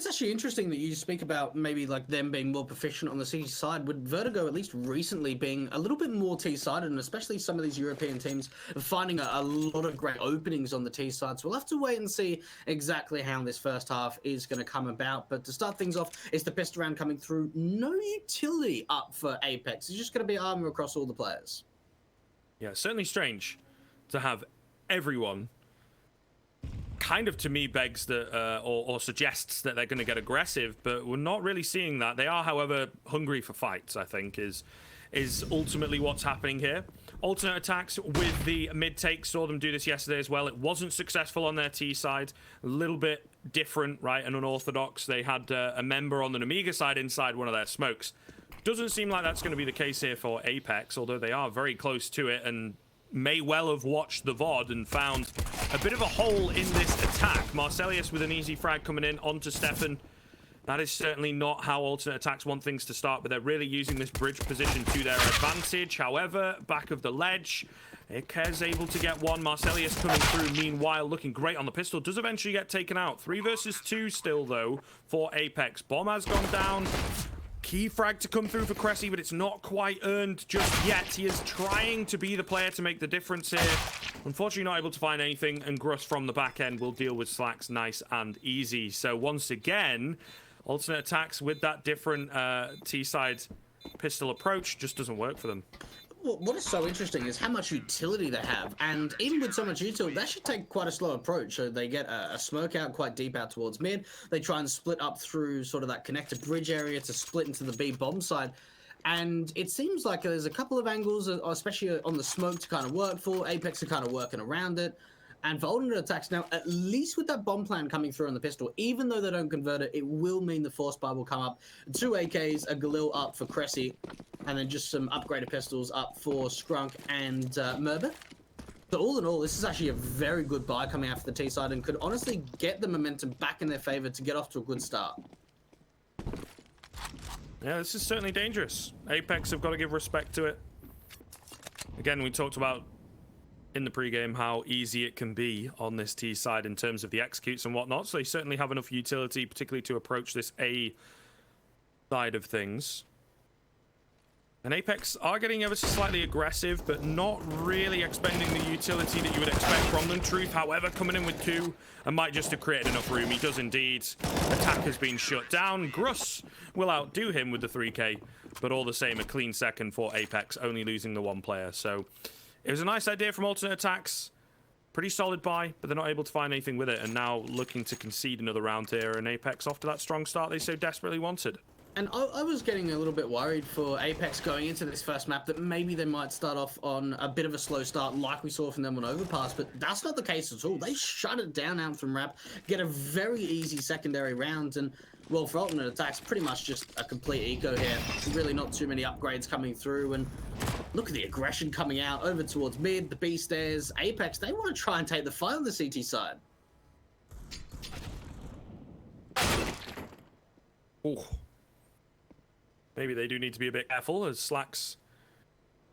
It's actually interesting that you speak about maybe like them being more proficient on the CT side, with Vertigo at least recently being a little bit more T-sided, and especially some of these European teams finding a lot of great openings on the T side. So we'll have to wait and see exactly how this first half is going to come about. But to start things off, is the pistol round coming through. No utility up for Apex. It's just going to be armor across all the players. Yeah, certainly strange to have everyone. Kind of, to me, begs that or suggests that they're going to get aggressive, but we're not really seeing that. They are, however, hungry for fights, I think, is ultimately what's happening here. Alternate attacks with the mid take, saw them do this yesterday as well. It wasn't successful on their T side. A little bit different, right, and unorthodox. They had a member on the Amiga side inside one of their smokes. Doesn't seem like that's going to be the case here for Apex, although they are very close to it and may well have watched the VOD and found a bit of a hole in this attack. Marcelius with an easy frag coming in onto Stefan. That is certainly not how alternate attacks want things to start, but they're really using this bridge position to their advantage. However, back of the ledge, APEKS able to get one. Marcelius coming through, meanwhile, looking great on the pistol. Does eventually get taken out. 3 versus 2 still, though, for Apex. Bomb has gone down. Key frag to come through for Cressy, but it's not quite earned just yet. He is trying to be the player to make the difference here. Unfortunately, not able to find anything, and Gruss from the back end will deal with Slacks nice and easy. So once again, alternate attacks with that different T-side pistol approach just doesn't work for them. What is so interesting is how much utility they have, and even with so much utility, they should take quite a slow approach. So they get a smoke out quite deep out towards mid. They try and split up through sort of that connected bridge area to split into the B bomb side. And it seems like there's a couple of angles, especially on the smoke, to kind of work for. Apex are kind of working around it. And for alternate attacks now, at least with that bomb plan coming through on the pistol, even though they don't convert it, it will mean the force bar will come up. 2 AKs, a Galil up for Cressy, and then just some upgraded pistols up for Skrunk and Merber. So all in all, this is actually a very good buy coming out for the T side and could honestly get the momentum back in their favor to get off to a good start. Yeah, this is certainly dangerous. Apex have got to give respect to it. Again, we talked about in the pregame how easy it can be on this T side in terms of the executes and whatnot, so they certainly have enough utility, particularly to approach this A side of things. And Apex are getting ever so slightly aggressive, but not really expending the utility that you would expect from them. Truth, however, coming in with 2 and might just have created enough room. He does indeed. Attack has been shut down. Gruss will outdo him with the 3K, but all the same, a clean second for Apex, only losing the 1 player. So it was a nice idea from alternate attacks. Pretty solid buy, but they're not able to find anything with it, and now looking to concede another round here, and Apex off to that strong start they so desperately wanted. And I was getting a little bit worried for Apex going into this first map that maybe they might start off on a bit of a slow start like we saw from them on Overpass, but that's not the case at all. They shut it down out from Rap, get a very easy secondary round, and well, for alternate attacks, pretty much just a complete eco here. Really not too many upgrades coming through, and look at the aggression coming out over towards mid, the B stairs. Apex, they want to try and take the fight on the CT side. Oh. Maybe they do need to be a bit careful as Slacks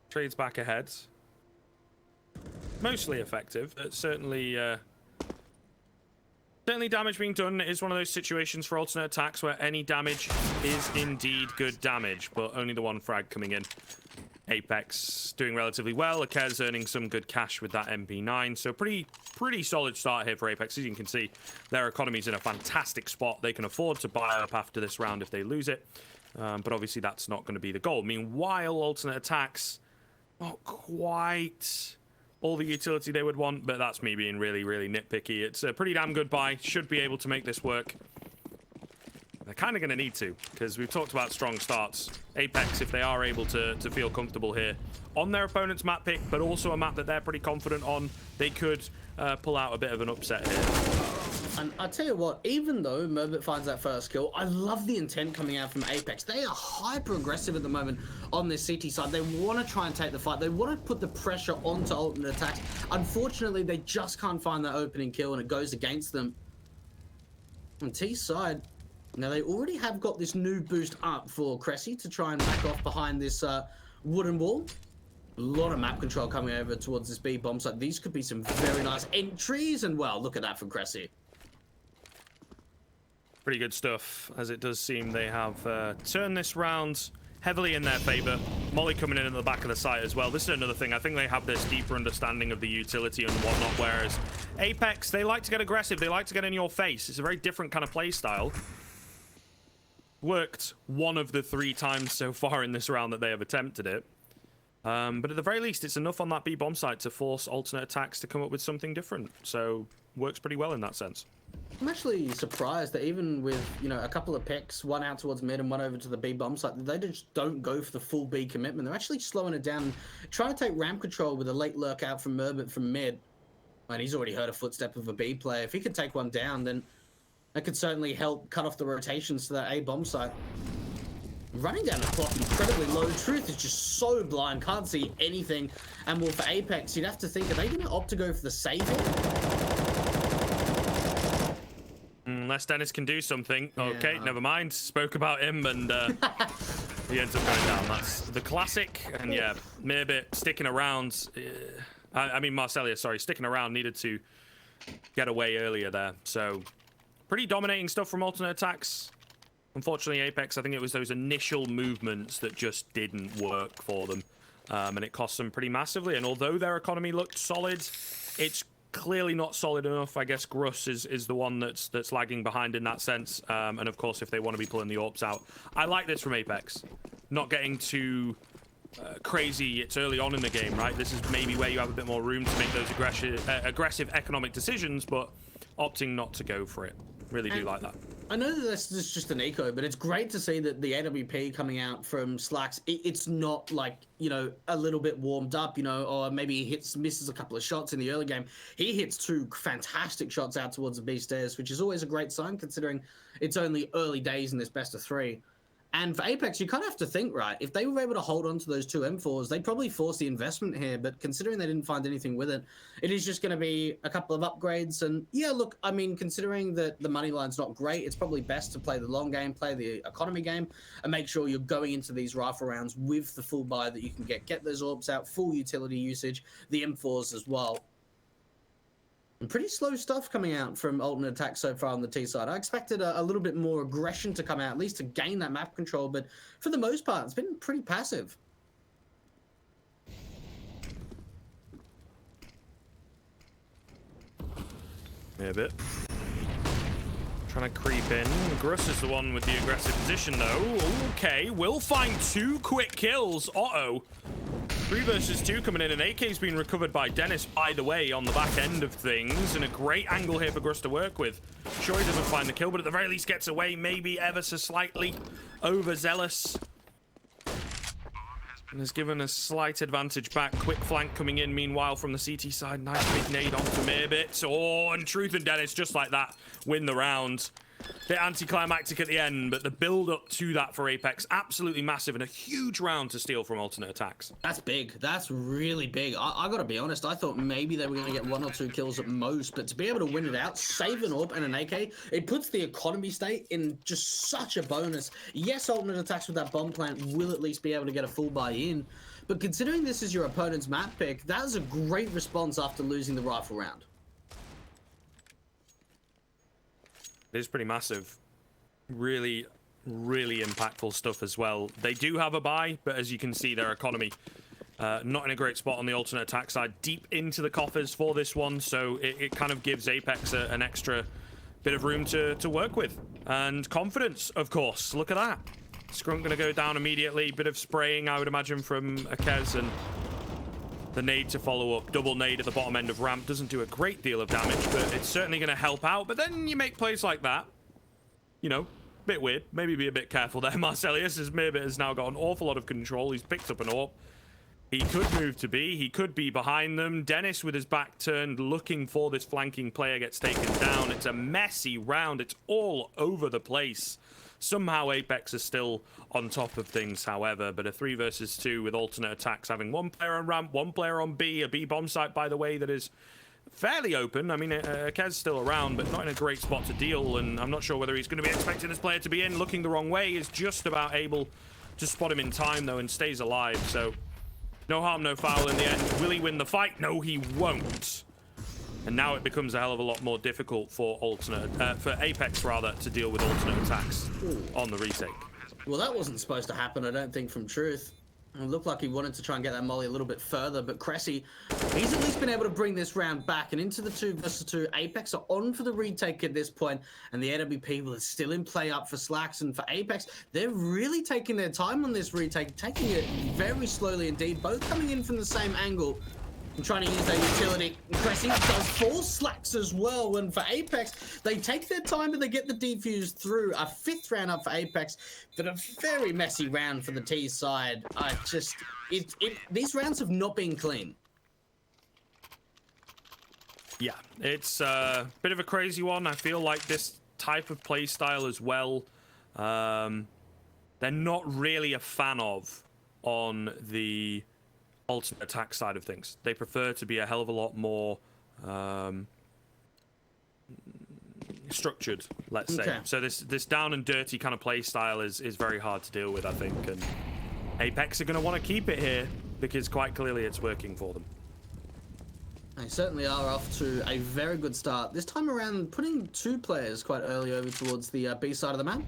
trades back ahead. Mostly effective, but certainly damage being done. It is one of those situations for alternate attacks where any damage is indeed good damage, but only the 1 frag coming in. Apex doing relatively well. APEKS earning some good cash with that MP9. So pretty solid start here for Apex. As you can see, their economy's in a fantastic spot. They can afford to buy up after this round if they lose it. But obviously that's not going to be the goal. Meanwhile, alternate attacks, not quite all the utility they would want, but that's me being really nitpicky. It's a pretty damn good buy. Should be able to make this work. They're kind of going to need to, because we've talked about strong starts. Apex, if they are able to feel comfortable here on their opponent's map pick, but also a map that they're pretty confident on, they could pull out a bit of an upset here. And I tell you what, even though Merbit finds that first kill, I love the intent coming out from Apex. They are hyper aggressive at the moment on this CT side. They want to try and take the fight. They want to put the pressure onto alternate attacks. Unfortunately, they just can't find that opening kill, and it goes against them. On T side, now they already have got this new boost up for Cressy to try and back off behind this wooden wall. A lot of map control coming over towards this B bomb site. These could be some very nice entries, and well, look at that from Cressy. Pretty good stuff, as it does seem they have turned this round heavily in their favor. Molly coming in at the back of the site as well. This is another thing. I think they have this deeper understanding of the utility and whatnot, whereas APEKS, they like to get aggressive. They like to get in your face. It's a very different kind of play style. Worked 1 of the 3 times so far in this round that they have attempted it. But at the very least, it's enough on that B bomb site to force alternate attacks to come up with something different. So works pretty well in that sense. I'm actually surprised that even with, you know, a couple of picks, one out towards mid and one over to the B bomb site, they just don't go for the full B commitment. They're actually slowing it down, trying to take ramp control with a late lurk out from Merbit from mid. And he's already heard a footstep of a B player. If he could take one down, then that could certainly help cut off the rotations to that A bomb site. Running down the clock incredibly low. Truth is just so blind, can't see anything. And well, for APEKS, you'd have to think, are they going to opt to go for the save here? Unless Dennis can do something. Yeah. Okay, never mind. Spoke about him and he ends up going down. That's the classic. And yeah, Merbit sticking around. I mean, Marcellia, sorry, sticking around, needed to get away earlier there. So pretty dominating stuff from alternate attacks. Unfortunately, APEKS, I think it was those initial movements that just didn't work for them. And it cost them pretty massively. And although their economy looked solid, it's clearly not solid enough. I guess Gruss is the one that's lagging behind in that sense. And of course, if they want to be pulling the AWPs out. I like this from APEKS. Not getting too crazy. It's early on in the game, right? This is maybe where you have a bit more room to make those aggressive economic decisions, but opting not to go for it. Really do like that. I know that this is just an eco, but it's great to see that the AWP coming out from Slacks, it's not like, you know, a little bit warmed up, you know, or maybe he misses a couple of shots in the early game. He hits 2 fantastic shots out towards the B stairs, which is always a great sign considering it's only early days in this best of 3. And for APEKS, you kind of have to think, right, if they were able to hold on to those 2 M4s, they'd probably force the investment here, but considering they didn't find anything with it, it is just going to be a couple of upgrades. And yeah, look, I mean, considering that the money line's not great, it's probably best to play the long game, play the economy game, and make sure you're going into these rifle rounds with the full buy that you can get those AWPs out, full utility usage, the M4s as well. And pretty slow stuff coming out from alternate attacks so far on the T side. I expected a little bit more aggression to come out, at least to gain that map control, but for the most part, it's been pretty passive. Yeah, a bit. Trying to creep in. Gruss is the one with the aggressive position, though. Okay, will find 2 quick kills. Uh-oh. 3 versus 2 coming in, and AK's been recovered by Dennis, by the way, on the back end of things, and a great angle here for Gruss to work with. Sure, he doesn't find the kill, but at the very least gets away, maybe ever so slightly overzealous. And has given a slight advantage back. Quick flank coming in, meanwhile, from the CT side. Nice big nade onto Merbit. Oh, and Truth and Dennis, just like that, win the round. Bit anticlimactic at the end, but the build-up to that for APEKS, absolutely massive, and a huge round to steal from alternate attacks. That's big. That's really big. I gotta be honest, I thought maybe they were gonna get 1 or 2 kills at most, but to be able to win it out, save an AWP and an AK, it puts the economy state in just such a bonus. Yes, alternate attacks with that bomb plant will at least be able to get a full buy-in, but considering this is your opponent's map pick, that is a great response after losing the rifle round. It is pretty massive. Really, really impactful stuff as well. They do have a buy, but as you can see, their economy not in a great spot on the alternate attack side. Deep into the coffers for this one, so it kind of gives APEKS an extra bit of room to work with. And confidence, of course. Look at that. Scrunk going to go down immediately. Bit of spraying, I would imagine, from APEKS, and the nade to follow up. Double nade at the bottom end of ramp doesn't do a great deal of damage, but it's certainly going to help out. But then you make plays like that, you know, bit weird. Maybe be a bit careful there, Marcellius, as Merbit has now got an awful lot of control. He's picked up an AWP. He could move to B. He could be behind them. Dennis, with his back turned, looking for this flanking player, gets taken down. It's a messy round. It's all over the place. Somehow APEKS is still on top of things, however, but a 3 versus 2 with alternate attacks, having 1 player on ramp, 1 player on B, a B bomb site, by the way, that is fairly open. I mean, Kez still around, but not in a great spot to deal, and I'm not sure whether he's going to be expecting this player to be in. Looking the wrong way, is just about able to spot him in time, though, and stays alive, so no harm, no foul in the end. Will he win the fight? No, he won't. And now it becomes a hell of a lot more difficult for APEKS rather, to deal with alternate attacks on the retake. Well, that wasn't supposed to happen, I don't think, from Truth. It looked like he wanted to try and get that molly a little bit further, but Cressy, he's at least been able to bring this round back, and into the 2 versus 2. APEKS are on for the retake at this point, and the AWP are still in play up for Slacks, and for APEKS, they're really taking their time on this retake, taking it very slowly indeed, both coming in from the same angle. And trying to use their utility. Cressy does 4 Slacks as well, and for APEKS, they take their time and they get the defuse through. A 5th round up for APEKS, but a very messy round for the T side. These rounds have not been clean. Yeah, it's a bit of a crazy one. I feel like this type of play style as well, they're not really a fan of on the alternate attack side of things. They prefer to be a hell of a lot more structured, let's say. Okay. So this down and dirty kind of play style is very hard to deal with, I think, and APEKS are going to want to keep it here because quite clearly it's working for them. They certainly are off to a very good start. This time around, putting 2 players quite early over towards the B side of the map.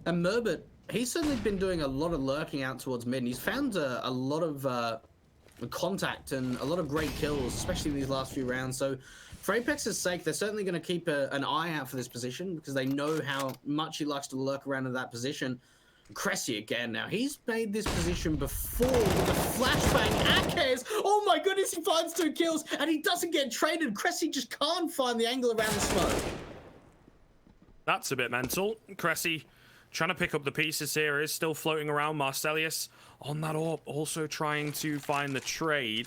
And Merbert, he's certainly been doing a lot of lurking out towards mid, and he's found a lot of contact and a lot of great kills, especially in these last few rounds. So for APEK's sake, they're certainly going to keep an eye out for this position because they know how much he likes to lurk around in that position. Cressy again now. He's made this position before with the flashbang. APEKS, oh my goodness, he finds 2 kills and he doesn't get traded. Cressy just can't find the angle around the smoke. That's a bit mental. Cressy trying to pick up the pieces here, is still floating around. Marcelius on that AWP, also trying to find the trade.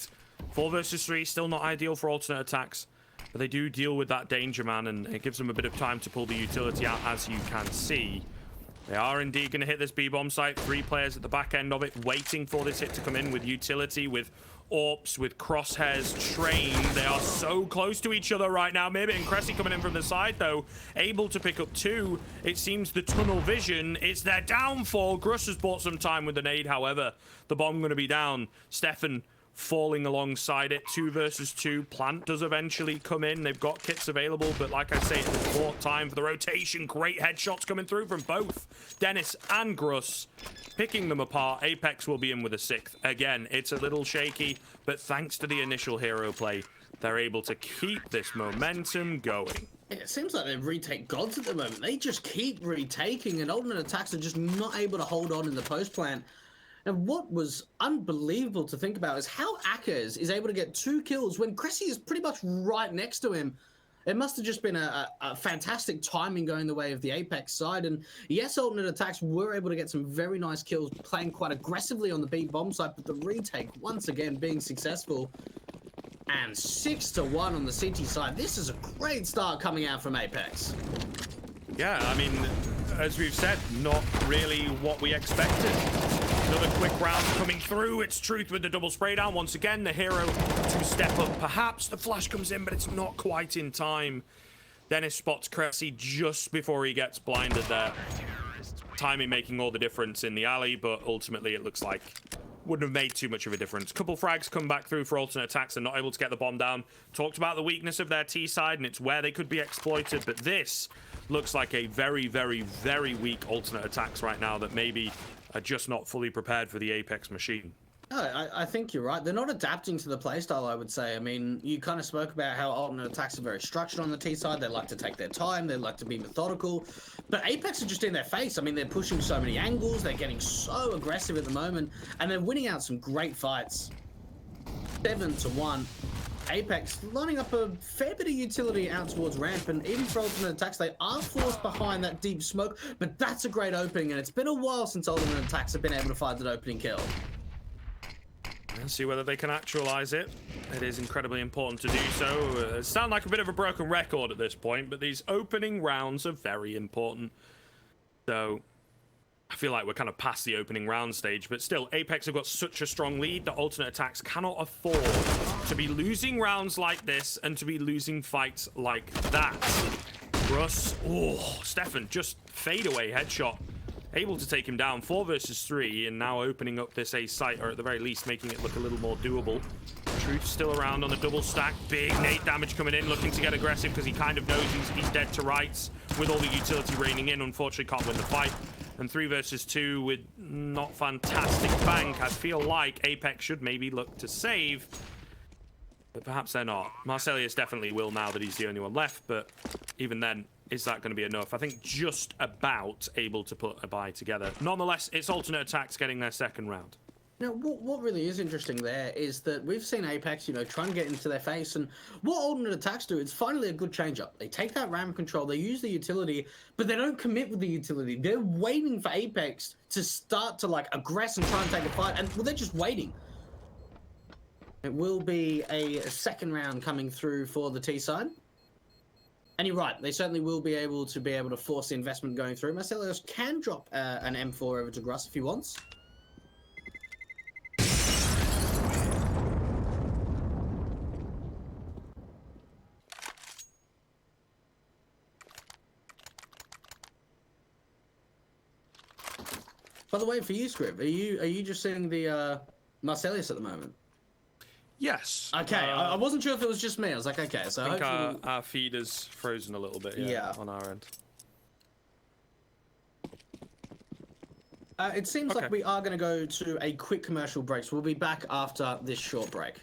4 versus 3, still not ideal for alternate attacks, but they do deal with that danger man, and it gives them a bit of time to pull the utility out, as you can see. They are indeed going to hit this B-bomb site. 3 players at the back end of it, waiting for this hit to come in with utility, with AWPs, with crosshairs trained. They are so close to each other right now. Maybe and Cressy coming in from the side, though, able to pick up 2. It seems the tunnel vision, it's their downfall. Gruss has bought some time with the nade, however. The bomb going to be down. Stefan falling alongside it. 2 versus 2. Plant does eventually come in. They've got kits available, but like I say, it's bought time for the rotation. Great headshots coming through from both Dennis and Gruss, picking them apart. APEKS will be in with a 6th. Again, it's a little shaky, but thanks to the initial hero play, they're able to keep this momentum going. It seems like they're retake gods at the moment. They just keep retaking, and alternate attacks are just not able to hold on in the post plant. And what was unbelievable to think about is how APEKS is able to get 2 kills when Cressy is pretty much right next to him. It must have just been a fantastic timing going the way of the APEKS side. And yes, alternate attacks were able to get some very nice kills, playing quite aggressively on the B bomb side, but the retake once again being successful. And 6-1 on the CT side. This is a great start coming out from APEKS. Yeah, I mean, as we've said, not really what we expected. Another quick round coming through. It's Truth with the double spray down. Once again, the hero to step up. Perhaps the flash comes in, but it's not quite in time. Dennis spots Cressy just before he gets blinded there. Timing making all the difference in the alley, but ultimately it looks like wouldn't have made too much of a difference. Couple frags come back through for alternate attacks and not able to get the bomb down. Talked about the weakness of their T side, and it's where they could be exploited, but this looks like a very, very, very weak alternate attacks right now that maybe are just not fully prepared for the APEKS machine. I think you're right. They're not adapting to the playstyle, I would say. I mean, you kind of spoke about how alternate attacks are very structured on the T side. They like to take their time. They like to be methodical. But APEKS are just in their face. I mean, they're pushing so many angles. They're getting so aggressive at the moment. And they're winning out some great fights. 7-1. APEKS lining up a fair bit of utility out towards ramp, and even for alternate attacks, they are forced behind that deep smoke, but that's a great opening, and it's been a while since alternate attacks have been able to find that opening kill. Let's see whether they can actualize it. It is incredibly important to do so. It sounds like a bit of a broken record at this point, but these opening rounds are very important. So I feel like we're kind of past the opening round stage, but still, APEKS have got such a strong lead that alternate attacks cannot afford to be losing rounds like this and to be losing fights like that. Russ, oh, Stefan, just fade away headshot. Able to take him down. 4 versus 3, and now opening up this A site, or at the very least making it look a little more doable. Truth still around on the double stack. Big nade damage coming in, looking to get aggressive because he kind of knows he's dead to rights with all the utility raining in. Unfortunately, can't win the fight. And 3 versus 2 with not fantastic bank. I feel like APEKS should maybe look to save, but perhaps they're not. Marcelius definitely will now that he's the only one left, but even then, is that going to be enough? I think just about able to put a buy together. Nonetheless, it's alternate attacks getting their second round. Now, what really is interesting there is that we've seen APEKS, try and get into their face, and what alternate attacks do, it's finally a good change-up. They take that RAM control, they use the utility, but they don't commit with the utility. They're waiting for APEKS to start to, aggress and try and take a fight, and, well, they're just waiting. It will be a second round coming through for the T side. And you're right, they certainly will be able to force the investment going through. Marcelius can drop an M4 over to Gruss if he wants. By the way, for you, Scrib, are you just seeing the Marcelius at the moment? Yes. Okay, I wasn't sure if it was just me. I was like, okay, so I think our feed is frozen a little bit, yeah. On our end. It seems like we are going to go to a quick commercial break, so we'll be back after this short break.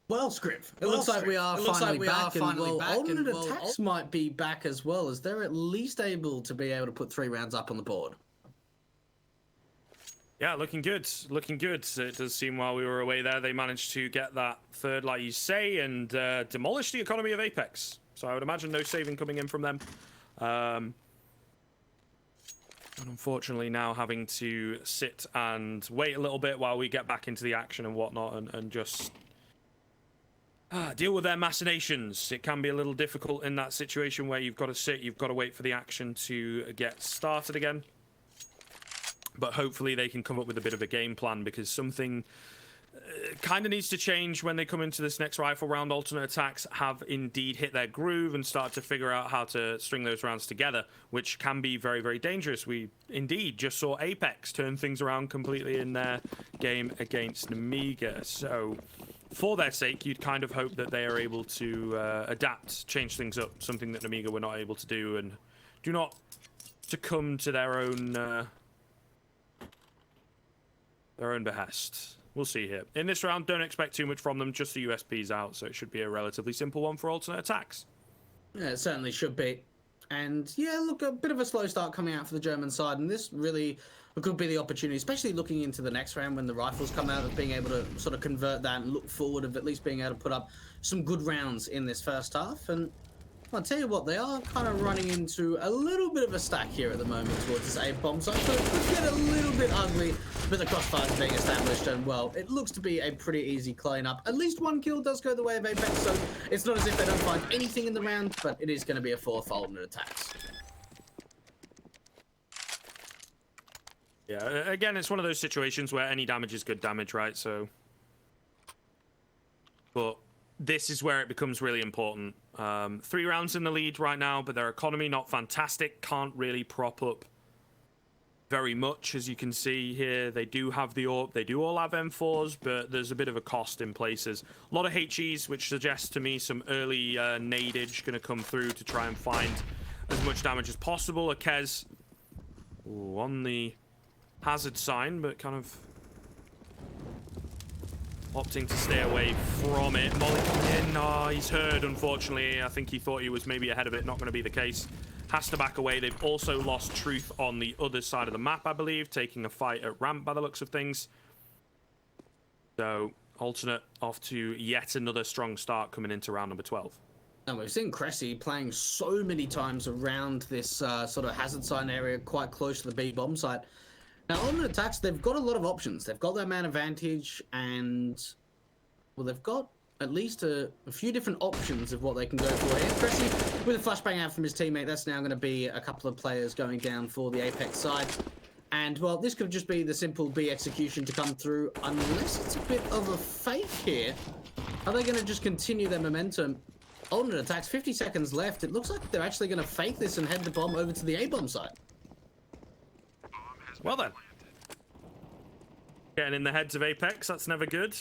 Well, Scriv, it looks like we are finally back, and alternate attacks might be back as well, as they're at least able to be able to put 3 rounds up on the board. Yeah, looking good. Looking good. It does seem while we were away there, they managed to get that third, like you say, and demolish the economy of APEKS. So I would imagine no saving coming in from them. And unfortunately now having to sit and wait a little bit while we get back into the action and whatnot, and just deal with their machinations. It can be a little difficult in that situation where you've got to sit, you've got to wait for the action to get started again. But hopefully they can come up with a bit of a game plan, because something kind of needs to change when they come into this next rifle round. Alternate attacks have indeed hit their groove and start to figure out how to string those rounds together, which can be very, very dangerous. We indeed just saw APEKS turn things around completely in their game against Namiga. So for their sake, you'd kind of hope that they are able to adapt, change things up, something that Namiga were not able to do, and do not succumb to their own behest. We'll see here. In this round, don't expect too much from them, just the USPs out, so it should be a relatively simple one for alternate attacks. Yeah, it certainly should be. And yeah, look, a bit of a slow start coming out for the German side, and this really could be the opportunity, especially looking into the next round when the rifles come out, of being able to sort of convert that and look forward of at least being able to put up some good rounds in this first half. And I'll tell you what, they are kind of running into a little bit of a stack here at the moment towards this A bomb site, so it could get a little bit ugly, but the crossfires being established, and well, it looks to be a pretty easy clean-up. At least one kill does go the way of APEKS, so it's not as if they don't find anything in the round, but it is going to be a 4-fold in attacks. Yeah, again, it's one of those situations where any damage is good damage, right? So, but this is where it becomes really important. 3 rounds in the lead right now, but their economy not fantastic. Can't really prop up very much, as you can see here. They do have the AWP. They do all have M4s, but there's a bit of a cost in places. A lot of HEs, which suggests to me some early nadage going to come through to try and find as much damage as possible. APEKS on the hazard sign, but kind of opting to stay away from it. Molly coming in. Oh, he's heard, unfortunately. I think he thought he was maybe ahead of it. Not going to be the case. Has to back away. They've also lost Truth on the other side of the map, I believe, taking a fight at ramp by the looks of things. So, alternate off to yet another strong start coming into round number 12. And we've seen Cressy playing so many times around this sort of hazard sign area, quite close to the B bomb site. Now, on the attacks, they've got a lot of options. They've got that man advantage, and well, they've got at least a few different options of what they can go for here. Cressy with a flashbang out from his teammate. That's now going to be a couple of players going down for the APEKS side. And, well, this could just be the simple B execution to come through, unless it's a bit of a fake here. Are they going to just continue their momentum? Alternate attacks, 50 seconds left. It looks like they're actually going to fake this and head the bomb over to the A bomb side. Well then. Getting in the heads of APEKS, that's never good.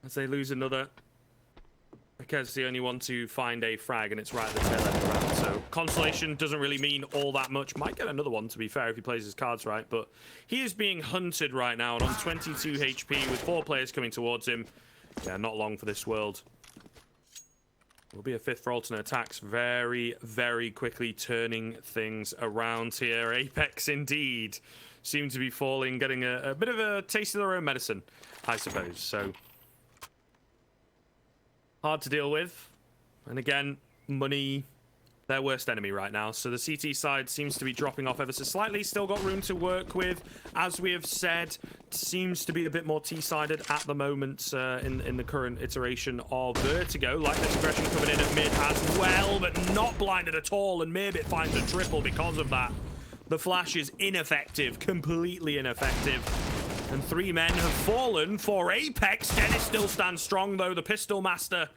As they lose another. Because the only one to find a frag, and it's right at the tail end of the round. So consolation doesn't really mean all that much. Might get another one, to be fair, if he plays his cards right. But he is being hunted right now, and on 22 HP with 4 players coming towards him. Yeah, not long for this world. Will be a 5th for alternate attacks. Very, very quickly turning things around here. APEKS indeed seem to be falling, getting a bit of a taste of their own medicine, I suppose. So hard to deal with. And again, money, their worst enemy right now. So the CT side seems to be dropping off ever so slightly. Still got room to work with. As we have said, seems to be a bit more T-sided at the moment in the current iteration of Vertigo. Like this aggression coming in at mid as well, but not blinded at all. And Mirbit finds a triple because of that. The flash is ineffective, completely ineffective. And 3 men have fallen for APEKS. Dennis still stands strong, though. The Pistol Master,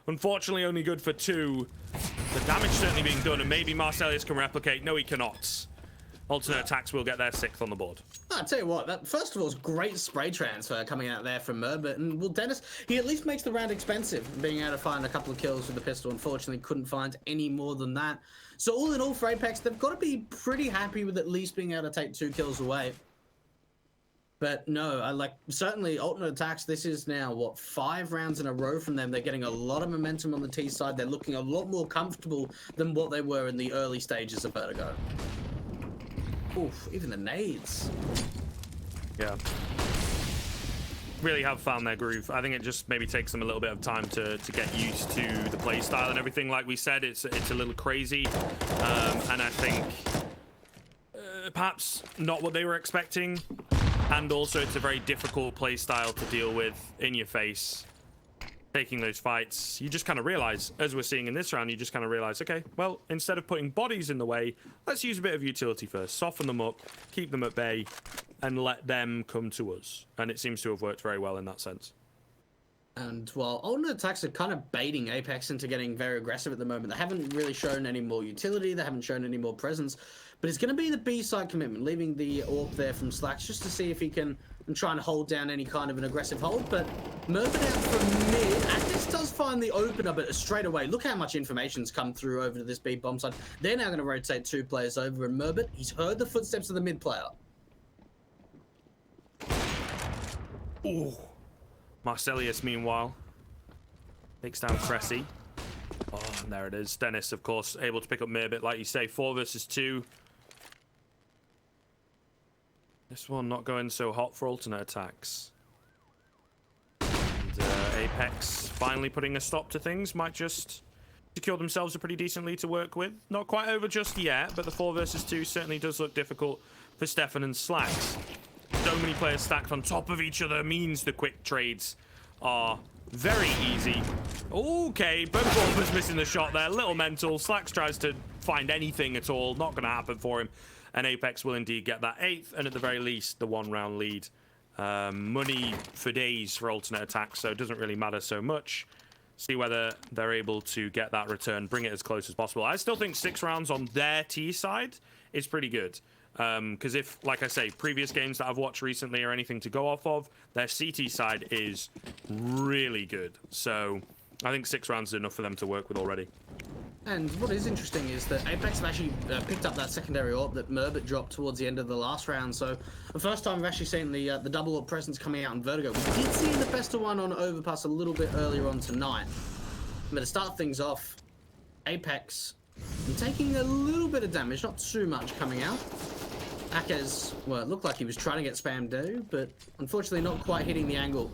unfortunately, only good for 2. The damage certainly being done, and maybe Marcelius can replicate. No, he cannot. Alternate attacks will get their 6th on the board. I'll tell you what, that first of all is great spray transfer coming out there from Mirbit. And, well, Dennis, he at least makes the round expensive, being able to find a couple of kills with the pistol. Unfortunately, couldn't find any more than that. So all in all, for APEKS, they've got to be pretty happy with at least being able to take 2 kills away. But no, certainly alternate attacks, this is now, what, 5 rounds in a row from them. They're getting a lot of momentum on the T side. They're looking a lot more comfortable than what they were in the early stages of Vertigo. Oof, even the nades. Yeah. Really have found their groove. I think it just maybe takes them a little bit of time to get used to the play style and everything. Like we said, it's a little crazy. And I think perhaps not what they were expecting. And also, it's a very difficult play style to deal with in your face. Taking those fights, you just kind of realize, as we're seeing in this round, you just kind of realize, okay, well, instead of putting bodies in the way, let's use a bit of utility first. Soften them up, keep them at bay, and let them come to us. And it seems to have worked very well in that sense. And, well, alternate attacks are kind of baiting APEKS into getting very aggressive at the moment. They haven't really shown any more utility. They haven't shown any more presence. But it's going to be the B-side commitment, leaving the AWP there from Slacks just to see if he can try and hold down any kind of an aggressive hold. But Mirbit out from mid, and this does find the opener, but straight away, look how much information's come through over to this B bomb side. They're now going to rotate 2 players over, and Mirbit, he's heard the footsteps of the mid player. Ooh. Marcelius, meanwhile, takes down Cressy. Oh, and there it is. Dennis, of course, able to pick up Mirbit, like you say, 4 versus 2. This one not going so hot for alternate attacks. And APEKS finally putting a stop to things. Might just secure themselves a pretty decent lead to work with. Not quite over just yet, but the 4 versus 2 certainly does look difficult for Stefan and Slacks. So many players stacked on top of each other means the quick trades are very easy. Okay, both Wolvers missing the shot there. Little mental. Slacks tries to find anything at all. Not going to happen for him. And APEKS will indeed get that 8th, and at the very least, the 1-round lead. Money for days for alternate attacks, so it doesn't really matter so much. See whether they're able to get that return, bring it as close as possible. I still think 6 rounds on their T side is pretty good. Because if, like I say, previous games that I've watched recently are anything to go off of, their CT side is really good. So I think 6 rounds is enough for them to work with already. And what is interesting is that APEKS have actually picked up that secondary AWP that Mirbit dropped towards the end of the last round. So the first time we've actually seen the double AWP presence coming out in Vertigo. We did see the Festa one on Overpass a little bit earlier on tonight. But to start things off, APEKS taking a little bit of damage, not too much coming out. ATTAX, well, it looked like he was trying to get spam do, but unfortunately not quite hitting the angle.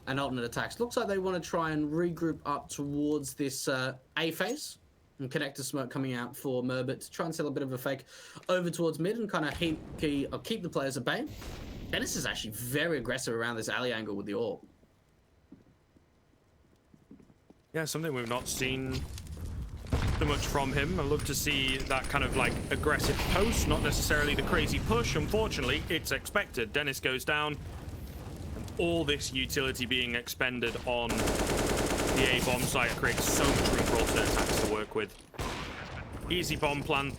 And alternate attacks. Looks like they want to try and regroup up towards this A phase and connect a smoke coming out for Mirbit to try and sell a bit of a fake over towards mid and kind of keep the players at bay. Dennis is actually very aggressive around this alley angle with the AWP. Yeah, something we've not seen so much from him. I love to see that kind of like aggressive post, not necessarily the crazy push. Unfortunately, it's expected. Dennis goes down. All this utility being expended on the A bomb site creates so much room for alternate attacks to work with. Easy bomb plant.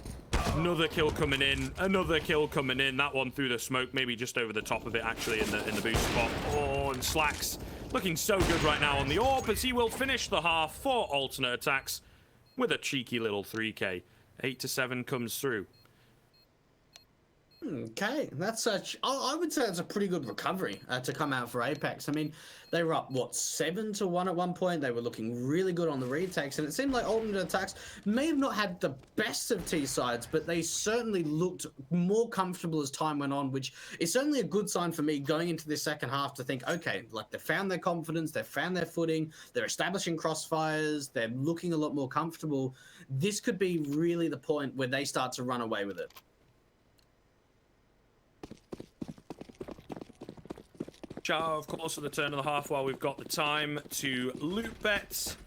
Another kill coming in. Another kill coming in. That one through the smoke, maybe just over the top of it, actually, in the boost spot. Oh, and Slacks looking so good right now on the AWP as he will finish the half for alternate attacks with a cheeky little 3K. 8-7 comes through. Okay, that's such. I would say that's a pretty good recovery to come out for APEKS. I mean, they were up, what, 7-1 at one point. They were looking really good on the retakes, and it seemed like alternate attacks may have not had the best of T sides, but they certainly looked more comfortable as time went on, which is certainly a good sign for me going into this second half to think, okay, like they found their confidence, they found their footing, they're establishing crossfires, they're looking a lot more comfortable. This could be really the point where they start to run away with it. Of course, at the turn of the half, while we've got the time to loot bets.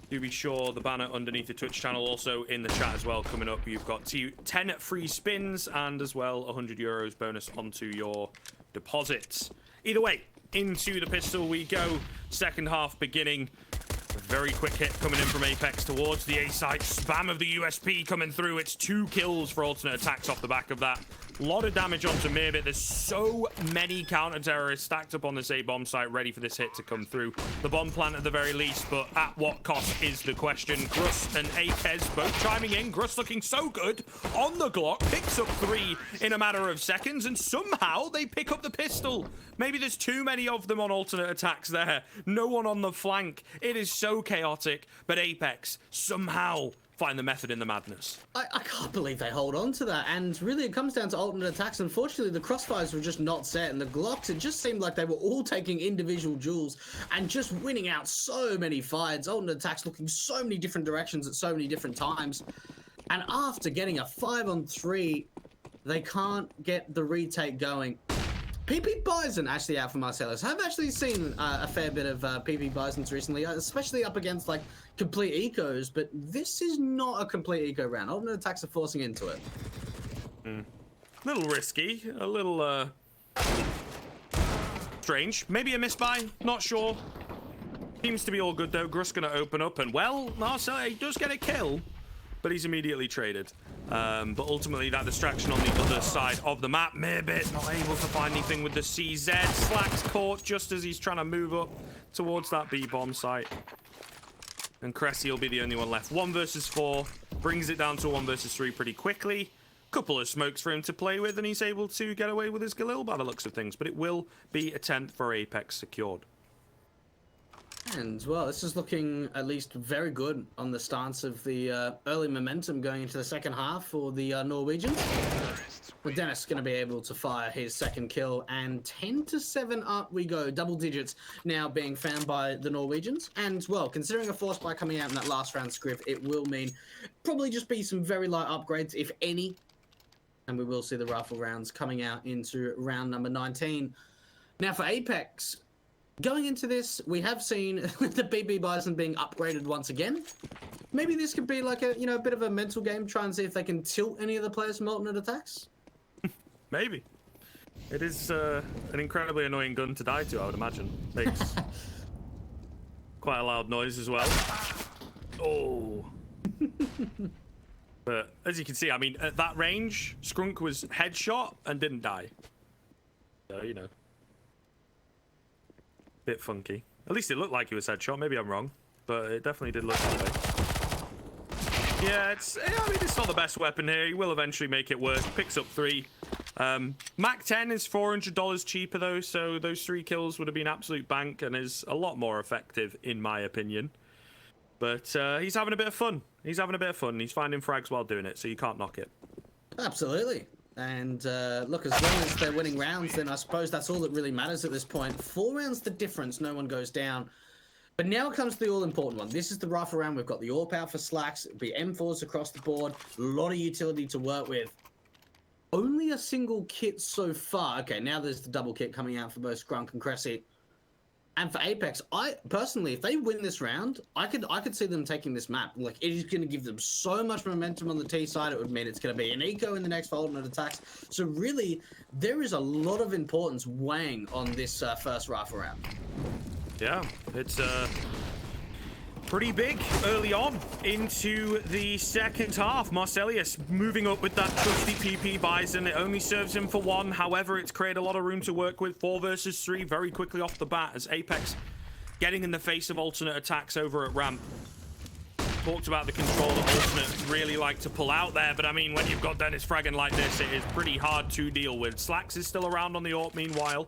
Do be sure the banner underneath the Twitch channel also in the chat as well coming up. You've got 10 free spins and as well 100 euros bonus onto your deposits. Either way, into the pistol we go. Second half beginning. A very quick hit coming in from APEKS towards the A site. Spam of the USP coming through. It's 2 kills for alternate attacks off the back of that. A lot of damage onto Mirbit. There's so many counter-terrorists stacked up on this A-bomb site ready for this hit to come through. The bomb plant at the very least, but at what cost is the question. Gruss and AKES both chiming in. Gruss looking so good on the Glock. Picks up 3 in a matter of seconds, and somehow they pick up the pistol. Maybe there's too many of them on alternate attacks there. No one on the flank. It is so chaotic, but APEKS somehow find the method in the madness. I can't believe they hold on to that, and really it comes down to alternate attacks. Unfortunately, the crossfires were just not set, and the Glocks, it just seemed like they were all taking individual duels and just winning out so many fights. Alternate attacks looking so many different directions at so many different times, and after getting a 5-on-3, they can't get the retake going. PP Bison actually out for Marcellus. I've actually seen a fair bit of PP Bisons recently, especially up against like complete ecos, but this is not a complete eco round. Alternate attacks are forcing into it. A little risky, a little strange. Maybe a misbuy, not sure. Seems to be all good though. Gruss gonna open up and, well, Marcellus, he does get a kill, but he's immediately traded. But ultimately that distraction on the other side of the map. Mirbit not able to find anything with the CZ. Slacks caught just as he's trying to move up towards that B-bomb site. And Cressy will be the only one left. 1 versus 4. Brings it down to 1 versus 3 pretty quickly. Couple of smokes for him to play with, and he's able to get away with his Galil by the looks of things. But it will be a 10th for APEKS secured. And, well, this is looking at least very good on the stance of the early momentum going into the second half for the Norwegians. But Dennis going to be able to fire his second kill, and 10-7 up we go. Double digits now being found by the Norwegians. And, well, considering a force buy coming out in that last round script, it will mean probably just be some very light upgrades, if any. And we will see the rifle rounds coming out into round number 19. Now for APEKS, going into this, we have seen the BB Bison being upgraded once again. Maybe this could be like a, a bit of a mental game, try and see if they can tilt any of the players from alternate attacks. Maybe. It is an incredibly annoying gun to die to, I would imagine. Makes quite a loud noise as well. Oh. But as you can see, I mean, at that range, Skrunk was headshot and didn't die. So, bit funky. At least it looked like he was headshot. Maybe I'm wrong, but it definitely did look that way. Yeah, I mean, it's not the best weapon here. He will eventually make it work. Picks up 3. Mac 10 is $400 cheaper though, so those 3 kills would have been absolute bank and is a lot more effective in my opinion. But he's having a bit of fun. He's finding frags while doing it, so you can't knock it. Absolutely. And look, as long as they're winning rounds, then I suppose that's all that really matters at this point. 4 rounds the difference, no one goes down. But now comes the all-important one. This is the rifle round. We've got the AWP out for slacks. It'll be M4s across the board. A lot of utility to work with. Only a single kit so far. Okay, now there's the double kit coming out for both Skrunk and Cressy. And for APEKS, I personally, if they win this round, I could see them taking this map. Like, it is going to give them so much momentum on the T side. It would mean it's going to be an eco in the next alternate attacks. So really, there is a lot of importance weighing on this first rifle round. Yeah, it's pretty big early on into the second half. Marcelius moving up with that trusty PP Bison. It only serves him for 1. However, it's created a lot of room to work with. 4 versus 3 very quickly off the bat as APEKS getting in the face of alternate attacks over at ramp. Talked about the control that alternate really like to pull out there, but I mean, when you've got Dennis fragging like this, it is pretty hard to deal with. Slacks is still around on the AWP meanwhile.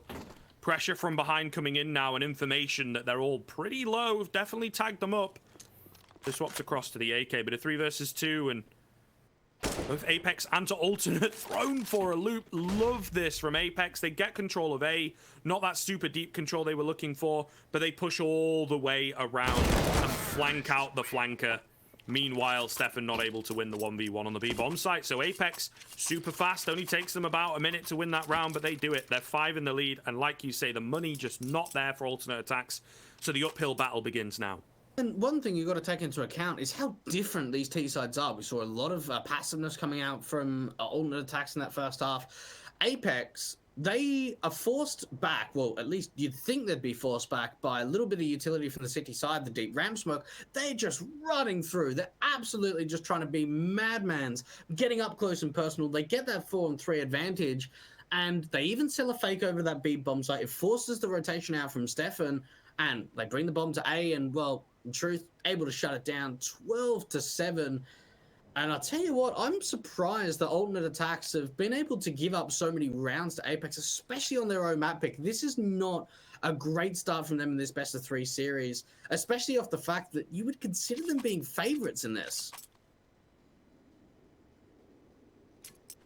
Pressure from behind coming in now, and information that they're all pretty low. We've definitely tagged them up. They swapped across to the AK, but a 3 versus 2, and both APEKS and to alternate thrown for a loop. Love this from APEKS. They get control of A. Not that super deep control they were looking for, but they push all the way around and flank out the flanker. Meanwhile, Stefan not able to win the 1v1 on the B-bomb site. So APEKS, super fast. Only takes them about a minute to win that round, but they do it. They're 5 in the lead. And like you say, the money just not there for alternate attacks. So the uphill battle begins now. And one thing you've got to take into account is how different these T-sides are. We saw a lot of passiveness coming out from alternate attacks in that first half. APEKS, they are forced back, well, at least you'd think they'd be forced back by a little bit of utility from the city side, the deep ramp smoke. They're just running through. They're absolutely just trying to be madmans, getting up close and personal. They get that 4-on-3 advantage, and they even sell a fake over that B bomb site. It forces the rotation out from Stefan, and they bring the bomb to A, and, well, in truth, able to shut it down 12-7. And I'll tell you what, I'm surprised that alternate attacks have been able to give up so many rounds to APEKS, especially on their own map pick. This is not a great start from them in this best-of-3 series, especially off the fact that you would consider them being favorites in this.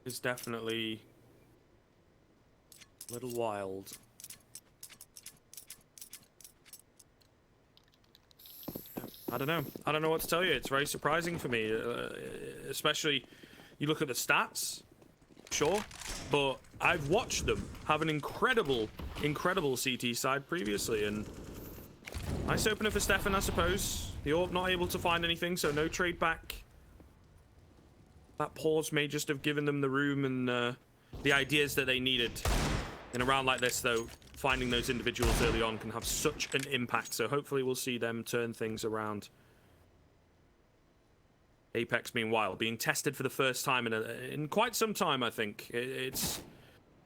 It's definitely a little wild. I don't know. I don't know what to tell you. It's very surprising for me, especially you look at the stats, sure, but I've watched them have an incredible CT side previously, and nice opener for Stefan, I suppose. The AWP not able to find anything, so no trade back. That pause may just have given them the room and the ideas that they needed. In a round like this, though, finding those individuals early on can have such an impact, so hopefully we'll see them turn things around. APEKS, meanwhile, being tested for the first time in quite some time, I think. It's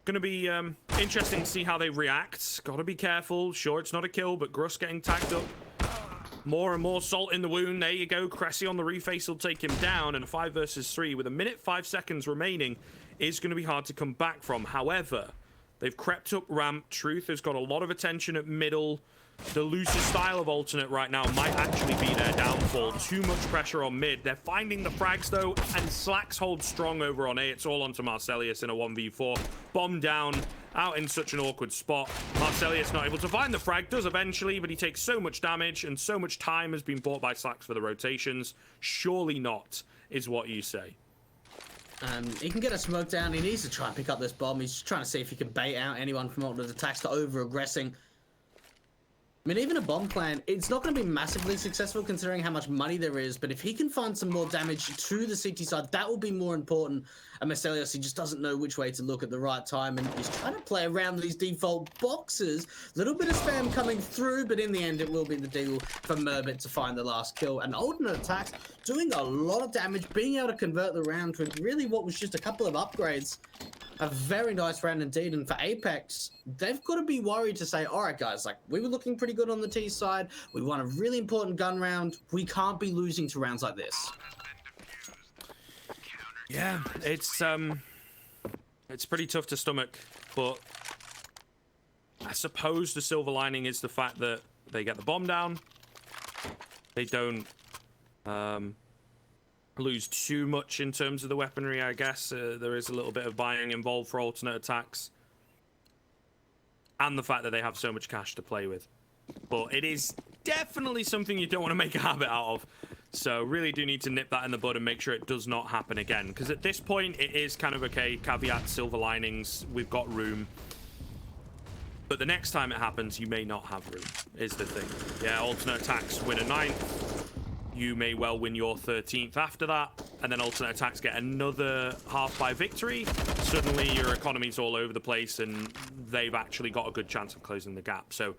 going to be interesting to see how they react. Got to be careful. Sure, it's not a kill, but Gruss getting tagged up. More and more salt in the wound. There you go. Cressy on the reface will take him down, and a 5 versus 3 with 1 minute 5 seconds remaining is going to be hard to come back from. However, they've crept up ramp. Truth has got a lot of attention at middle. the loosest style of alternate right now might actually be their downfall. Too much pressure on mid. They're finding the frags though, and Slacks hold strong over on A. It's all onto Marcelius in a 1v4. Bomb down, out in such an awkward spot. Marcelius not able to find the frag, does eventually, but he takes so much damage, and so much time has been bought by Slacks for the rotations. Surely not, is what you say. He can get a smoke down. He needs to try and pick up this bomb. He's trying to see if he can bait out anyone from alternate attacks to over-aggressing. I mean, even a bomb plan, it's not going to be massively successful considering how much money there is, but if he can find some more damage to the CT side, that will be more important. And Marcelius, he just doesn't know which way to look at the right time, and he's trying to play around these default boxes. Little bit of spam coming through, but in the end, it will be the deal for Merbit to find the last kill. And alternate attacks doing a lot of damage, being able to convert the round with really what was just a couple of upgrades. A very nice round indeed, and for APEKS, they've got to be worried to say, all right, guys, like, we were looking pretty good on the T side. We won a really important gun round. We can't be losing to rounds like this. Yeah, it's pretty tough to stomach, but I suppose the silver lining is the fact that they get the bomb down. They don't lose too much in terms of the weaponry, I guess. There is a little bit of buying involved for alternate attacks. And the fact that they have so much cash to play with. But it is definitely something you don't want to make a habit out of. So really do need to nip that in the bud and make sure it does not happen again. Because at this point, it is kind of okay. Caveat, silver linings, we've got room. But the next time it happens, you may not have room, is the thing. Yeah, alternate attacks win a 9th. You may well win your 13th after that, and then alternate attacks get another half by victory. Suddenly your economy's all over the place, and they've actually got a good chance of closing the gap. So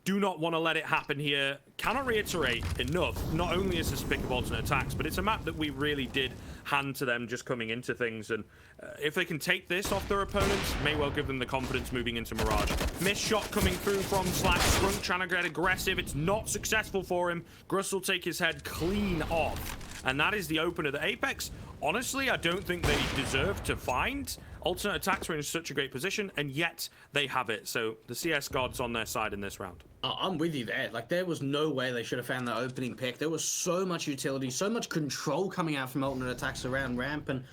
do not want to let it happen here. Cannot reiterate enough, not only is this a pick of alternate attacks, but it's a map that we really did hand to them just coming into things, and if they can take this off their opponents, may well give them the confidence moving into Mirage. Missed shot coming through from Slack. Sprunk trying to get aggressive. It's not successful for him. Gruss will take his head clean off, and that is the opener. The APEKS, honestly, I don't think they deserve to find. Alternate attacks were in such a great position, and yet they have it. So the CS gods on their side in this round. I'm with you there. Like, there was no way they should have found that opening pick. There was so much utility, so much control coming out from alternate attacks around ramp, and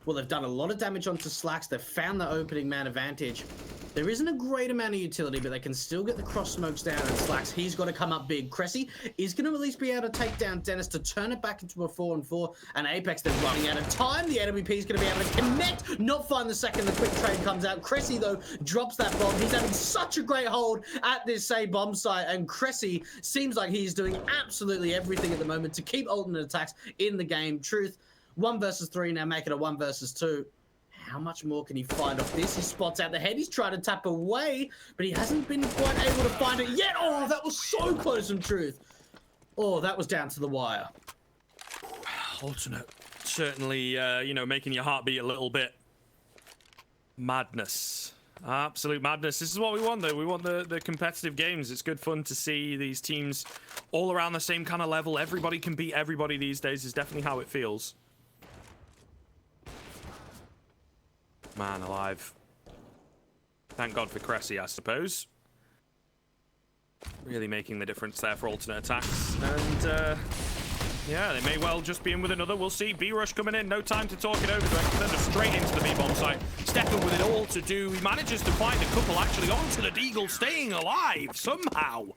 well, they've done a lot of damage onto Slacks. They've found the opening man advantage. There isn't a great amount of utility, but they can still get the cross smokes down, and Slacks, he's got to come up big. Cressy is going to at least be able to take down Dennis to turn it back into a 4-on-4, and APEKS, they're running out of time. The NWP is going to be able to connect, not find the second the quick trade comes out. Cressy, though, drops that bomb. He's having such a great hold at this same bomb site, and Cressy seems like he's doing absolutely everything at the moment to keep alternate attacks in the game. Truth, 1 versus 3 now, make it a 1 versus 2. How much more can he find off this? He spots out the head. He's trying to tap away, but he hasn't been quite able to find it yet. Oh, that was so close in Truth. Oh, that was down to the wire. Alternate. Certainly, you know, making your heart beat a little bit. Madness. Absolute madness. This is what we want, though. We want the competitive games. It's good fun to see these teams all around the same kind of level. Everybody can beat everybody these days is definitely how it feels. Man alive. Thank God for Cressy, I suppose. Really making the difference there for alternate attacks. And, yeah, they may well just be in with another. We'll see. B-Rush coming in. No time to talk it over. They're just straight into the B-bomb site. Stefan with it all to do. He manages to find a couple actually onto the Deagle, staying alive somehow.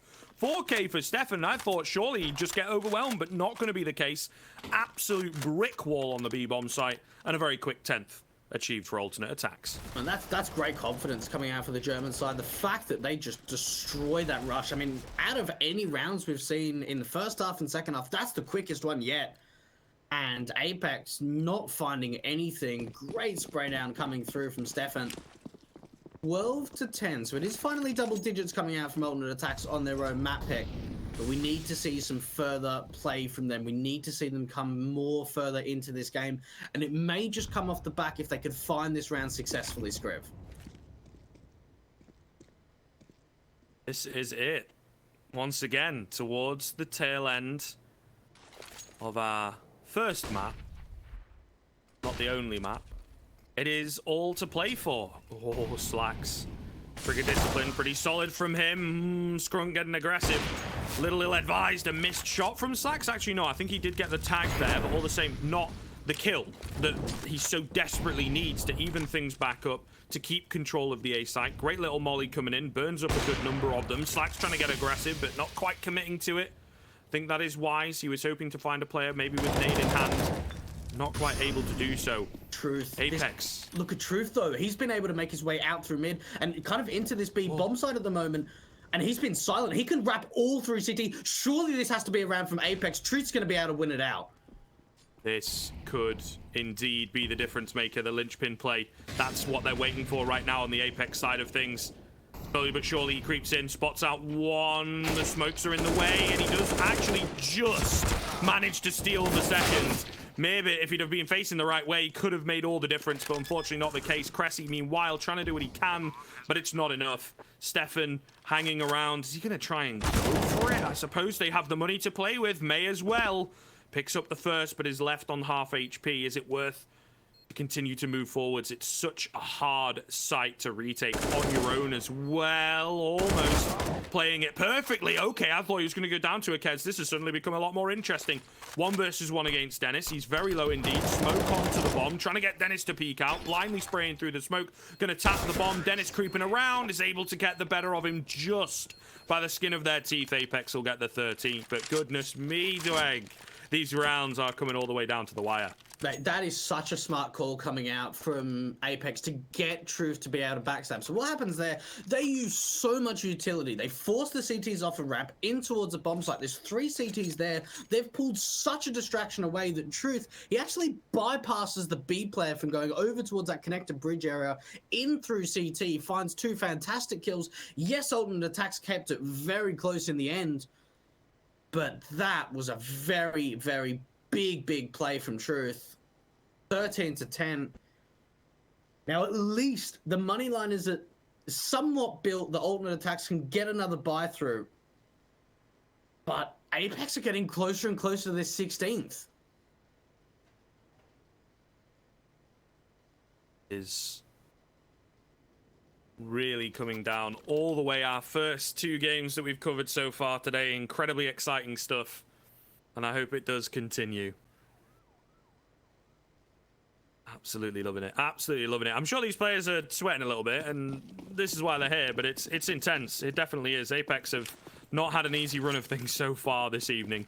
4K for Stefan. I thought surely he'd just get overwhelmed, but not going to be the case. Absolute brick wall on the B-bomb site, and a very quick 10th. Achieved for alternate attacks. And that's great confidence coming out for the German side. The fact that they just destroy that rush. I mean, out of any rounds we've seen in the first half and second half, that's the quickest one yet. And APEKS not finding anything. Great spray down coming through from Stefan. 12 to 10. So it is finally double digits coming out from alternate attacks on their own map pick. But we need to see some further play from them. We need to see them come more further into this game. And it may just come off the back if they could find this round successfully, Scriv. This is it. Once again, towards the tail end of our first map. Not the only map. It is all to play for. Oh, Slacks. Trigger discipline, pretty solid from him. Scrunk getting aggressive. Little ill-advised, a missed shot from Slacks. Actually, no, I think he did get the tag there, but all the same, not the kill that he so desperately needs to even things back up, to keep control of the A site. Great little molly coming in, burns up a good number of them. Slacks trying to get aggressive, but not quite committing to it. I think that is wise. He was hoping to find a player maybe with nade in hand. Not quite able to do so. Truth. APEKS. Look at Truth, though. He's been able to make his way out through mid and kind of into this B bomb side at the moment. And he's been silent. He can wrap all through CT. Surely this has to be a round from APEKS. Truth's going to be able to win it out. This could indeed be the difference maker, the linchpin play. That's what they're waiting for right now on the APEKS side of things. Slowly but surely he creeps in, spots out one. The smokes are in the way, and he does actually just manage to steal the second. Maybe if he'd have been facing the right way, he could have made all the difference, but unfortunately not the case. Cressy, meanwhile, trying to do what he can, but it's not enough. Stefan hanging around. Is he going to try and go for it? I suppose they have the money to play with. May as well. Picks up the first, but is left on half HP. Is it worth to continue to move forwards? It's such a hard site to retake on your own as well. Almost playing it perfectly. Okay, I thought he was going to go down to a Kez. This has suddenly become a lot more interesting. 1 versus 1 against Dennis. He's very low indeed. Smoke onto the bomb. Trying to get Dennis to peek out. Blindly spraying through the smoke. Going to tap the bomb. Dennis creeping around. Is able to get the better of him just by the skin of their teeth. APEKS will get the 13th. But goodness me, Dweg. These rounds are coming all the way down to the wire. That is such a smart call coming out from APEKS to get Truth to be able to backstab. So what happens there, they use so much utility. They force the CTs off a ramp in towards a bomb site. There's 3 CTs there. They've pulled such a distraction away that Truth, he actually bypasses the B player from going over towards that connected bridge area in through CT, finds 2 fantastic kills. Yes, Ultimate ATTAX kept it very close in the end, but that was a very, very big play from Truth. 13-10. Now, at least the money line is somewhat built. The Ultimate ATTAX can get another buy through. But APEKS are getting closer and closer to this 16th. Is really coming down all the way. Our first 2 games that we've covered so far today, incredibly exciting stuff, and I hope it does continue. Absolutely loving it. Absolutely loving it. I'm sure these players are sweating a little bit, and this is why they're here, but it's intense. It definitely is. APEKS have not had an easy run of things so far this evening.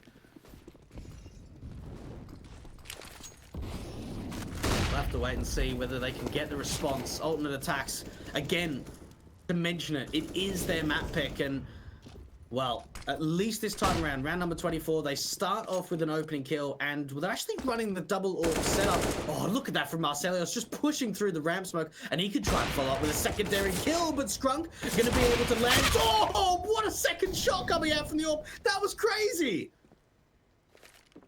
We'll have to wait and see whether they can get the response. Ultimate ATTAX, again, to mention it, it is their map pick, and well, at least this time around, round number 24, they start off with an opening kill, and they're actually running the double orb setup. Oh, look at that from Marcelios, just pushing through the ramp smoke, and he could try and follow up with a secondary kill, but Scrunk is going to be able to land. Oh, what a second shot coming out from the orb. That was crazy.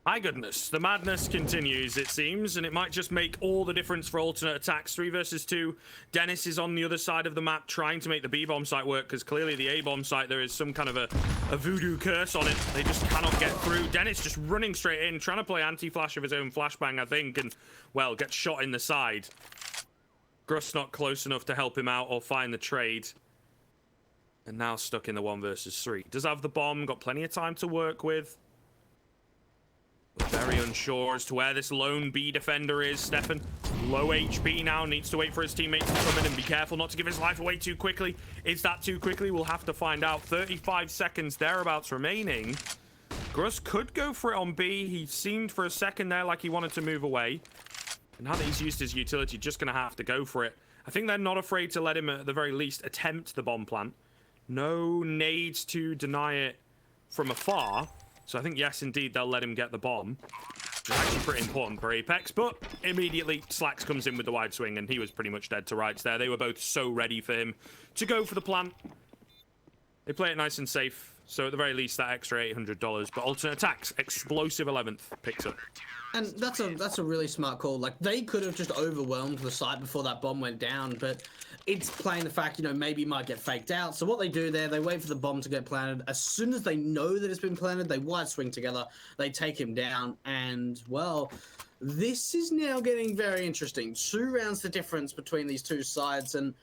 My goodness, the madness continues, it seems, and it might just make all the difference for Alternate ATTAX. 3 versus 2. Dennis is on the other side of the map trying to make the B-bomb site work, because clearly the A-bomb site, there is some kind of a voodoo curse on it. They just cannot get through. Dennis just running straight in, trying to play anti-flash of his own flashbang, I think, and, well, gets shot in the side. Gruss not close enough to help him out or find the trade. And now stuck in the 1 versus 3. Does have the bomb, got plenty of time to work with. Very unsure as to where this lone B defender is. Stefan, low HP now, needs to wait for his teammates to come in and be careful not to give his life away too quickly. Is that too quickly? We'll have to find out. 35 seconds thereabouts remaining. Gruss could go for it on B. He seemed for a second there like he wanted to move away. And now that he's used his utility, just going to have to go for it. I think they're not afraid to let him, at the very least, attempt the bomb plant. No nades to deny it from afar. So I think, yes, indeed, they'll let him get the bomb. It's actually pretty important for APEKS, but immediately Slacks comes in with the wide swing, and he was pretty much dead to rights there. They were both so ready for him to go for the plant. They play it nice and safe, so at the very least, that extra $800. But Alternate ATTAX, explosive 11th, picks up. And that's a really smart call. Like, they could have just overwhelmed the site before that bomb went down, but it's playing the fact, you know, maybe it might get faked out. So what they do there, they wait for the bomb to get planted. As soon as they know that it's been planted, they wide swing together, they take him down, and, well, this is now getting very interesting. 2 rounds the difference between these 2 sides, and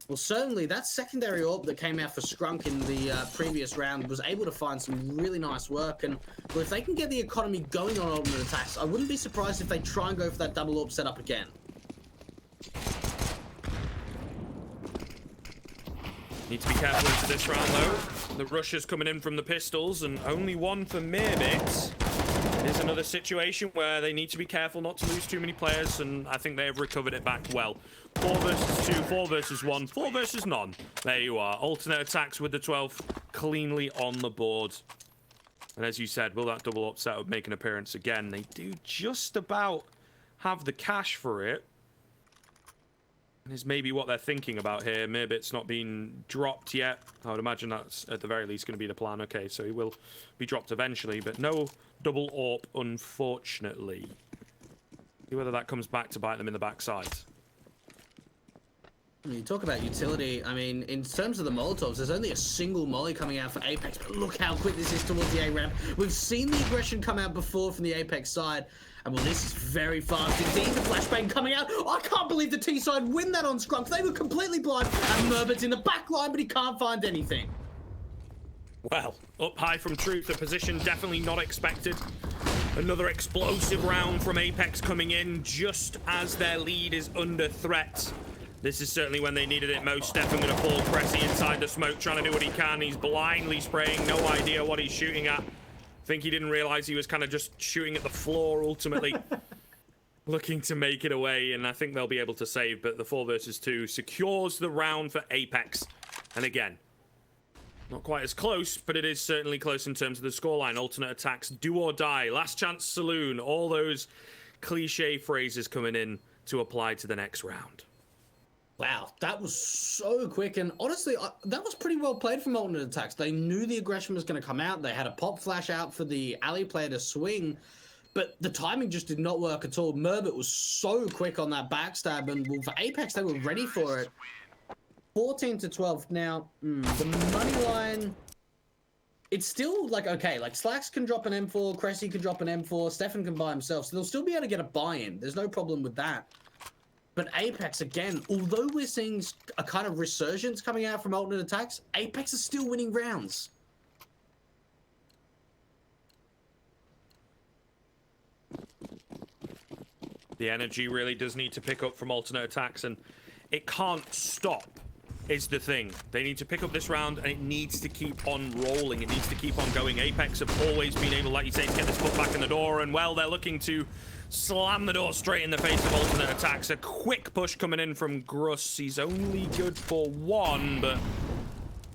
Well, certainly that secondary orb that came out for Skrunk in the previous round was able to find some really nice work. And well, if they can get the economy going on alternate attacks, I wouldn't be surprised if they try and go for that double orb setup again. Need to be careful into this round, though. The rushers coming in from the pistols, and only one for Mirbit. It is another situation where they need to be careful not to lose too many players, and I think they have recovered it back well. 4 versus 2, 4 versus 1, 4 versus none. There you are. Alternate attacks with the 12th cleanly on the board. And as you said, will that double up setup make an appearance again? They do just about have the cash for it. Is maybe what they're thinking about here. Mirbit's not been dropped yet. I would imagine that's at the very least going to be the plan. Okay, so he will be dropped eventually, but no double AWP, unfortunately. See whether that comes back to bite them in the backside. You talk about utility. I mean, in terms of the Molotovs, there's only a single molly coming out for APEKS, but look how quick this is towards the A ramp. We've seen the aggression come out before from the APEKS side, and well, this is very fast indeed. The flashbang coming out. I can't believe the T side win that on Skrunk. They were completely blind, and Mirbit's in the back line, but he can't find anything. Well, up high from Truth, a position definitely not expected. Another explosive round from APEKS coming in just as their lead is under threat. This is certainly when they needed it most. Stefan gonna fall Cressy inside the smoke, trying to do what he can. He's blindly spraying, no idea what he's shooting at. I think he didn't realize he was kind of just shooting at the floor ultimately. Looking to make it away, and I think they'll be able to save, but the 4 versus 2 secures the round for APEKS. And again, not quite as close, but it is certainly close in terms of the scoreline. Alternate attacks, do or die, last chance saloon, all those cliche phrases coming in to apply to the next round. Wow, that was so quick, and honestly, that was pretty well played from alternate attacks. They knew the aggression was going to come out. They had a pop flash out for the alley player to swing, but the timing just did not work at all. Mirbit was so quick on that backstab, and well, for APEKS, they were ready for it. 14 to 12 now. The money line, it's still like, okay, like Slacks can drop an M4, Cressy can drop an M4, Stefan can buy himself, so they'll still be able to get a buy-in. There's no problem with that. But APEKS, again, although we're seeing a kind of resurgence coming out from alternate attacks, APEKS is still winning rounds. The energy really does need to pick up from alternate attacks, and it can't stop, is the thing. They need to pick up this round, and it needs to keep on rolling. It needs to keep on going. APEKS have always been able, like you say, to get this foot back in the door, and well, they're looking to slam the door straight in the face of alternate attacks. A quick push coming in from Gruss. He's only good for 1, but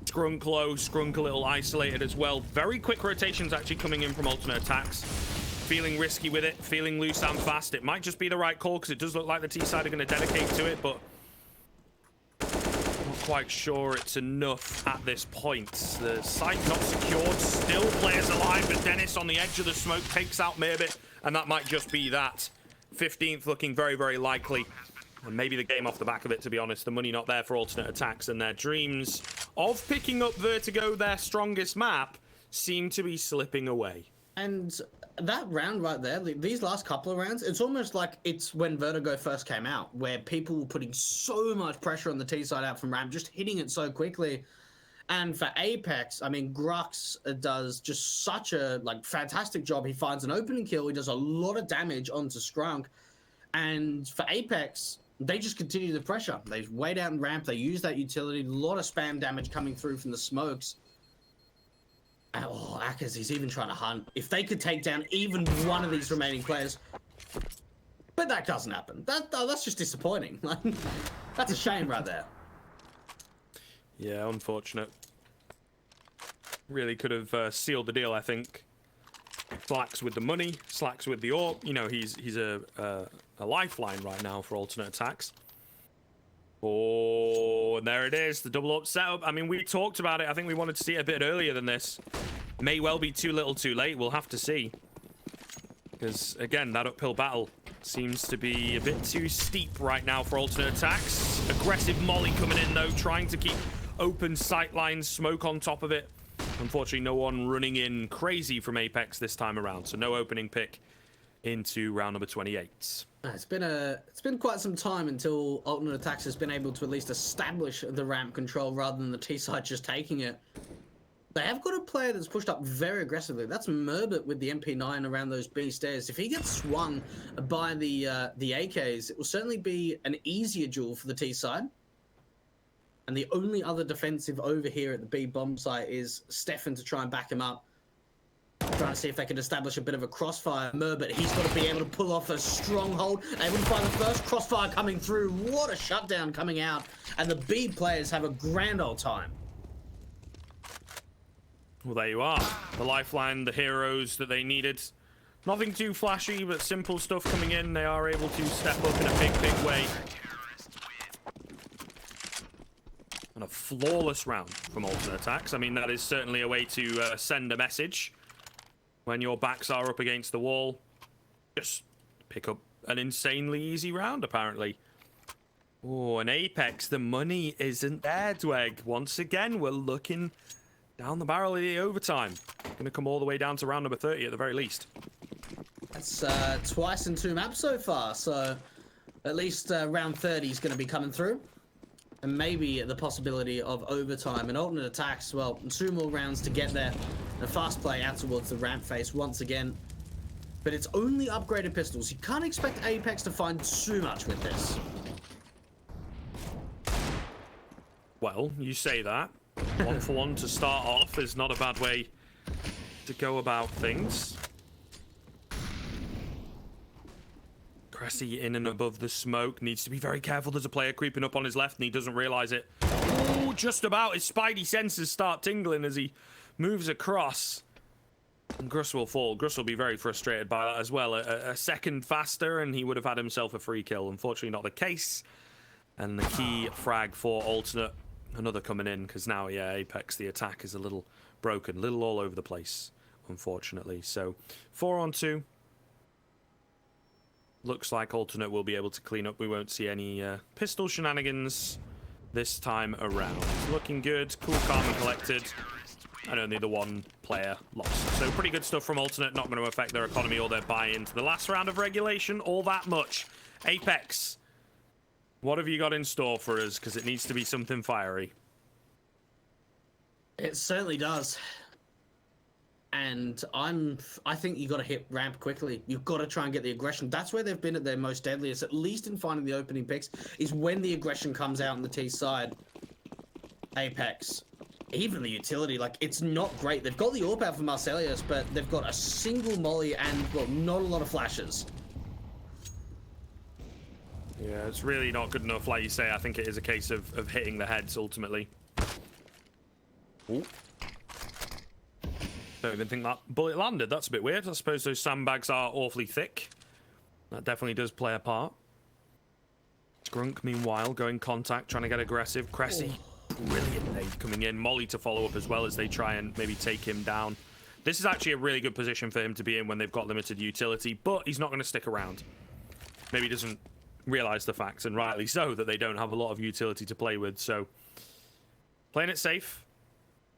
Skrunk low, Skrunk a little isolated as well. Very quick rotations actually coming in from alternate attacks. Feeling risky with it, feeling loose and fast. It might just be the right call because it does look like the T side are going to dedicate to it, but not quite sure it's enough at this point. The site not secured, still players alive, but Dennis on the edge of the smoke takes out Mirbit, and that might just be that. 15th looking very, very likely. And maybe the game off the back of it, to be honest. The money not there for alternate attacks, and their dreams of picking up Vertigo, their strongest map, seem to be slipping away. And that round right there, these last couple of rounds, it's almost like it's when Vertigo first came out, where people were putting so much pressure on the T side out from ramp, just hitting it so quickly. And for APEKS, I mean, Grux does just such a fantastic job. He finds an opening kill. He does a lot of damage onto Skrunk. And for APEKS, they just continue the pressure. They wait out in ramp. They use that utility. A lot of spam damage coming through from the smokes. And, oh, ATTAX, he's even trying to hunt. If they could take down even one of these remaining players. But that doesn't happen. That's just disappointing. That's a shame right there. Yeah, unfortunate. Really could have sealed the deal, I think. Slacks with the money, Slacks with the AWP. You know, he's a lifeline right now for alternate attacks. Oh, and there it is, the double up setup. I mean, we talked about it. I think we wanted to see it a bit earlier than this. May well be too little too late. We'll have to see. Because, again, that uphill battle seems to be a bit too steep right now for alternate attacks. Aggressive molly coming in, though, trying to keep open sight lines, smoke on top of it. Unfortunately, no one running in crazy from APEKS this time around, so no opening pick into round number 28. It's been quite some time until Alternate Attacks has been able to at least establish the ramp control rather than the T side just taking it. They have got a player that's pushed up very aggressively. That's Merbit with the MP9 around those B stairs. If he gets swung by the AKs, it will certainly be an easier duel for the T side. And the only other defensive over here at the B bomb site is Stefan to try and back him up. Trying to see if they can establish a bit of a crossfire. Merbit, he's got to be able to pull off a stronghold. Able to find the first crossfire coming through. What a shutdown coming out. And the B players have a grand old time. Well, there you are. The lifeline, the heroes that they needed. Nothing too flashy, but simple stuff coming in. They are able to step up in a big, big way. And a flawless round from Alternate Attacks. I mean, that is certainly a way to send a message. When your backs are up against the wall, just pick up an insanely easy round, apparently. Oh, an Apex. The money isn't there, Dweg. Once again, we're looking down the barrel of the overtime. Going to come all the way down to round number 30 at the very least. That's twice in 2 maps so far, so at least round 30 is going to be coming through. And maybe the possibility of overtime. And Alternate Attacks, well, 2 more rounds to get there. A fast play out towards the ramp face once again. But it's only upgraded pistols. You can't expect APEKS to find too much with this. Well, you say that. 1 for 1 to start off is not a bad way to go about things. Cressy in and above the smoke. Needs to be very careful. There's a player creeping up on his left and he doesn't realize it. Oh, just about. His spidey senses start tingling as he moves across. And Gruss will fall. Gruss will be very frustrated by that as well. A second faster and he would have had himself a free kill. Unfortunately not the case. And the key frag for Alternate. Another coming in because now, yeah, Apex, the attack is a little broken. A little all over the place, unfortunately. So 4 on 2. Looks like Alternate will be able to clean up. We won't see any pistol shenanigans this time around. Looking good. Cool, calm, and collected. And only the 1 player lost. So pretty good stuff from Alternate. Not going to affect their economy or their buy-in to the last round of regulation all that much. Apex, what have you got in store for us? Because it needs to be something fiery. It certainly does. And I think you got to hit ramp quickly. You've got to try and get the aggression. That's where they've been at their most deadliest, at least in finding the opening picks, is when the aggression comes out on the T side. Apex, even the utility, like, it's not great. They've got the AWP out for Marcelius, but they've got a single molly and, well, not a lot of flashes. Yeah, it's really not good enough. Like you say, I think it is a case of hitting the heads ultimately. Ooh. Don't even think that bullet landed. That's a bit weird. I suppose those sandbags are awfully thick. That definitely does play a part. Grunk, meanwhile, going contact, trying to get aggressive. Cressy, brilliant nade coming in. Molly to follow up as well as they try and maybe take him down. This is actually a really good position for him to be in when they've got limited utility, but he's not going to stick around. Maybe he doesn't realize the fact, and rightly so, that they don't have a lot of utility to play with. So, playing it safe.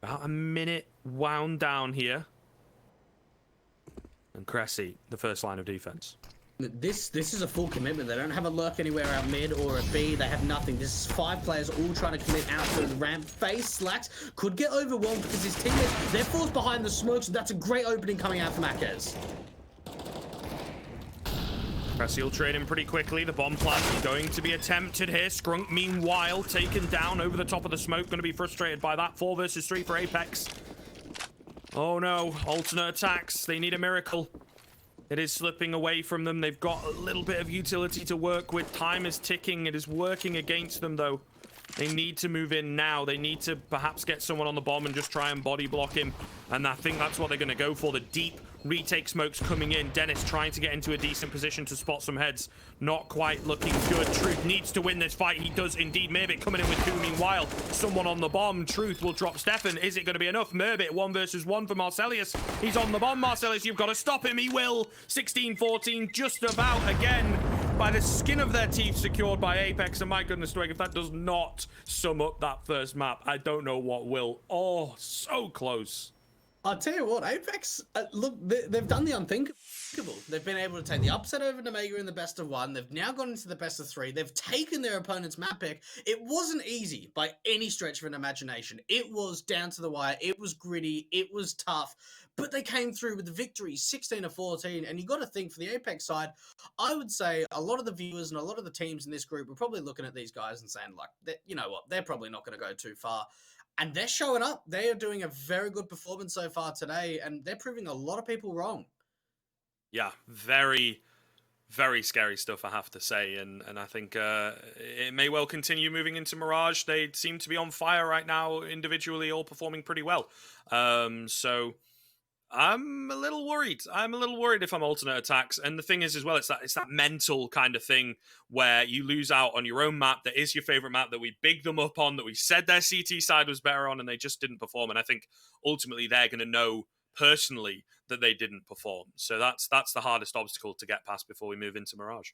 About a minute wound down here. And Cressy, the first line of defense. This is a full commitment. They don't have a lurk anywhere out mid or a B. They have nothing. This is 5 players all trying to commit out to the ramp. Face Slacks could get overwhelmed because his teammates, they're forced behind the smoke, so that's a great opening coming out from Akez. Cressy will trade him pretty quickly. The bomb plant is going to be attempted here. Skrunk, meanwhile, taken down over the top of the smoke. Going to be frustrated by that. 4 versus 3 for Apex. Oh no, Alternate Attacks. They need a miracle. It is slipping away from them. They've got a little bit of utility to work with. Time is ticking. It is working against them, though. They need to move in now. They need to perhaps get someone on the bomb and just try and body block him. And I think that's what they're going to go for. The deep retake smokes coming in. Dennis trying to get into a decent position to spot some heads. Not quite looking good. Truth needs to win this fight. He does indeed. Merbit coming in with 2. Meanwhile, someone on the bomb. Truth will drop Stefan. Is it going to be enough? Merbit 1 versus 1 for Marcelius. He's on the bomb. Marcelius, you've got to stop him. He will. 16-14 just about again. By the skin of their teeth, secured by Apex. And my goodness, Dwayne, if that does not sum up that first map, I don't know what will. Oh, so close. I'll tell you what, Apex, look, they've done the unthinkable. They've been able to take the upset over Omega in the best of one. They've now gone into the best of three. They've taken their opponent's map pick. It wasn't easy by any stretch of an imagination. It was down to the wire. It was gritty. It was tough. But they came through with the victory, 16-14. And you got to think, for the Apex side, I would say a lot of the viewers and a lot of the teams in this group are probably looking at these guys and saying, like, you know what, they're probably not going to go too far. And they're showing up. They are doing a very good performance so far today, and they're proving a lot of people wrong. Yeah, very, very scary stuff, I have to say. And I think it may well continue moving into Mirage. They seem to be on fire right now, individually, all performing pretty well. So I'm a little worried. I'm a little worried if I'm alternate attacks. And the thing is, as well, it's that mental kind of thing where you lose out on your own map that is your favorite map, that we bigged them up on, that we said their CT side was better on, and they just didn't perform. And I think ultimately they're going to know personally that they didn't perform. So that's the hardest obstacle to get past before we move into Mirage.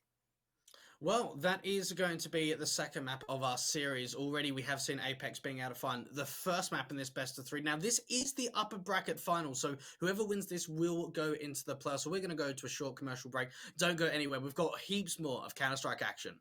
Well, that is going to be the second map of our series. Already we have seen APEKS being able to find the first map in this best of three. Now, this is the upper bracket final, so whoever wins this will go into the playoffs. So we're going to go to a short commercial break. Don't go anywhere. We've got heaps more of Counter-Strike action.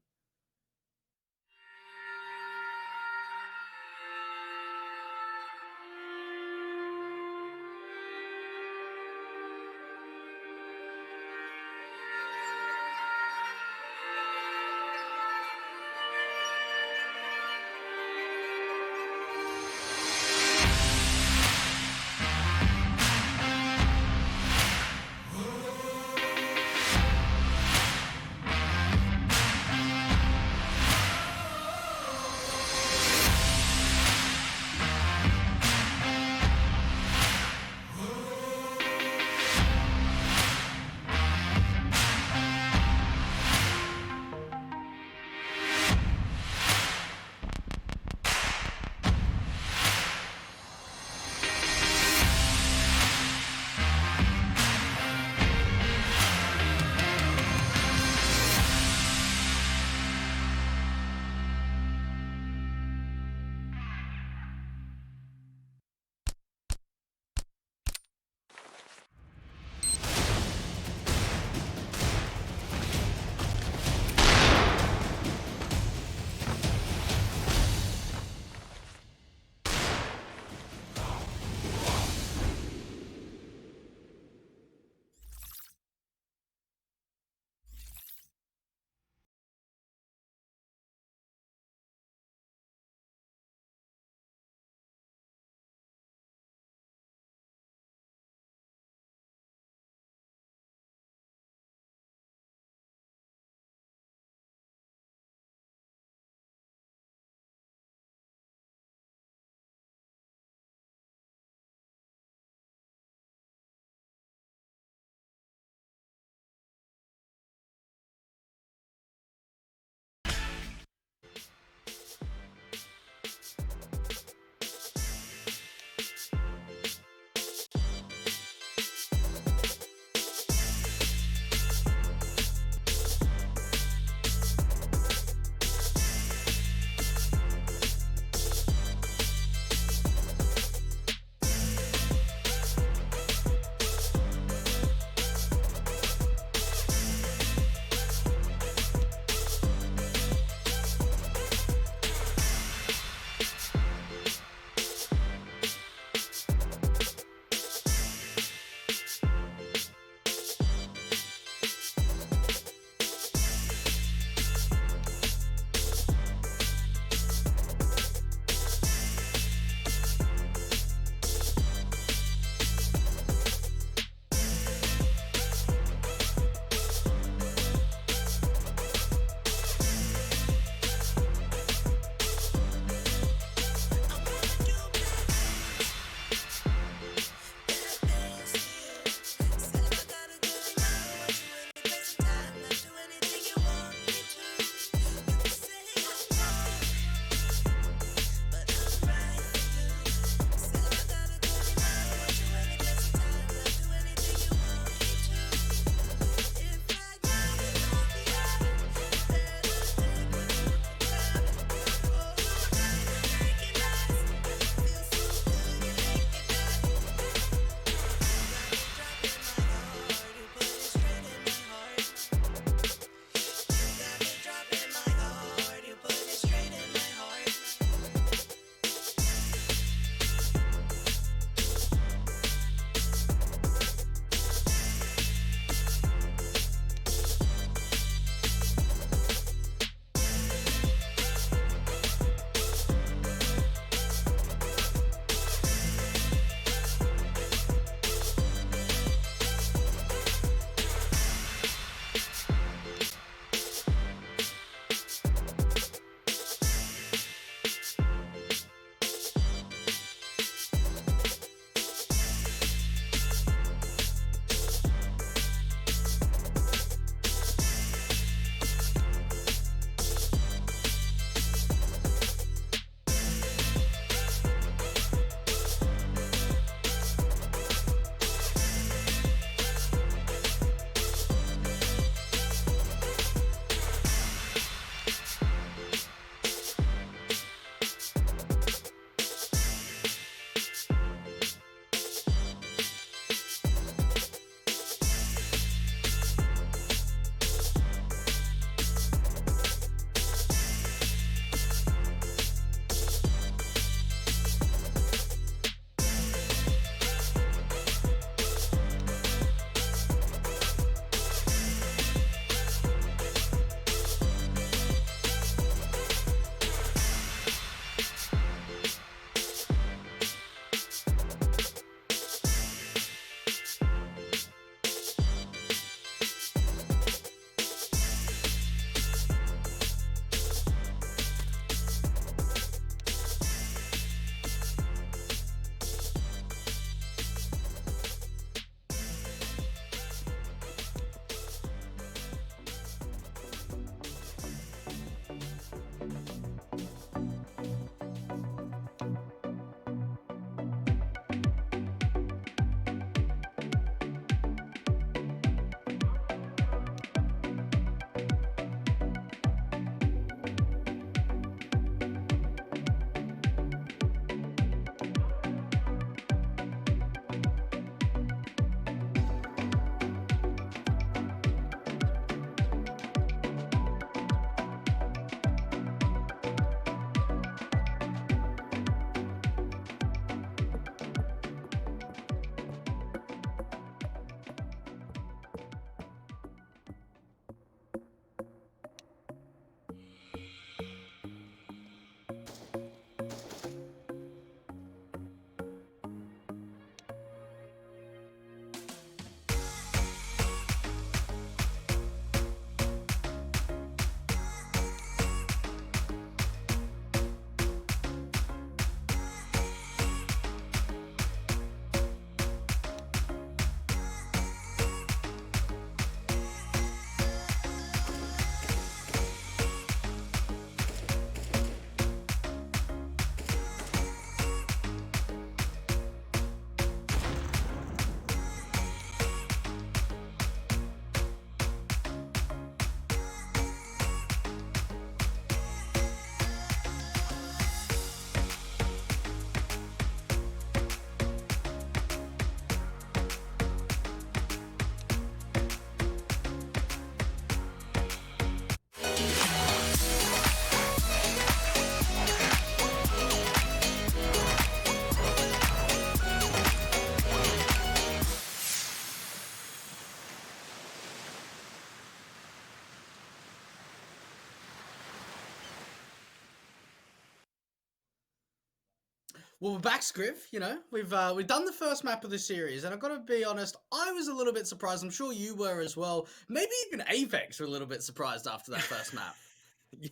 Well, we're back, Scriv. You know, we've done the first map of the series, and I've got to be honest, I was a little bit surprised. I'm sure you were as well. Maybe even Apex were a little bit surprised after that first map.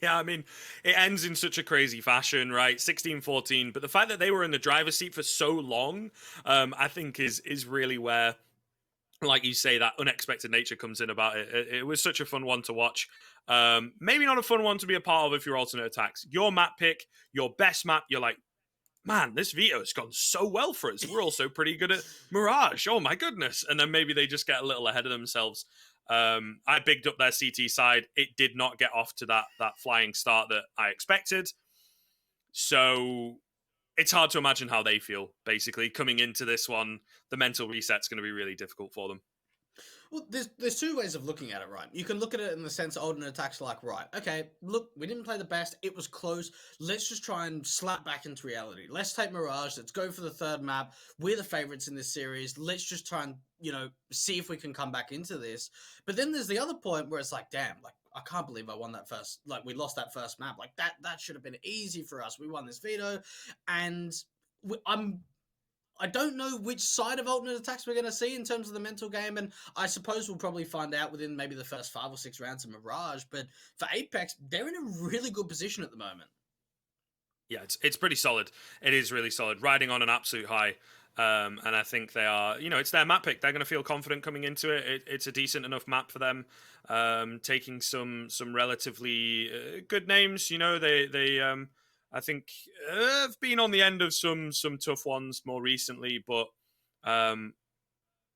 Yeah, I mean, it ends in such a crazy fashion, right? 16-14, but the fact that they were in the driver's seat for so long, I think is really where, like you say, that unexpected nature comes in about it. It was such a fun one to watch. Maybe not a fun one to be a part of if you're alternate attacks. Your map pick, your best map, you're like, man, this Vito's gone so well for us. We're also pretty good at Mirage. Oh my goodness. And then maybe they just get a little ahead of themselves. I bigged up their CT side. It did not get off to that flying start that I expected. So it's hard to imagine how they feel, basically. Coming into this one, the mental reset's going to be really difficult for them. Well, there's two ways of looking at it, right? You can look at it in the sense of alternate attacks, like, right, okay, look, we didn't play the best, it was close, let's just try and slap back into reality. Let's take Mirage, let's go for the third map, we're the favorites in this series, let's just try and, see if we can come back into this. But then there's the other point where it's like, damn, like, I can't believe I won that first, like, we lost that first map. Like, that should have been easy for us. We won this veto, and I don't know which side of alternate attacks we're going to see in terms of the mental game, and I suppose we'll probably find out within maybe the first 5 or 6 rounds of Mirage, but for APEX, they're in a really good position at the moment. Yeah, it's pretty solid. It is really solid, riding on an absolute high. And I think they are, it's their map pick. They're going to feel confident coming into it. It's a decent enough map for them. Taking some relatively good names, I think have been on the end of some tough ones more recently, but a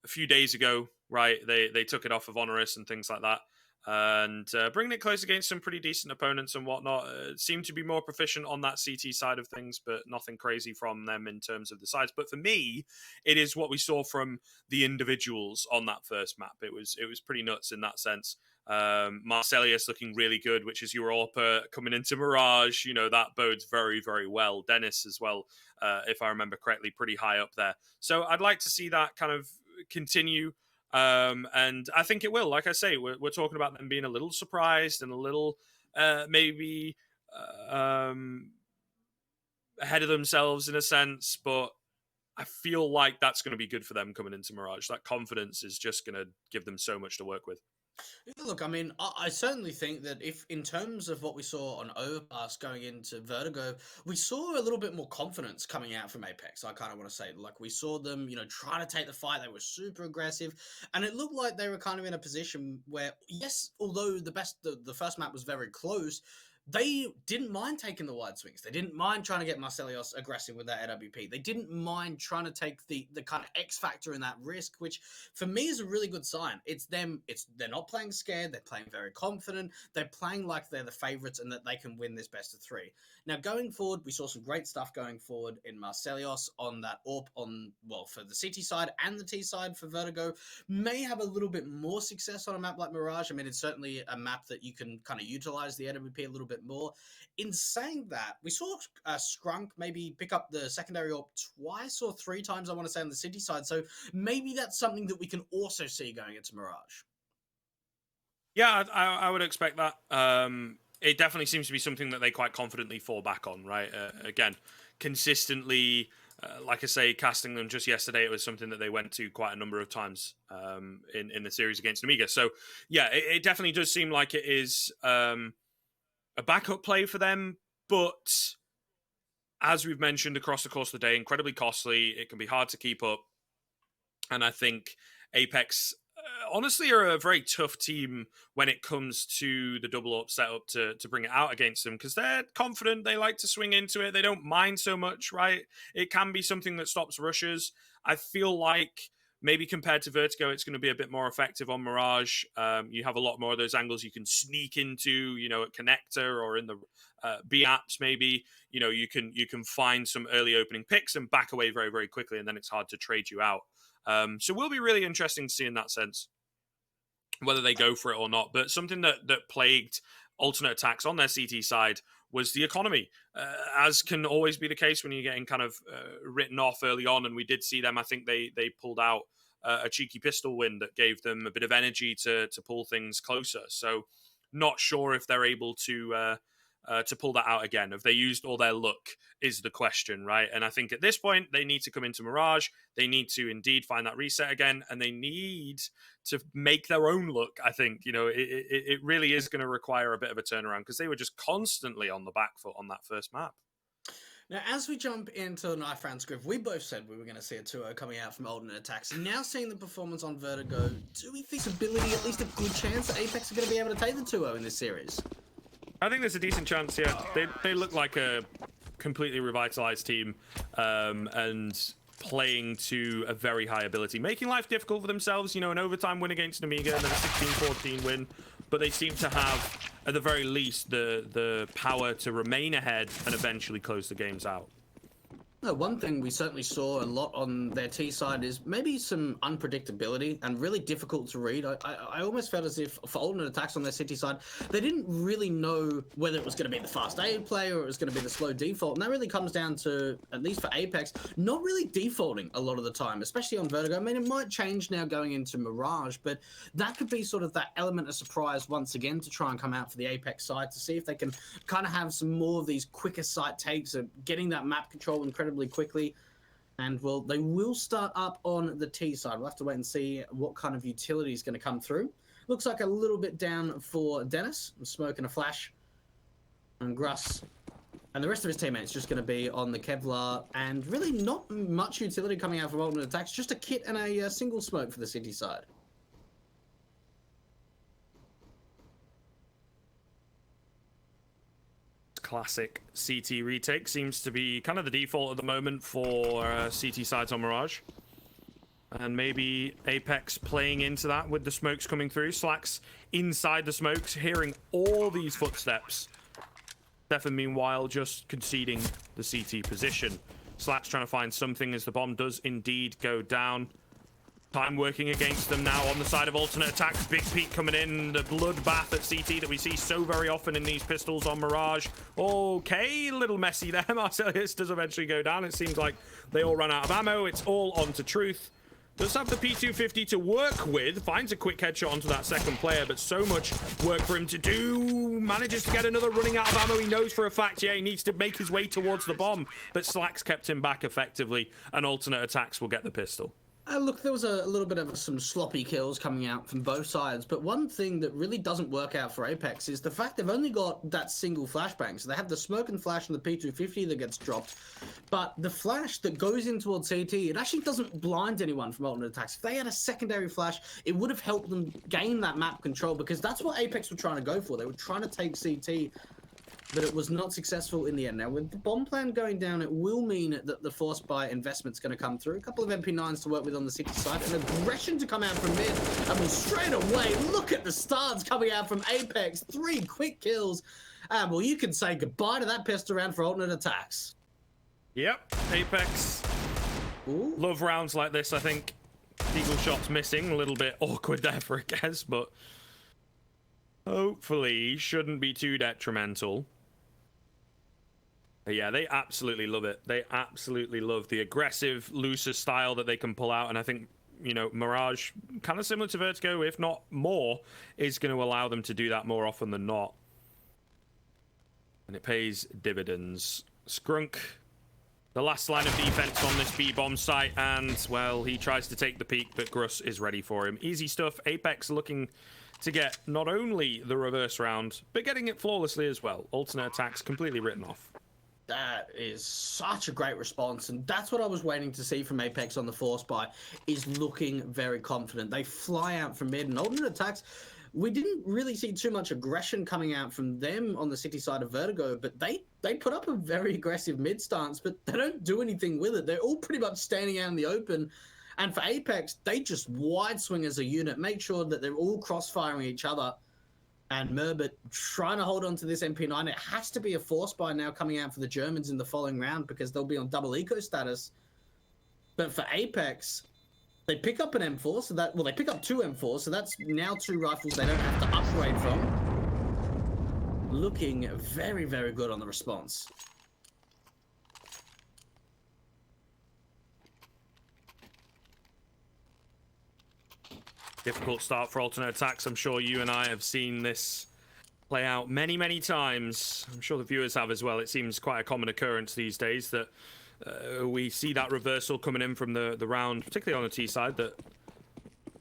few days ago, right, they took it off of Honoris and things like that. And bringing it close against some pretty decent opponents and whatnot, seem to be more proficient on that CT side of things, but nothing crazy from them in terms of the sides. But for me, it is what we saw from the individuals on that first map. It was pretty nuts in that sense. Marcelius looking really good, which is Europa coming into Mirage. That bodes very, very well. Dennis as well, if I remember correctly, pretty high up there. So I'd like to see that kind of continue. And I think it will. Like I say, we're talking about them being a little surprised and a little maybe ahead of themselves in a sense, but I feel like that's going to be good for them coming into Mirage. That confidence is just going to give them so much to work with. Look, I mean, I certainly think that if, in terms of what we saw on Overpass going into Vertigo, we saw a little bit more confidence coming out from Apex. I kind of want to say, like, we saw them, trying to take the fight. They were super aggressive, and it looked like they were kind of in a position where, yes, although the first map was very close, they didn't mind taking the wide swings. They didn't mind trying to get Marcelios aggressive with that AWP. They didn't mind trying to take the kind of X factor in that risk, which for me is a really good sign. They're not playing scared. They're playing very confident. They're playing like they're the favorites and that they can win this best of 3. Now, going forward, we saw some great stuff going forward in Marcelios on that AWP for the CT side and the T side for Vertigo. May have a little bit more success on a map like Mirage. I mean, it's certainly a map that you can kind of utilize the AWP a little bit more. In saying that, we saw Skrunk maybe pick up the secondary AWP twice or 3 times, I want to say, on the City side. So maybe that's something that we can also see going into Mirage. Yeah, I would expect that. It definitely seems to be something that they quite confidently fall back on, right? Again, consistently, like I say, casting them just yesterday, it was something that they went to quite a number of times in the series against Amiga. So, yeah, it definitely does seem like it is a backup play for them, but as we've mentioned across the course of the day, incredibly costly. It can be hard to keep up. And I think APEX honestly are a very tough team when it comes to the double up setup to bring it out against them, because they're confident, they like to swing into it, they don't mind so much, right? It can be something that stops rushes. I feel like maybe compared to Vertigo, it's going to be a bit more effective on Mirage. You have a lot more of those angles you can sneak into, at Connector or in the B apps maybe. You can find some early opening picks and back away very, very quickly, and then it's hard to trade you out. So will be really interesting to see in that sense whether they go for it or not. But something that plagued alternate attacks on their CT side was the economy, as can always be the case when you're getting kind of written off early on. And we did see them. I think they pulled out a cheeky pistol win that gave them a bit of energy to pull things closer. So not sure if they're able to to pull that out again. Have they used all their luck is the question, right? And I think at this point, they need to come into Mirage. They need to indeed find that reset again, and they need to make their own luck. I think, it really is going to require a bit of a turnaround because they were just constantly on the back foot on that first map. Now, as we jump into the knife round script, we both said we were going to see a 2-0 coming out from Alternate Attacks. Now seeing the performance on Vertigo, do we think ability, at least a good chance that APEKS are going to be able to take the 2-0 in this series? I think there's a decent chance, yeah. They look like a completely revitalized team and playing to a very high ability, making life difficult for themselves, an overtime win against Amiga and then a 16-14 win. But they seem to have, at the very least, the power to remain ahead and eventually close the games out. No, one thing we certainly saw a lot on their T side is maybe some unpredictability and really difficult to read. I almost felt as if for Alternate Attacks on their City side, they didn't really know whether it was going to be the fast A play or it was going to be the slow default. And that really comes down to, at least for APEKS, not really defaulting a lot of the time, especially on Vertigo. I mean, it might change now going into Mirage, but that could be sort of that element of surprise once again to try and come out for the APEKS side to see if they can kind of have some more of these quicker sight takes of getting that map control incredibly quickly. And well, they will start up on the T side. We'll have to wait and see what kind of utility is going to come through. Looks like a little bit down for Dennis, Smoke and a Flash, and Gruss. And the rest of his teammates just going to be on the Kevlar, and really not much utility coming out from Alternate Attacks, just a kit and a single smoke for the City side. Classic CT retake seems to be kind of the default at the moment for CT sides on Mirage. And maybe APEKS playing into that with the smokes coming through. Slack's inside the smokes, hearing all these footsteps. Stefan, meanwhile, just conceding the CT position. Slack's trying to find something as the bomb does indeed go down. Time working against them now on the side of Alternate Attacks. Big peak coming in. The bloodbath at CT that we see so very often in these pistols on Mirage. Okay, a little messy there. Marcellus does eventually go down. It seems like they all run out of ammo. It's all on to Truth. Does have the P250 to work with. Finds a quick headshot onto that second player, but so much work for him to do. Manages to get another running out of ammo. He knows for a fact, yeah, he needs to make his way towards the bomb. But Slack's kept him back effectively, and Alternate Attacks will get the pistol. Look, there was a little bit of some sloppy kills coming out from both sides, but one thing that really doesn't work out for APEKS is the fact they've only got that single flashbang. So they have the smoke and flash and the P250 that gets dropped, but the flash that goes in towards CT, it actually doesn't blind anyone from Alternate Attacks. If they had a secondary flash, it would have helped them gain that map control, because that's what APEKS were trying to go for. They were trying to take CT, but it was not successful in the end. Now, with the bomb plan going down, it will mean that the force buy investment's going to come through. A couple of MP9s to work with on the City side, and aggression to come out from mid. And well, straight away, look at the starts coming out from APEKS. 3 quick kills. And well, you can say goodbye to that pistol round for Alternate Attacks. Yep, APEKS. Ooh. Love rounds like this, I think. Eagle shot's missing. A little bit awkward there for a guess, but hopefully shouldn't be too detrimental. But yeah, they absolutely love it. They absolutely love the aggressive, looser style that they can pull out. And I think, Mirage, kind of similar to Vertigo, if not more, is going to allow them to do that more often than not. And it pays dividends. Skrunk, the last line of defense on this B-bomb site. And, well, he tries to take the peak, but Gruss is ready for him. Easy stuff. APEKS looking to get not only the reverse round, but getting it flawlessly as well. Alternate Attacks completely written off. That is such a great response, and that's what I was waiting to see from APEKS on the force buy, is looking very confident. They fly out from mid, and Alternate Attacks, we didn't really see too much aggression coming out from them on the City side of Vertigo, but they put up a very aggressive mid stance, but they don't do anything with it. They're all pretty much standing out in the open. And for APEKS, they just wide swing as a unit, make sure that they're all crossfiring each other. And Merbert trying to hold on to this MP9. It has to be a force buy now coming out for the Germans in the following round, because they'll be on double eco status. But for APEKS, they pick up an M4, so that, well, they pick up 2 M4s, so that's now 2 rifles they don't have to upgrade from. Looking very, very good on the response. Difficult start for Alternate Attacks. I'm sure you and I have seen this play out many, many times. I'm sure the viewers have as well. It seems quite a common occurrence these days that we see that reversal coming in from the round, particularly on the T side, that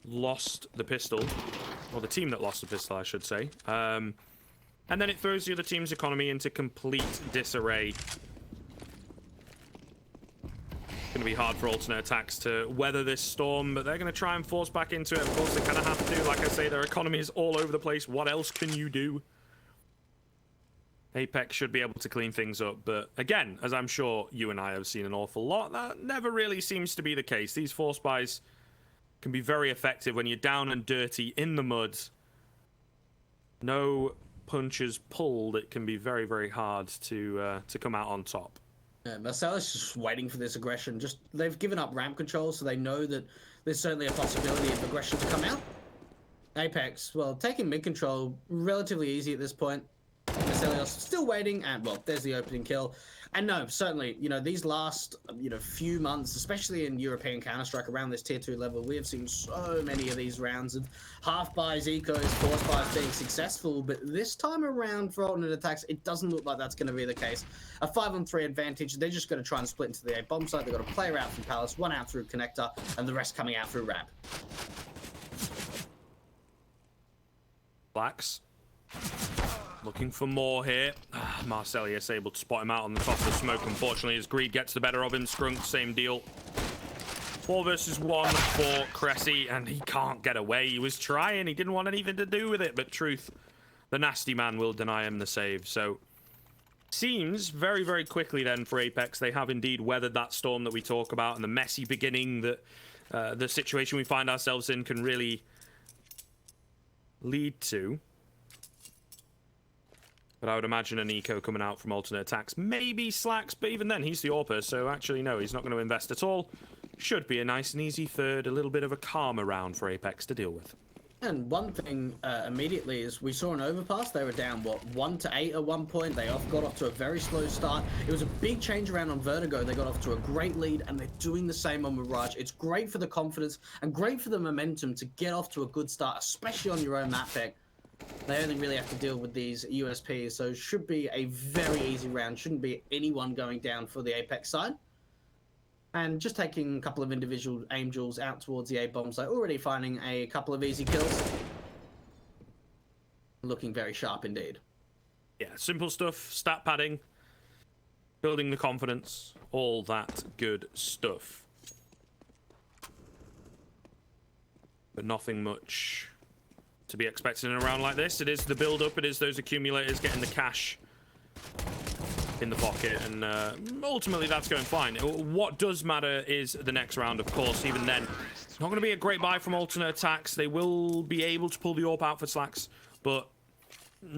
lost the pistol, or the team that lost the pistol, I should say. And then it throws the other team's economy into complete disarray. It's going to be hard for alternate attacks to weather this storm, but they're going to try and force back into it. Of course, they kind of have to. Like I say, their economy is all over the place. What else can you do? APEKS should be able to clean things up, but again, as I'm sure you and I have seen an awful lot, that never really seems to be the case. These force buys can be very effective when you're down and dirty in the mud. No punches pulled. It can be very, very hard to come out on top. Yeah, Marcella's just waiting for this aggression. They've given up ramp control, so they know that there's certainly a possibility of aggression to come out. APEKS, well, taking mid control, relatively easy at this point. Marcelios still waiting, and well, there's the opening kill. And no, certainly, you know, these last, few months, especially in European Counter-Strike around this tier 2 level, we have seen so many of these rounds of half buys, ecos, force buys being successful. But this time around for alternate attacks, it doesn't look like that's going to be the case. A 5-on-3 advantage, they're just going to try and split into the A bomb site. They've got a player out from Palace, one out through Connector, and the rest coming out through Ramp. Blacks. Looking for more here. Marcelius able to spot him out on the top of the smoke. Unfortunately, his greed gets the better of him. Scrunk, same deal. 4 versus 1 for Cressy, and he can't get away. He was trying. He didn't want anything to do with it, but truth, the nasty man will deny him the save. So, seems very, very quickly then for APEKS, they have indeed weathered that storm that we talk about, and the messy beginning that the situation we find ourselves in can really lead to. But I would imagine an eco coming out from alternate attacks. Maybe Slacks, but even then, he's the AWPer, so actually, no, he's not going to invest at all. Should be a nice and easy third, a little bit of a calmer round for APEKS to deal with. And one thing immediately is we saw an overpass. They were down, 1 to 8 at one point. They got off to a very slow start. It was a big change around on Vertigo. They got off to a great lead, and they're doing the same on Mirage. It's great for the confidence and great for the momentum to get off to a good start, especially on your own map pick. They only really have to deal with these USPs, so it should be a very easy round. Shouldn't be anyone going down for the APEKS side. And just taking a couple of individual aim jewels out towards the A-bomb site, already finding a couple of easy kills. Looking very sharp indeed. Yeah, simple stuff, stat padding, building the confidence, all that good stuff. But nothing much to be expected in a round like this. It is the build-up, it is those accumulators getting the cash in the pocket, and ultimately that's going fine. What does matter is the next round, of course. Even then, it's not going to be a great buy from alternate attacks. They will be able to pull the AWP out for Slacks, but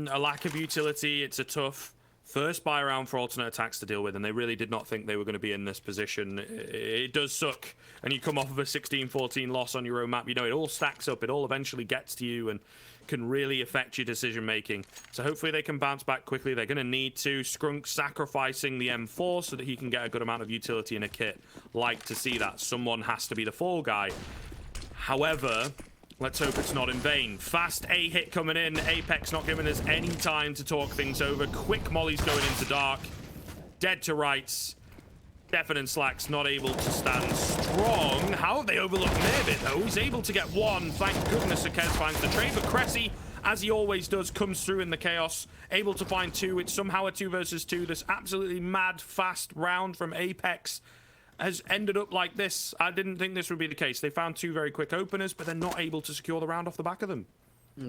a lack of utility. It's a tough first buy round for alternate attacks to deal with, and they really did not think they were going to be in this position. It does suck, and you come off of a 16-14 loss on your own map. You know, it all stacks up. It all eventually gets to you and can really affect your decision making. So hopefully they can bounce back quickly. They're going to need to. Scrunk sacrificing the M4 so that he can get a good amount of utility in a kit. Like to see that. Someone has to be the fall guy. However, let's hope it's not in vain. Fast A hit coming in. APEKS not giving us any time to talk things over. Quick mollies going into dark. Dead to rights. Defen and Slacks not able to stand strong. How have they overlooked Merbit, though? He's able to get one. Thank goodness Akez finds the trade. But Cressy, as he always does, comes through in the chaos. Able to find 2. It's somehow a 2 versus 2. This absolutely mad, fast round from APEKS has ended up like this. I didn't think this would be the case. They found 2 very quick openers, but they're not able to secure the round off the back of them.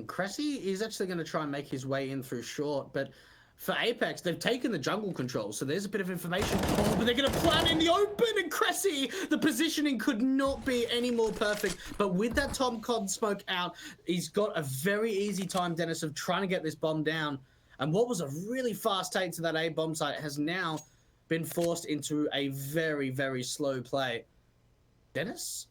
Cressy is actually going to try and make his way in through short, but for APEKS, they've taken the jungle control, so there's a bit of information. Oh, but they're going to plant in the open, and Cressy, the positioning could not be any more perfect. But with that Tom Cod smoke out, he's got a very easy time, Dennis, of trying to get this bomb down. And what was a really fast take to that A bomb site has now been forced into a very, very slow play. Dennis?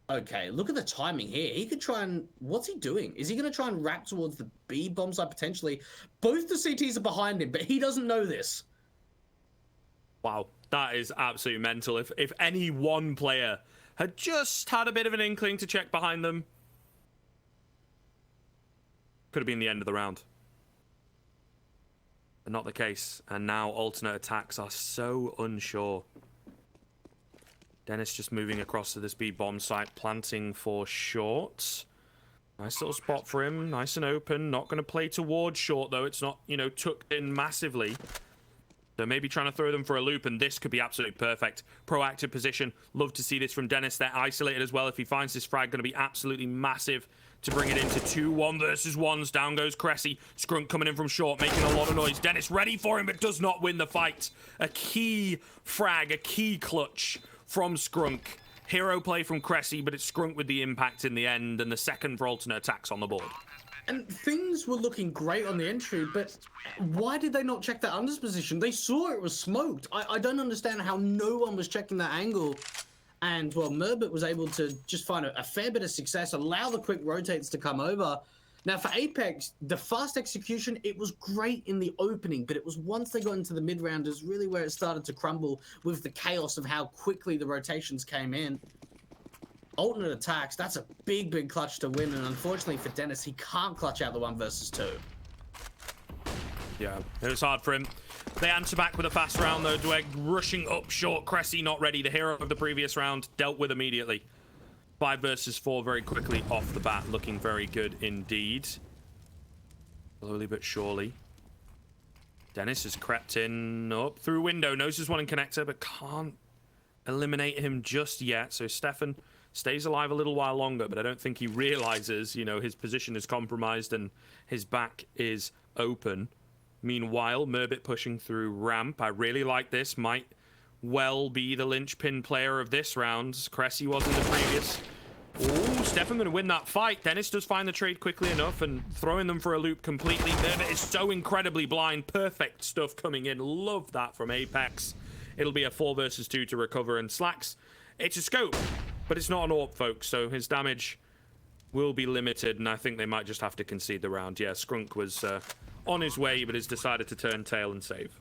Okay, look at the timing here. He could try and... What's he doing? Is he going to try and wrap towards the B bomb site potentially? Both the CTs are behind him, but he doesn't know this. Wow, that is absolutely mental. If any one player had just had a bit of an inkling to check behind them, could have been the end of the round. but not the case. And now alternate attacks are so unsure. Dennis just moving across to this B bomb site, planting for short. Nice little spot for him, nice and open. Not going to play towards short, though. It's not, you know, tucked in massively. So maybe trying to throw them for a loop, and this could be absolutely perfect. Proactive position. Love to see this from Dennis. They're isolated as well. If he finds this frag, going to be absolutely massive to bring it into 2 1 versus 1s. Down goes Cressy. Skrunk coming in from short, making a lot of noise. Dennis ready for him, but does not win the fight. A key frag, a key clutch from Skrunk. Hero play from Cressy, but it's Skrunk with the impact in the end, and the second for alternate attacks on the board. And things were looking great on the entry, but why did they not check that unders position? They saw it was smoked. I don't understand how no one was checking that angle. And, well, Merbit was able to just find a fair bit of success, allow the quick rotates to come over. Now, for APEKS, the fast execution, it was great in the opening, but it was once they got into the mid-rounders really where it started to crumble with the chaos of how quickly the rotations came in. Alternate attacks, that's a big, big clutch to win, and unfortunately for Dennis, he can't clutch out the 1 versus 2. Yeah, it was hard for him. They answer back with a fast round, though. Dweg rushing up short. Cressy not ready. The hero of the previous round dealt with immediately. 5 versus 4 very quickly off the bat. Looking very good indeed. Slowly but surely. Dennis has crept in up through window. Knows there's one in connector, but can't eliminate him just yet. So Stefan stays alive a little while longer, but I don't think he realizes, you know, his position is compromised and his back is open. Meanwhile, Merbit pushing through ramp. I really like this. Might well be the linchpin player of this round. Cressy was in the previous. Ooh, Stefan going to win that fight. Dennis does find the trade quickly enough and throwing them for a loop completely. Merbit is so incredibly blind. Perfect stuff coming in. Love that from APEKS. It'll be a 4 versus 2 to recover, and Slacks, it's a scope, but it's not an AWP, folks, so his damage will be limited, and I think they might just have to concede the round. Yeah, Skrunk was on his way, but has decided to turn tail and save.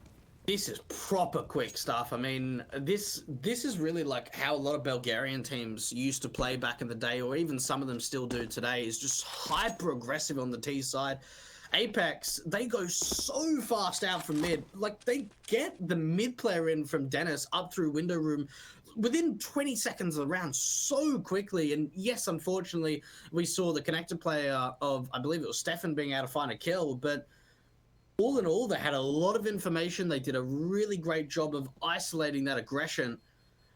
This is proper quick stuff. I mean, this is really like how a lot of Bulgarian teams used to play back in the day, or even some of them still do today, is just hyper aggressive on the T side. APEKS, they go so fast out from mid. Like, they get the mid player in from Dennis up through window room within 20 seconds of the round so quickly. And yes, unfortunately, we saw the connector player of, I believe it was Stefan, being able to find a kill, but all in all, they had a lot of information. They did a really great job of isolating that aggression.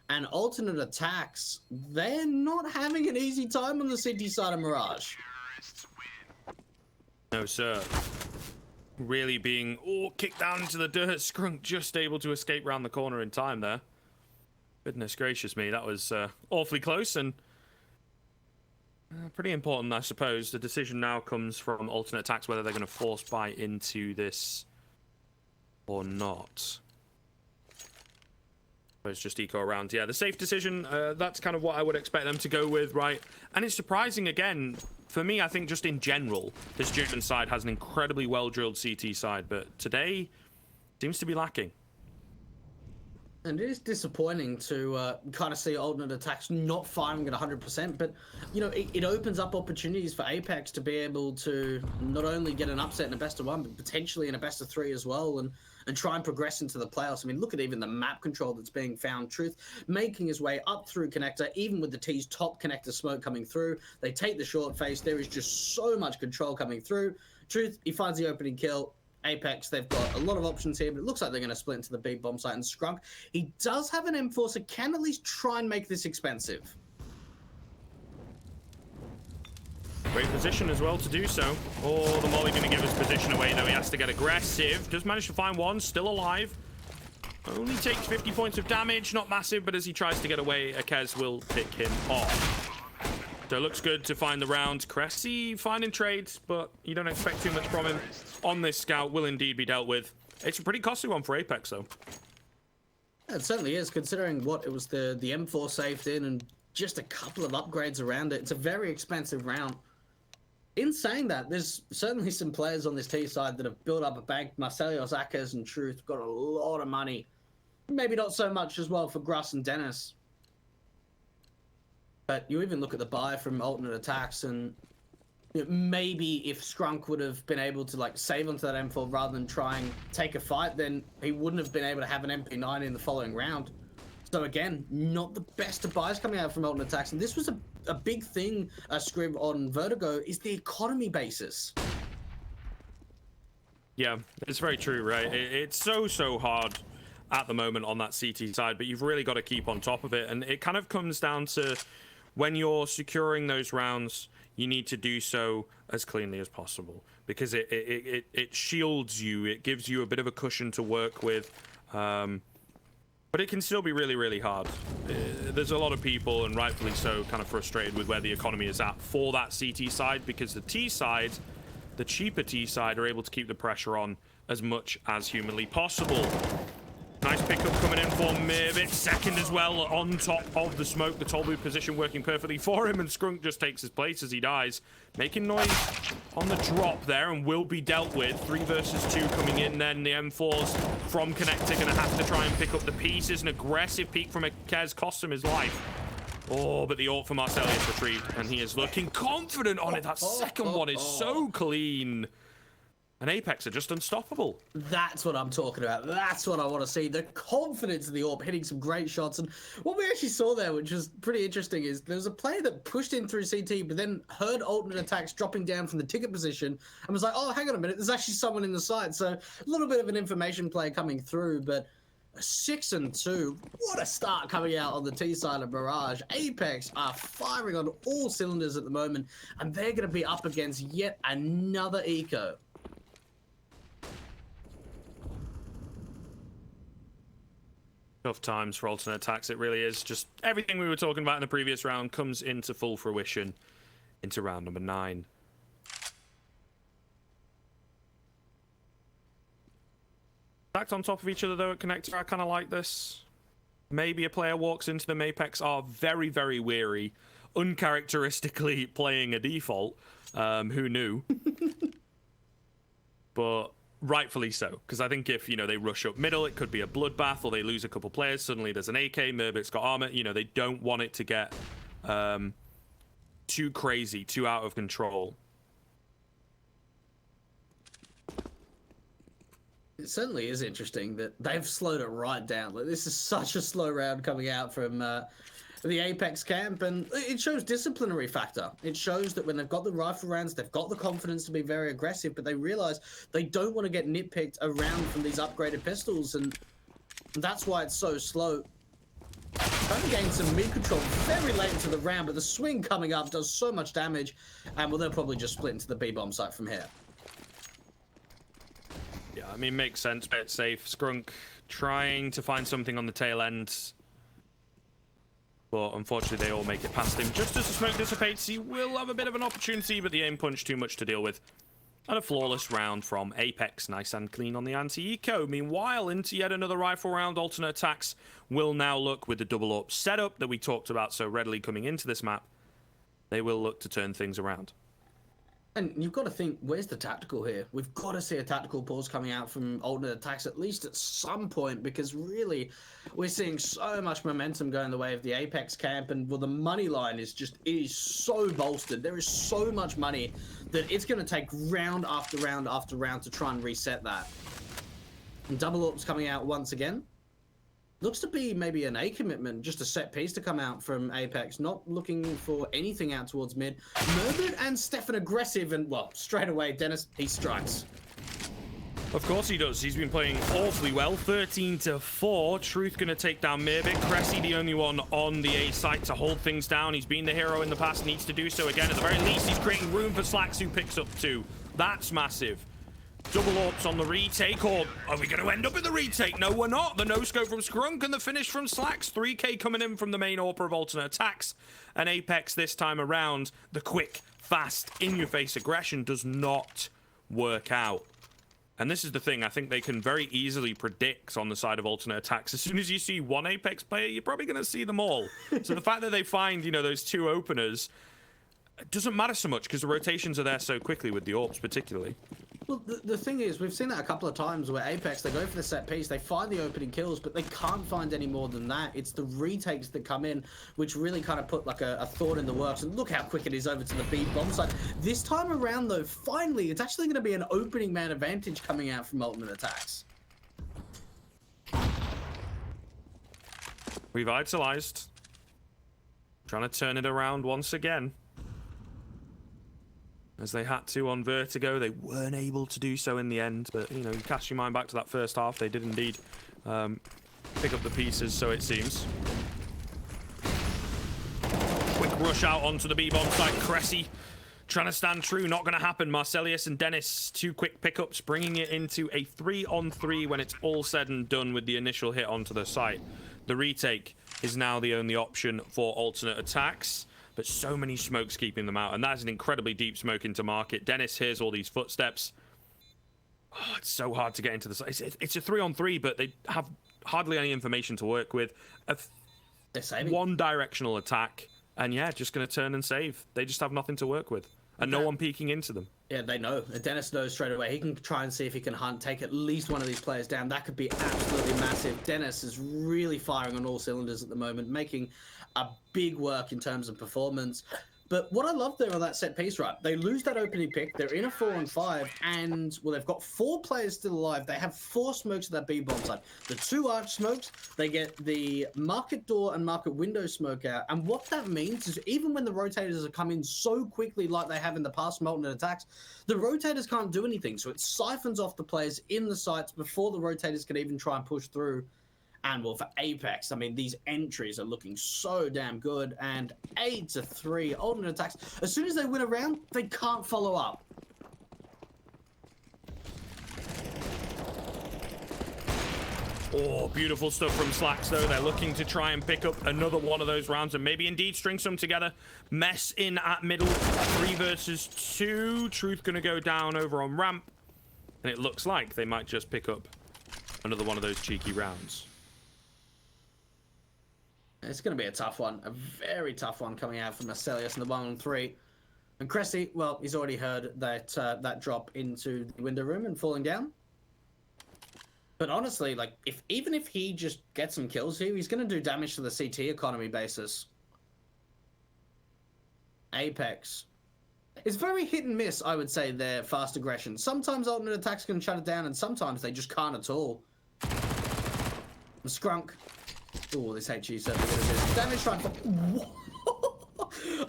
And alternate attacks, they're not having an easy time on the city side of Mirage. No, sir. Really being kicked down into the dirt. Skrunk just able to escape round the corner in time there. Goodness gracious me, that was awfully close and pretty important, I suppose. The decision now comes from alternate attacks whether they're going to force buy into this or not. But it's just eco around. Yeah, the safe decision, that's kind of what I would expect them to go with, right? And it's surprising, again, for me, I think just in general, this German side has an incredibly well-drilled CT side, but today seems to be lacking. And it is disappointing to kind of see alternate attacks not firing at 100%, but, you know, it opens up opportunities for APEKS to be able to not only get an upset in a best of 1, but potentially in a best of 3 as well, and try and progress into the playoffs. I mean, look at even the map control that's being found. Truth making his way up through connector, even with the T's top connector smoke coming through. They take the short face. There is just so much control coming through. Truth, he finds the opening kill. APEKS, they've got a lot of options here, but it looks like they're going to split into the big bomb site. And Skrunk, he does have an M4, so can at least try and make this expensive. Great position as well to do so. Oh, the Molly going to give his position away, though. He has to get aggressive. Does manage to find one, still alive. Only takes 50 points of damage, not massive, but as he tries to get away, Akez will pick him off. So it looks good to find the round. Cressy finding trades, but you don't expect too much from him on this scout. Will indeed be dealt with. It's a pretty costly one for APEKS, though. It certainly is, considering what it was the M4 saved in and just a couple of upgrades around it. It's a very expensive round. In saying that, there's certainly some players on this T side that have built up a bank. Marcelios, Akez, and Truth got a lot of money. Maybe not so much as well for Gruss and Dennis. But you even look at the buy from alternate attacks, and Maybe if Scrunk would have been able to like save onto that M4 rather than try and take a fight, then he wouldn't have been able to have an MP9 in the following round. So again, not the best of buys coming out from Alternate Attacks, and this was a big thing, Scrib, on Vertigo, is the economy basis. Yeah, it's very true, right? It's so hard at the moment on that CT side, but you've really got to keep on top of it, and it kind of comes down to when you're securing those rounds, you need to do so as cleanly as possible, because it shields you, it gives you a bit of a cushion to work with, but it can still be really hard. There's a lot of people, and rightfully so, kind of frustrated with where the economy is at for that CT side, because the T side, the cheaper T side, are able to keep the pressure on as much as humanly possible. Nice pickup coming in for Mirvik. Second as well on top of the smoke. The toll booth position working perfectly for him, and Scrunk just takes his place as he dies. Making noise on the drop there and will be dealt with. 3 versus 2 coming in then. The M4s from Connector going to have to try and pick up the pieces. An aggressive peek from Kez cost him his life. Oh, but the ult from Marcelius retrieved, and he is looking confident on it. That second one is so clean. And APEKS are just unstoppable. That's what I'm talking about. That's what I want to see. The confidence of the AWP hitting some great shots. And what we actually saw there, which was pretty interesting, is there was a player that pushed in through CT, but then heard Alternate Attacks dropping down from the ticket position and was like, oh, hang on a minute, there's actually someone in the site. So a little bit of an information play coming through, but 6-2. What a start coming out on the T side of Mirage. APEKS are firing on all cylinders at the moment, and they're going to be up against yet another eco. Tough times for Alternate Attacks. It really is. Just everything we were talking about in the previous round comes into full fruition into round number 9. Stacked on top of each other though at Connector. I kind of like this. Maybe a player walks into them. APEKS are very weary, uncharacteristically playing a default. Who knew? But rightfully so, because I think if, you know, they rush up middle, it could be a bloodbath, or they lose a couple players, suddenly there's an AK, Mirvik's got armor, you know, they don't want it to get too crazy, too out of control. It certainly is interesting that they've slowed it right down. Like, this is such a slow round coming out from the APEKS camp, and it shows disciplinary factor. It shows that when they've got the rifle rounds, they've got the confidence to be very aggressive, but they realize they don't want to get nitpicked around from these upgraded pistols, and that's why it's so slow. Trying to gain some mid control very late into the round, but the swing coming up does so much damage, and well, they'll probably just split into the B-bomb site from here. Yeah, I mean, makes sense, bet safe. Scrunk trying to find something on the tail end, but unfortunately they all make it past him. Just as the smoke dissipates, he will have a bit of an opportunity, but the aim punch too much to deal with. And a flawless round from APEKS. Nice and clean on the anti-eco. Meanwhile, into yet another rifle round, Alternate Attacks will now look, with the double up setup that we talked about so readily coming into this map, they will look to turn things around. And you've got to think, where's the tactical here? We've got to see a tactical pause coming out from Alternate Attacks at least at some point, because really we're seeing so much momentum going the way of the APEKS camp, and well, the money line is just, it is so bolstered. There is so much money that it's going to take round after round after round to try and reset that. And double ups coming out once again. Looks to be maybe an A commitment, just a set piece to come out from APEKS, not looking for anything out towards mid. Murdered and Stefan aggressive, and well, straight away, Dennis, he strikes. Of course he does. He's been playing awfully well. 13-4. Truth going to take down Mirvik. Cressy the only one on the A site to hold things down. He's been the hero in the past, needs to do so again. At the very least, he's creating room for Slacks, who picks up 2. That's massive. Double AWPs on the retake, or are we going to end up in the retake? No, we're not. The no-scope from Scrunk and the finish from Slacks. 3K coming in from the main AWP of Alternate Attacks. And APEKS this time around, the quick, fast, in-your-face aggression does not work out. And this is the thing, I think they can very easily predict on the side of Alternate Attacks. As soon as you see one APEKS player, you're probably going to see them all. So the fact that they find, you know, those 2 openers, it doesn't matter so much because the rotations are there so quickly with the AWPs particularly. Well, the thing is, we've seen that a couple of times where APEKS, they go for the set piece, they find the opening kills, but they can't find any more than that. It's the retakes that come in, which really kind of put like a thought in the works. And look how quick it is over to the B bomb side. This time around, though, finally, it's actually going to be an opening man advantage coming out from Ultimate ATTAX. Revitalized. Trying to turn it around once again. As they had to on Vertigo, they weren't able to do so in the end. But, you know, you cast your mind back to that first half. They did indeed pick up the pieces, so it seems. Quick rush out onto the B-bomb site. Cressy trying to stand true. Not going to happen. Marcelius and Dennis, 2 quick pickups, bringing it into a 3-on-3 when it's all said and done with the initial hit onto the site. The retake is now the only option for alternate ATTAX. But so many smokes keeping them out, and that's an incredibly deep smoke into market. Dennis hears all these footsteps. Oh, it's so hard to get into the site. It's a 3-on-3, but they have hardly any information to work with. One-directional attack, and yeah, just going to turn and save. They just have nothing to work with, and no one peeking into them. Yeah, they know. Dennis knows straight away. He can try and see if he can hunt, take at least one of these players down. That could be absolutely massive. Dennis is really firing on all cylinders at the moment, making a big work in terms of performance. But what I love there on that set piece, right? They lose that opening pick. They're in a 4-on-5, and well, they've got 4 players still alive. They have 4 smokes at that B bomb side. The 2 arch smokes, they get the market door and market window smoke out. And what that means is even when the rotators are coming so quickly like they have in the past Molten ATTAX, the rotators can't do anything. So it siphons off the players in the sites before the rotators can even try and push through. And well, for APEKS, I mean, these entries are looking so damn good. And 8-3, Ultimate ATTAX. As soon as they win a round, they can't follow up. Oh, beautiful stuff from Slacks, though. They're looking to try and pick up another one of those rounds and maybe indeed string some together. Mess in at middle. 3 versus 2. Truth going to go down over on ramp. And it looks like they might just pick up another one of those cheeky rounds. It's going to be a tough one, a very tough one coming out from Marcelius in the 1-on-3. And Cressy, well, he's already heard that that drop into the window room and falling down. But honestly, like, even if he just gets some kills here, he's going to do damage to the CT economy basis. APEKS. It's very hit and miss, I would say, their fast aggression. Sometimes Ultimate ATTAX can shut it down, and sometimes they just can't at all. And Scrunk. Oh, this HE certainly going to do damage run.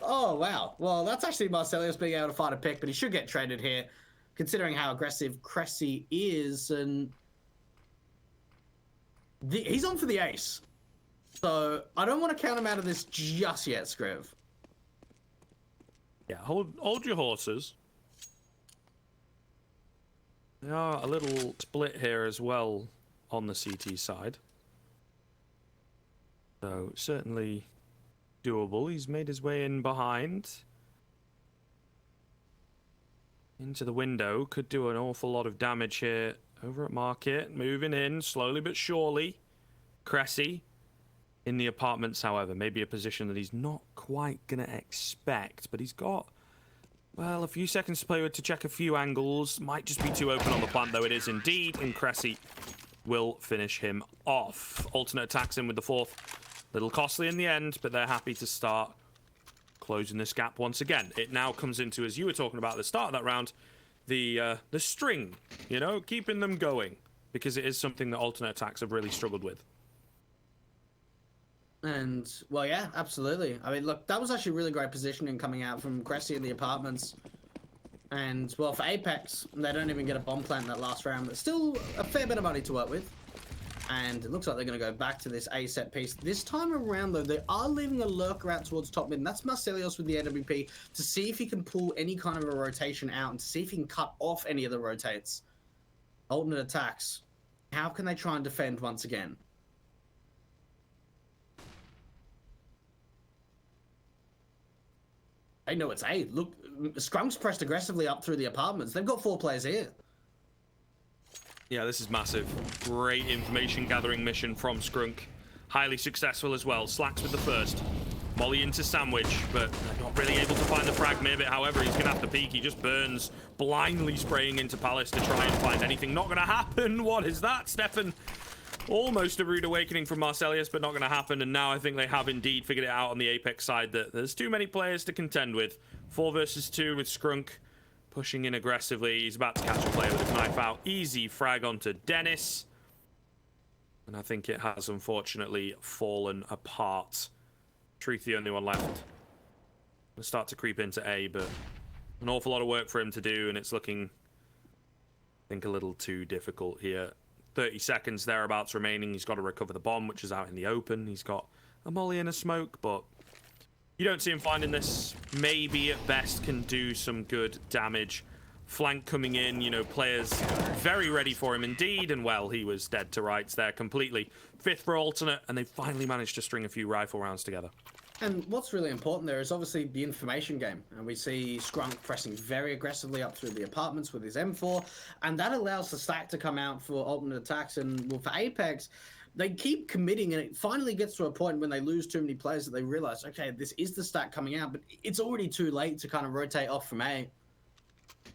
Oh, wow. Well, that's actually Marcelius being able to find a pick, but he should get traded here, considering how aggressive Cressy is. And he's on for the ace. So I don't want to count him out of this just yet, Scriv. Yeah, hold your horses. They are a little split here as well on the CT side. So, certainly doable. He's made his way in behind. Into the window. Could do an awful lot of damage here. Over at market. Moving in slowly but surely. Cressy in the apartments, however. Maybe a position that he's not quite going to expect. But he's got, well, a few seconds to play with to check a few angles. Might just be too open on the plant, though it is indeed. And Cressy will finish him off. Alternate ATTAX in with the 4th. Little costly in the end, but they're happy to start closing this gap once again. It now comes into, as you were talking about at the start of that round, the string, you know, keeping them going, because it is something that alternate ATTAX have really struggled with. And, well, yeah, absolutely. I mean, look, that was actually really great positioning coming out from Cressy in the apartments. And, well, for APEKS, they don't even get a bomb plant in that last round, but still a fair bit of money to work with. And it looks like they're going to go back to this A set piece. This time around, though, they are leaving a lurker out towards top mid. And that's Marcelius with the AWP to see if he can pull any kind of a rotation out and to see if he can cut off any of the rotates. Alternate ATTAX. How can they try and defend once again? They know it's A. Look, Skrunk's pressed aggressively up through the apartments. They've got 4 players here. Yeah, this is massive. Great information gathering mission from Skrunk. Highly successful as well. Slacks with the first. Molly into Sandwich, but not really able to find the frag mid. However, he's going to have to peek. He just burns, blindly spraying into Palace to try and find anything. Not going to happen. What is that, Stefan? Almost a rude awakening from Marcelius, but not going to happen. And now I think they have indeed figured it out on the APEKS side that there's too many players to contend with. 4 versus 2 with Skrunk pushing in aggressively. He's about to catch a player with his knife out. Easy frag onto Dennis. And I think it has unfortunately fallen apart. Truth the only one left. We'll start to creep into A, but an awful lot of work for him to do, and it's looking, I think, a little too difficult here. 30 seconds thereabouts remaining. He's got to recover the bomb, which is out in the open. He's got a molly and a smoke, but you don't see him finding this. Maybe at best can do some good damage. Flank coming in, you know, players very ready for him indeed, and well, he was dead to rights there completely. 5th for alternate, and they finally managed to string a few rifle rounds together. And what's really important there is obviously the information game. And we see Skrunk pressing very aggressively up through the apartments with his M4. And that allows the stack to come out for alternate attacks. And well, for APEKS, they keep committing. And it finally gets to a point when they lose too many players that they realize, okay, this is the stack coming out. But it's already too late to kind of rotate off from A.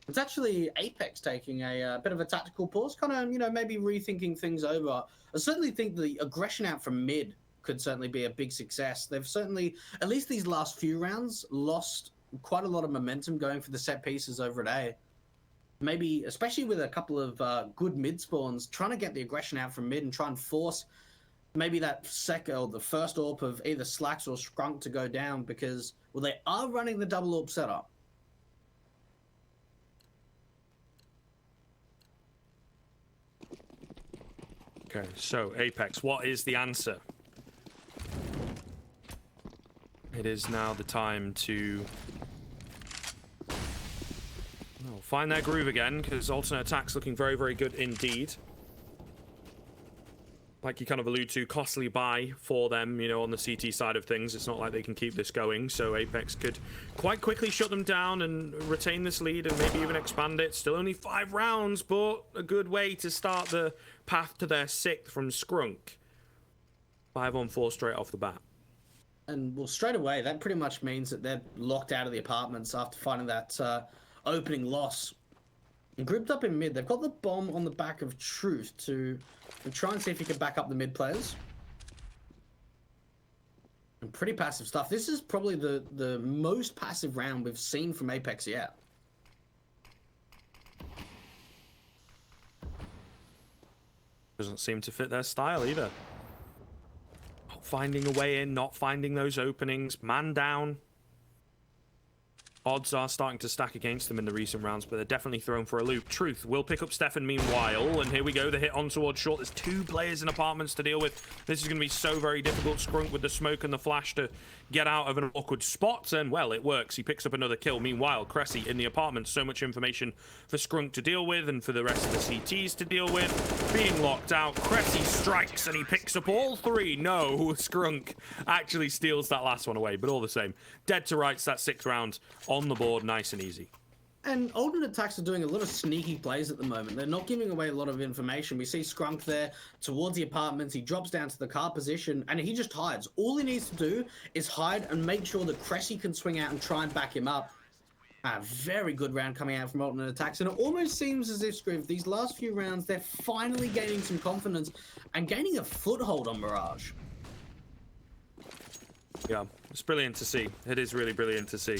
It's actually APEKS taking a bit of a tactical pause, kind of, you know, maybe rethinking things over. I certainly think the aggression out from mid could certainly be a big success. They've certainly, at least these last few rounds, lost quite a lot of momentum going for the set pieces over at A. Maybe, especially with a couple of good mid spawns, trying to get the aggression out from mid and try and force maybe that second or the first AWP of either Slacks or Skrunk to go down, because, well, they are running the double AWP setup. Okay, so APEKS, what is the answer? It is now the time to find their groove again, because alternate attacks looking very, very good indeed. Like you kind of allude to, costly buy for them, you know, on the CT side of things. It's not like they can keep this going, so APEKS could quite quickly shut them down and retain this lead and maybe even expand it. Still only 5 rounds, but a good way to start the path to their 6th from Skrunk. 5-on-4 straight off the bat. And, well, straight away, that pretty much means that they're locked out of the apartments after finding that opening loss. And grouped up in mid, they've got the bomb on the back of Truth to try and see if he can back up the mid players. And pretty passive stuff. This is probably the most passive round we've seen from APEKS yet. Doesn't seem to fit their style either. Not finding a way in, not finding those openings. Man down. Odds are starting to stack against them in the recent rounds, but they're definitely thrown for a loop. Truth will pick up Stefan meanwhile, and here we go, the hit on towards short. There's 2 players in apartments to deal with. This is going to be so very difficult. Skrunk with the smoke and the flash to get out of an awkward spot, and well, it works. He picks up another kill. Meanwhile, Cressy in the apartment. So much information for Skrunk to deal with, and for the rest of the CTs to deal with. Being locked out, Cressy strikes, and he picks up all 3. No, Skrunk actually steals that last one away, but all the same. Dead to rights, that 6th round on the board, nice and easy. And alternate attacks are doing a lot of sneaky plays at the moment. They're not giving away a lot of information. We see Skrunk there towards the apartments. He drops down to the car position and he just hides. All he needs to do is hide and make sure that Cressy can swing out and try and back him up. A very good round coming out from alternate attacks. And it almost seems as if, Scriv, these last few rounds, they're finally gaining some confidence and gaining a foothold on Mirage. Yeah, it's brilliant to see. It is really brilliant to see.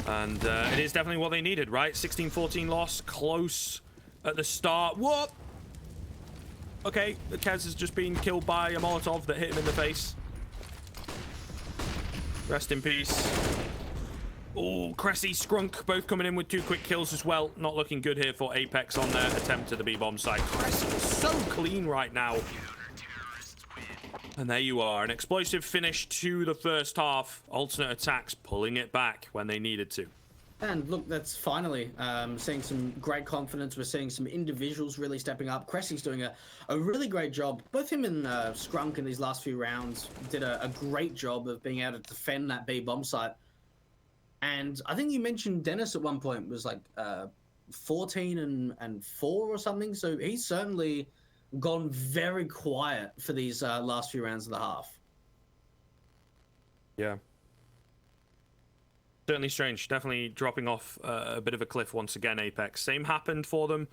And it is definitely what they needed, right? 16-14 loss, close at the start. What? Okay, the Kez has just been killed by a Molotov that hit him in the face. Rest in peace. Oh, Cressy, Skrunk, both coming in with 2 quick kills as well. Not looking good here for APEKS on their attempt at the B-bomb side. Cressy is so clean right now. And there you are, an explosive finish to the first half. Alternate attacks pulling it back when they needed to. And look, that's finally seeing some great confidence. We're seeing some individuals really stepping up. Cressy's doing a really great job. Both him and Skrunk in these last few rounds did a great job of being able to defend that B bomb site. And I think you mentioned Dennis at one point was like 14 and 4 or something. So he's certainly gone very quiet for these last few rounds of the half. Yeah. Certainly strange. Definitely dropping off a bit of a cliff once again, Apex. Same happened for them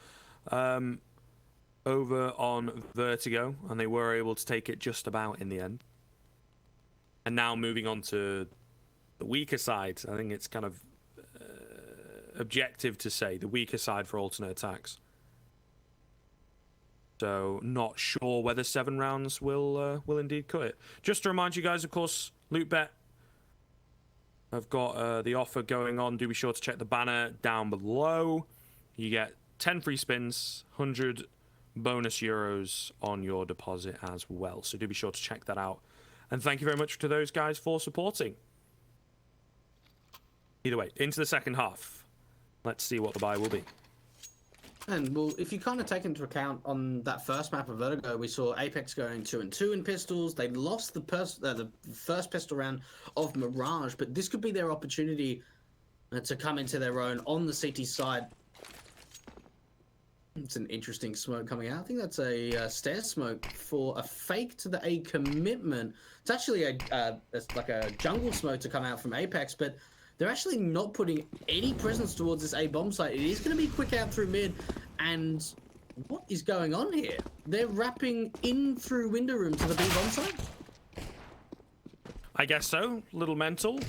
over on Vertigo, and they were able to take it just about in the end. And now moving on to the weaker side. I think it's kind of objective to say the weaker side for alternate attacks. So not sure whether 7 rounds will indeed cut it. Just to remind you guys, of course, LootBet have got the offer going on. Do be sure to check the banner down below. You get 10 free spins, 100 bonus euros on your deposit as well. So do be sure to check that out. And thank you very much to those guys for supporting. Either way, into the second half. Let's see what the buy will be. And well, if you kind of take into account on that first map of Vertigo, we saw Apex going 2-2 in pistols. They lost the first pistol round of Mirage, but this could be their opportunity to come into their own on the CT side. It's an interesting smoke coming out. I think that's a stair smoke for a fake to the A commitment. It's actually like a jungle smoke to come out from Apex, but they're actually not putting any presence towards this A bomb site. It is going to be quick out through mid. And what is going on here? They're wrapping in through window room to the B bomb site? I guess so. Little mental.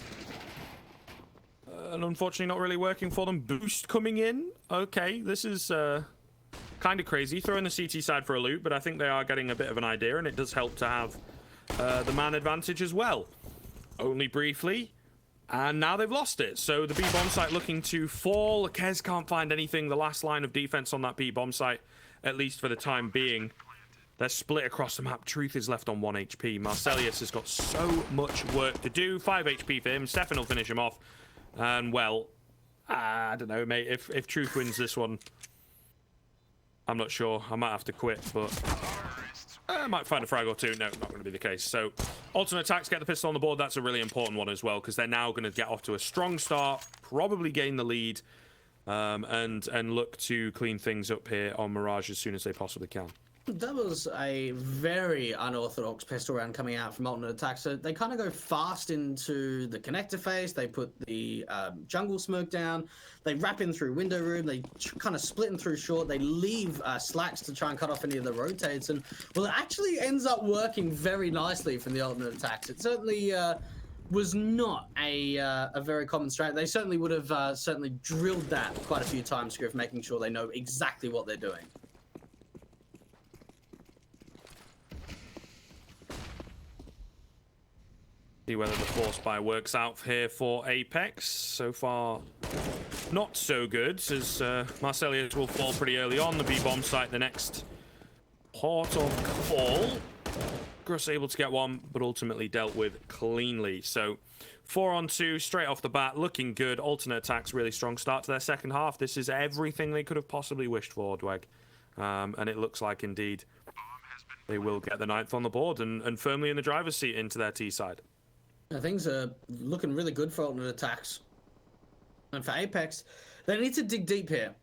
And unfortunately not really working for them. Boost coming in. Okay, this is kind of crazy. Throwing the CT side for a loot, but I think they are getting a bit of an idea, and it does help to have the man advantage as well. Only briefly. And now they've lost it. So the B bomb site looking to fall. Kez can't find anything. The last line of defense on that B bomb site, at least for the time being. They're split across the map. Truth is left on 1 HP. Marcelius has got so much work to do. 5 HP for him. Stefan will finish him off. And well, I don't know, mate. If Truth wins this one, I'm not sure. I might have to quit, but I might find a frag or two. No, not going to be the case. So, alternate attacks, get the pistol on the board. That's a really important one as well, because they're now going to get off to a strong start, probably gain the lead, and look to clean things up here on Mirage as soon as they possibly can. That was a very unorthodox pistol round coming out from alternate attack. So they kind of go fast into the connector phase. They put the jungle smoke down. They wrap in through window room. They kind of split in through short. They leave slacks to try and cut off any of the rotates. And well, it actually ends up working very nicely from the alternate attacks. It certainly was not a very common strat. They certainly would have certainly drilled that quite a few times, Griff, making sure they know exactly what they're doing. See whether the force buy works out here for Apex. So far, not so good, as Marcelius will fall pretty early on. The B-bomb site, the next port of call. Gruss able to get one, but ultimately dealt with cleanly. So 4-on-2, straight off the bat, looking good. Alternate attacks, really strong start to their second half. This is everything they could have possibly wished for, Dweg. And it looks like, indeed, they will get the 9th on the board and firmly in the driver's seat into their T side. Things are looking really good for alternate attacks. And for Apex, they need to dig deep here.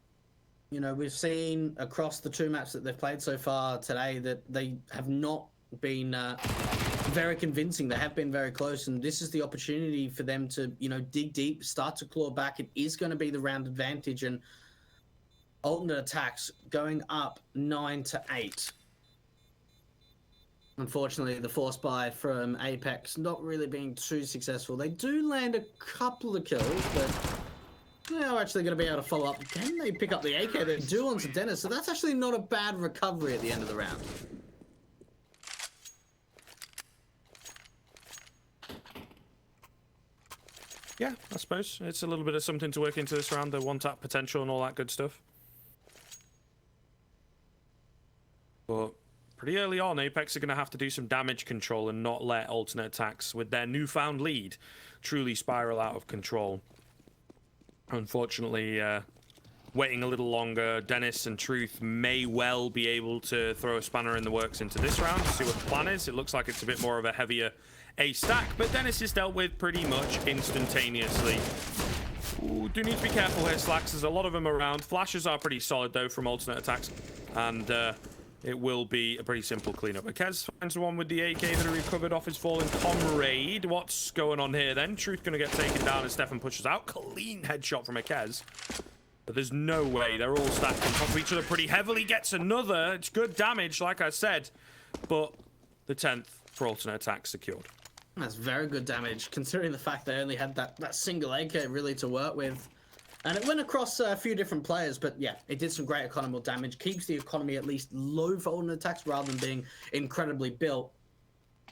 You know, we've seen across the 2 maps that they've played so far today that they have not been very convincing. They have been very close, and this is the opportunity for them to, you know, dig deep, start to claw back. It is going to be the round advantage, and alternate attacks going up 9-8. Unfortunately, the force buy from Apex not really being too successful. They do land a couple of kills, but they're actually going to be able to follow up. Can they pick up the AK? They do onto Dennis, so that's actually not a bad recovery at the end of the round. Yeah, I suppose. It's a little bit of something to work into this round, the one-tap potential and all that good stuff. But pretty early on, Apex are going to have to do some damage control and not let alternate attacks, with their newfound lead, truly spiral out of control. Unfortunately, waiting a little longer, Dennis and Truth may well be able to throw a spanner in the works into this round to see what the plan is. It looks like it's a bit more of a heavier A stack, but Dennis is dealt with pretty much instantaneously. Ooh, do need to be careful here, Slacks. There's a lot of them around. Flashes are pretty solid, though, from alternate attacks. And it will be a pretty simple cleanup. Akez finds the one with the AK that he recovered off his fallen comrade. What's going on here then? Truth going to get taken down as Stefan pushes out. Clean headshot from Akez. But there's no way. They're all stacked on top of each other pretty heavily. Gets another. It's good damage, like I said. But the 10th for alternate attack secured. That's very good damage, considering the fact they only had that single AK really to work with. And it went across a few different players, but yeah, it did some great economical damage. Keeps the economy at least low for alternate attacks rather than being incredibly built.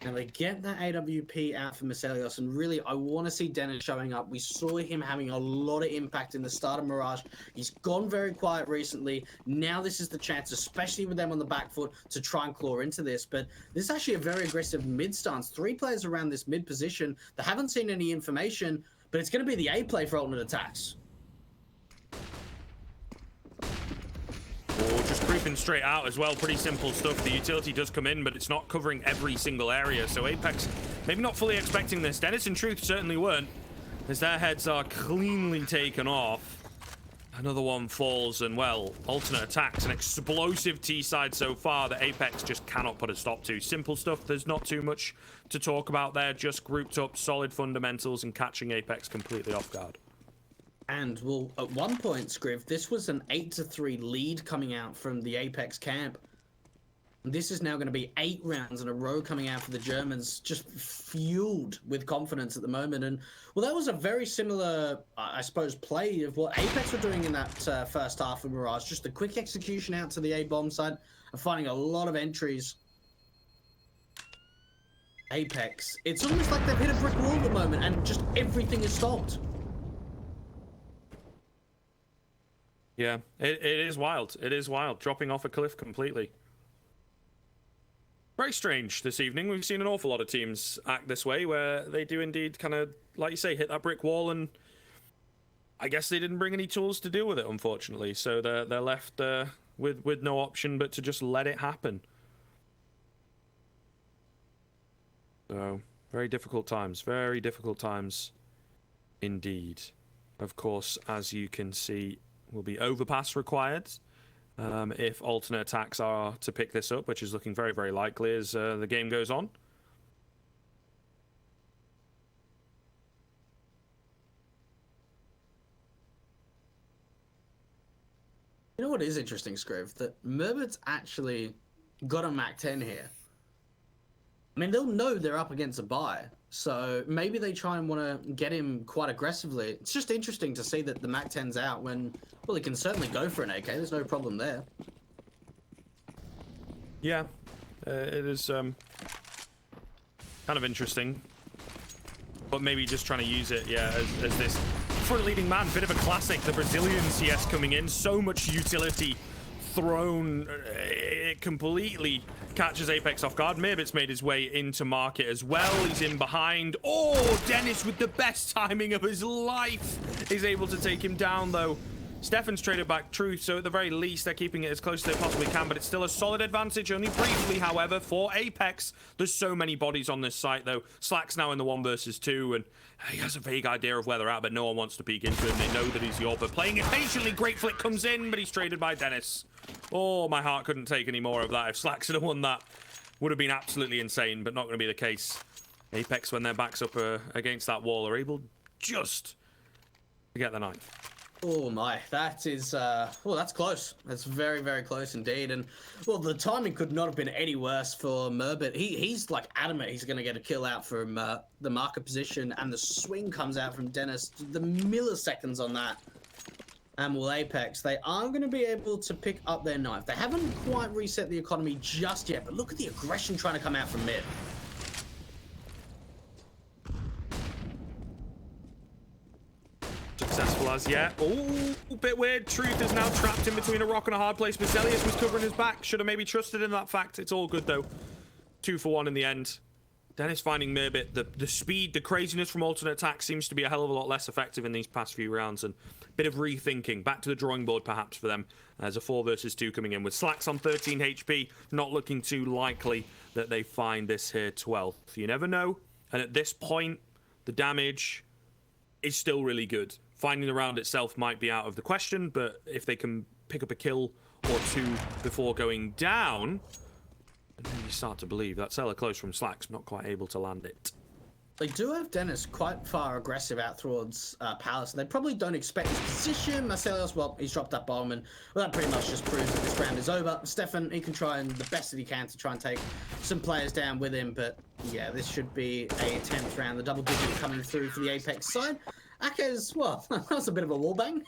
And they get that AWP out for Miselios, and really, I want to see Dennis showing up. We saw him having a lot of impact in the start of Mirage. He's gone very quiet recently. Now this is the chance, especially with them on the back foot, to try and claw into this. But this is actually a very aggressive mid stance. 3 players around this mid position that haven't seen any information, but it's going to be the A play for alternate attacks. Oh, just creeping straight out as well. Pretty simple stuff. The utility does come in, but it's not covering every single area. So APEKS maybe not fully expecting this. Dennis and Truth certainly weren't, as their heads are cleanly taken off. Another one falls, and well, alternate attacks. An explosive T-side so far that APEKS just cannot put a stop to. Simple stuff. There's not too much to talk about there. Just grouped up solid fundamentals and catching APEKS completely off guard. And, well, at one point, Scriv, this was an 8-3 lead coming out from the APEKS camp. This is now going to be 8 rounds in a row coming out for the Germans, just fueled with confidence at the moment. And, well, that was a very similar, I suppose, play of what APEKS were doing in that first half of Mirage. Just a quick execution out to the A-bomb side and finding a lot of entries. APEKS, it's almost like they've hit a brick wall at the moment and just everything is stopped. Yeah, it is wild. It is wild. Dropping off a cliff completely. Very strange this evening. We've seen an awful lot of teams act this way, where they do indeed kind of, like you say, hit that brick wall, and I guess they didn't bring any tools to deal with it, unfortunately. So they're left with no option but to just let it happen. So, very difficult times. Very difficult times indeed. Of course, as you can see, will be overpass required if alternate attacks are to pick this up, which is looking very, very likely as the game goes on. You know what is interesting, Scriv? That Merbert's actually got a Mac 10 here. I mean, they'll know they're up against a buy, so maybe they try and want to get him quite aggressively. It's just interesting to see that the Mac 10's out when, well, he can certainly go for an AK. There's no problem there. Yeah, it is kind of interesting, but maybe just trying to use it, yeah, as this front leading man. Bit of a classic, the Brazilian CS coming in, so much utility thrown, it completely catches APEKS off guard. Mirbit's made his way into market as well. He's in behind. Oh, Dennis with the best timing of his life is able to take him down, though. Stefan's traded back Truth, so at the very least, they're keeping it as close as they possibly can, but it's still a solid advantage, only briefly, however, for APEKS. There's so many bodies on this site, though. Slack's now in the 1 versus 2, and he has a vague idea of where they're at, but no one wants to peek into him. They know that he's Yorba. Playing it patiently, great flick comes in, but he's traded by Dennis. Oh, my heart couldn't take any more of that. If Slacks had won that, would have been absolutely insane, but not going to be the case. APEKS, when their backs up against that wall, are able just to get the knife. Oh my, that is, well, that's close. That's very, very close indeed. And, well, the timing could not have been any worse for Merbit. He's like adamant he's going to get a kill out from the marker position, and the swing comes out from Dennis. The milliseconds on that. And will APEKS, they are going to be able to pick up their knife. They haven't quite reset the economy just yet, but look at the aggression trying to come out from mid. Successful as yet. Oh, a bit weird. Truth is now trapped in between a rock and a hard place. Miselius was covering his back. Should have maybe trusted in that fact. It's all good, though. 2 for 1 in the end. Dennis finding Mirbit. The speed, the craziness from alternate attack seems to be a hell of a lot less effective in these past few rounds. And a bit of rethinking. Back to the drawing board, perhaps, for them. As a 4 versus 2 coming in with Slacks on 13 HP. Not looking too likely that they find this here 12th. You never know. And at this point, the damage is still really good. Finding the round itself might be out of the question, but if they can pick up a kill or two before going down. And then you start to believe that Sailor close from Slacks, not quite able to land it. They do have Dennis quite far aggressive out towards Palace. They probably don't expect his position. Marcelios, well, he's dropped that bomb, and well, that pretty much just proves that this round is over. Stefan, he can try and the best that he can to try and take some players down with him, but yeah, this should be a 10th round. The double digit coming through for the APEKS side. AKES, well, that was a bit of a wallbang.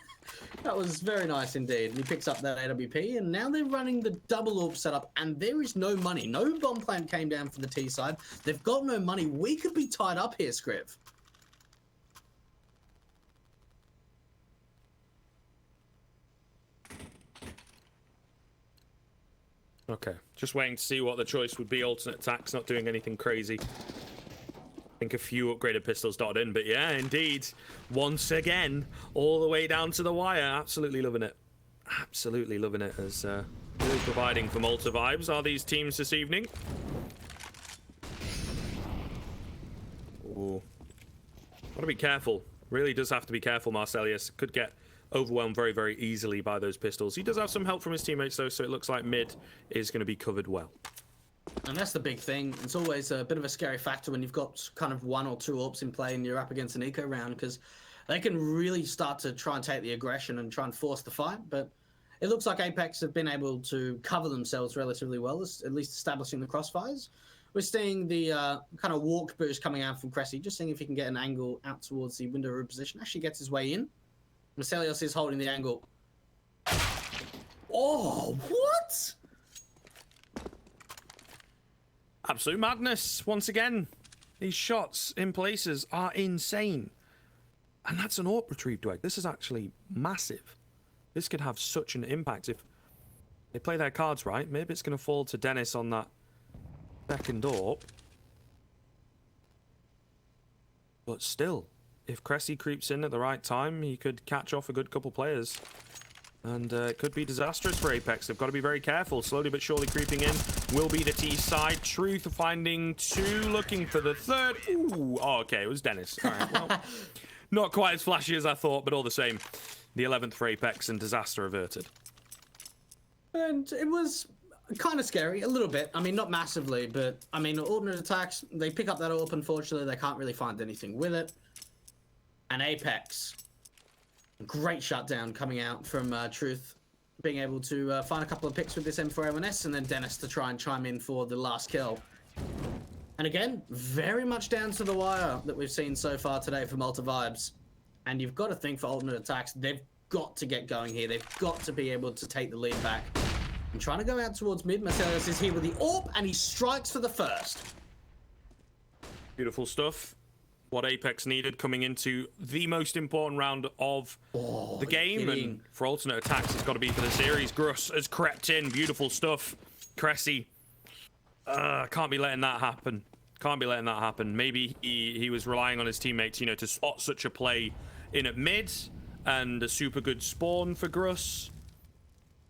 That was very nice indeed. And he picks up that AWP, and now they're running the double AWP setup, and there is no money. No bomb plant came down for the T side. They've got no money. We could be tied up here, Scriv. Okay, just waiting to see what the choice would be. Alternate attacks, not doing anything crazy. I think a few upgraded pistols dotted in, but yeah, indeed, once again, all the way down to the wire. Absolutely loving it. Absolutely loving it, as really providing for Malta vibes are these teams this evening. Ooh. Gotta be careful. Really does have to be careful, Marcelius. Could get overwhelmed very, very easily by those pistols. He does have some help from his teammates, though, so it looks like mid is going to be covered well. And that's the big thing. It's always a bit of a scary factor when you've got kind of 1 or 2 AWPs in play and you're up against an eco round, because they can really start to try and take the aggression and try and force the fight. But it looks like APEKS have been able to cover themselves relatively well, at least establishing the crossfires. We're seeing the kind of walk boost coming out from Cressy, just seeing if he can get an angle out towards the window room position. Actually gets his way in. Marcelios is holding the angle. Oh, what? Absolute madness. Once again, these shots in places are insane. And that's an AWP retrieved egg. This is actually massive. This could have such an impact if they play their cards right. Maybe it's going to fall to Dennis on that second AWP. But still, if Cressy creeps in at the right time, he could catch off a good couple players. And it could be disastrous for APEKS. They've got to be very careful. Slowly but surely creeping in will be the T side. Truth finding 2, looking for the 3rd. Ooh, oh, okay, it was Dennis. All right, well, not quite as flashy as I thought, but all the same. The 11th for APEKS and disaster averted. And it was kind of scary, a little bit. I mean, not massively, but I mean, alternate attacks, they pick up that AWP. Unfortunately, they can't really find anything with it. And APEKS, great shutdown coming out from Truth, being able to find a couple of picks with this M4A1S, and then Dennis to try and chime in for the last kill. And again, very much down to the wire that we've seen so far today for Malta vibes. And you've got to think for alternate attacks, they've got to get going here. They've got to be able to take the lead back. And trying to go out towards mid. Marcelius is here with the AWP, and he strikes for the first. Beautiful stuff. What APEKS needed coming into the most important round of the game. And for alternate attacks, it's got to be for the series. Gruss has crept in. Beautiful stuff. Cressy. Can't be letting that happen. Can't be letting that happen. Maybe he was relying on his teammates, you know, to spot such a play in at mid. And a super good spawn for Gruss.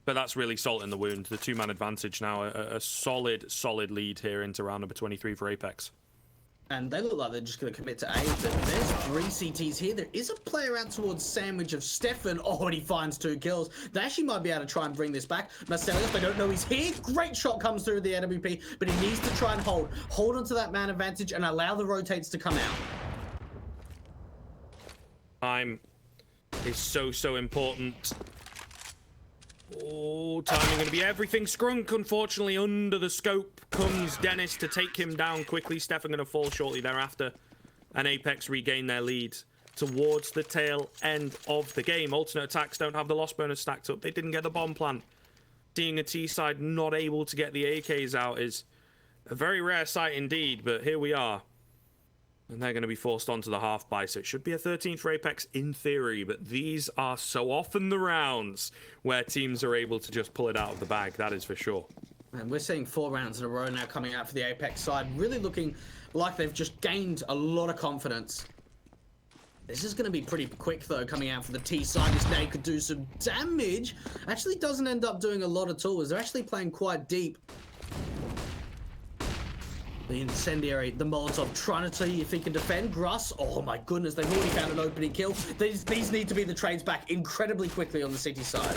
But that's really salt in the wound. The 2-man advantage now. A solid lead here into round number 23 for APEKS. And they look like they're just going to commit to A. But there's 3 CTs here. There is a player out towards sandwich of Stefan. Oh, and he finds 2 kills. They actually might be able to try and bring this back. Marcelius, they don't know he's here. Great shot comes through the AWP, but he needs to try and hold onto that man advantage and allow the rotates to come out. Time is so important. Oh, timing going to be everything. Scrunk, unfortunately, under the scope comes Dennis to take him down quickly. Stefan going to fall shortly thereafter. And APEKS regain their lead towards the tail end of the game. Alternate attacks don't have the loss bonus stacked up. They didn't get the bomb plant. Seeing a T side not able to get the AKs out is a very rare sight indeed. But here we are. And they're going to be forced onto the half buy, so it should be a 13th for APEKS in theory, but these are so often the rounds where teams are able to just pull it out of the bag, that is for sure. And we're seeing 4 rounds in a row now coming out for the APEKS side, really looking like they've just gained a lot of confidence. This is going to be pretty quick, though, coming out for the T side. This nade could do some damage. Actually doesn't end up doing a lot at all, as they're actually playing quite deep. The incendiary, the Molotov, trying to see if he can defend. Gruss, oh my goodness, they've already found an opening kill. These need to be the trades back incredibly quickly on the city side.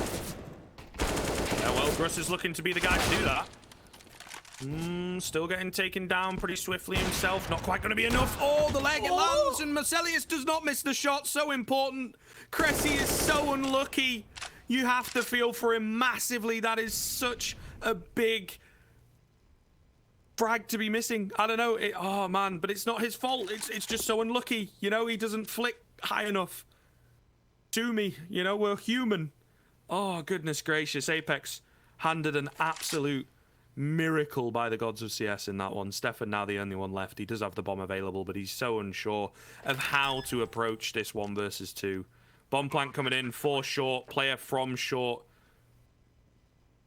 Yeah, well. Gruss is looking to be the guy to do that. Still getting taken down pretty swiftly himself. Not quite going to be enough. Oh, the leg, it lands, and Marcelius does not miss the shot. So important. Cressy is so unlucky. You have to feel for him massively. That is such a big frag to be missing. I don't know. Oh, man, but it's not his fault. It's just so unlucky. You know, he doesn't flick high enough. To me, you know, we're human. Oh, goodness gracious. APEKS handed an absolute miracle by the gods of CS in that one. Stefan now the only one left. He does have the bomb available, but he's so unsure of how to approach this 1 versus 2. Bomb plant coming in, 4 short, player from short.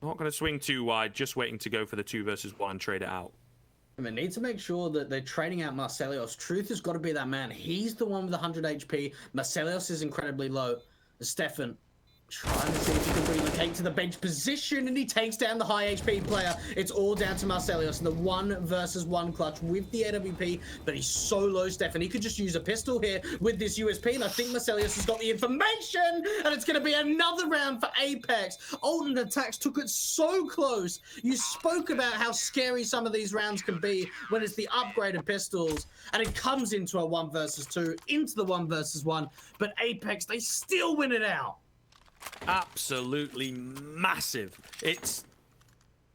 Not going to swing too wide, just waiting to go for the 2 versus 1 and trade it out. I mean, need to make sure that they're trading out Marcelios. Truth has got to be that man. He's the one with 100 HP. Marcelios is incredibly low. Stefan trying to see if he can relocate to the bench position, and he takes down the high HP player. It's all down to Marcelios in the 1 versus 1 clutch with the AWP, but he's so low, Stefan. He could just use a pistol here with this USP, and I think Marcelios has got the information, and it's going to be another round for APEKS. Alternate ATTAX took it so close. You spoke about how scary some of these rounds can be when it's the upgraded pistols, and it comes into a 1 versus 2, into the 1 versus 1, but APEKS, they still win it out. Absolutely massive. It's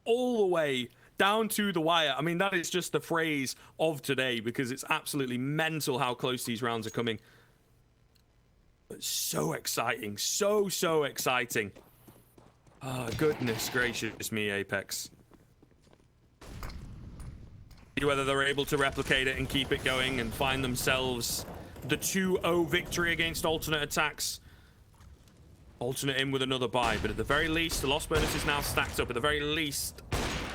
all the way down to the wire. I mean, that is just the phrase of today, because it's absolutely mental how close these rounds are coming. But so exciting. So exciting. Oh, goodness gracious me, APEKS. See whether they're able to replicate it and keep it going and find themselves the 2-0 victory against Alternate ATTAX. Alternate in with another buy, but at the very least, the loss bonus is now stacked up. At the very least,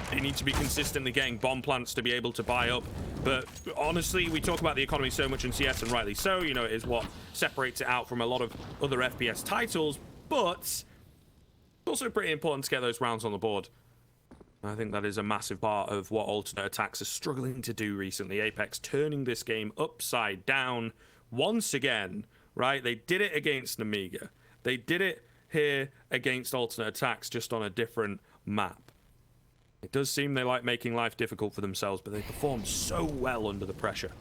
they need to be consistently getting bomb plants to be able to buy up. But honestly, we talk about the economy so much in CS, and rightly so. You know, it is what separates it out from a lot of other FPS titles, but it's also pretty important to get those rounds on the board. I think that is a massive part of what Alternate ATTAX are struggling to do recently. APEKS turning this game upside down once again, right? They did it against Namiga. They did it here against Alternate ATTAX, just on a different map. It does seem they like making life difficult for themselves, but they perform so well under the pressure.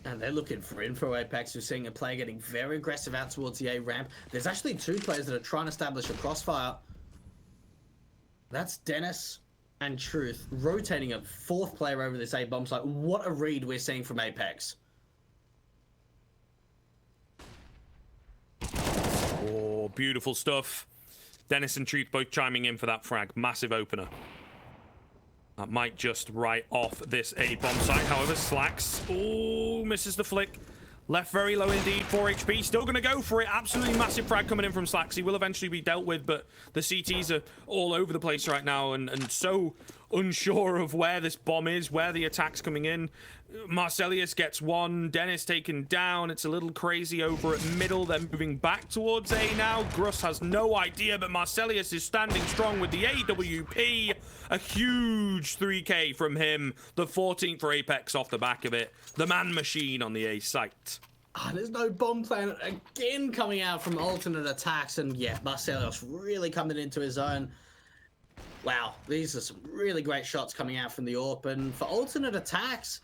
And they're looking for info. APEKS. We're seeing a player getting very aggressive out towards the A ramp. There's actually 2 players that are trying to establish a crossfire. That's Dennis and Truth rotating a 4th player over this A bomb site. What a read we're seeing from APEKS. Oh, beautiful stuff. Dennis and Truth both chiming in for that frag. Massive opener. That might just write off this A bomb site. However, Slacks, oh, misses the flick. Left very low indeed, 4 HP. Still going to go for it. Absolutely massive frag coming in from Slacks. He will eventually be dealt with, but the CTs are all over the place right now, and so unsure of where this bomb is, where the attack's coming in. Marcelius gets 1. Dennis taken down. It's a little crazy over at middle. They're moving back towards A now. Gruss has no idea, but Marcelius is standing strong with the AWP. A huge 3K from him. The 14th for APEKS off the back of it. The man machine on the A site. There's no bomb plan again coming out from Alternate ATTAX, and yeah, Marcelios really coming into his own. Wow, these are some really great shots coming out from the AWP, and for Alternate ATTAX,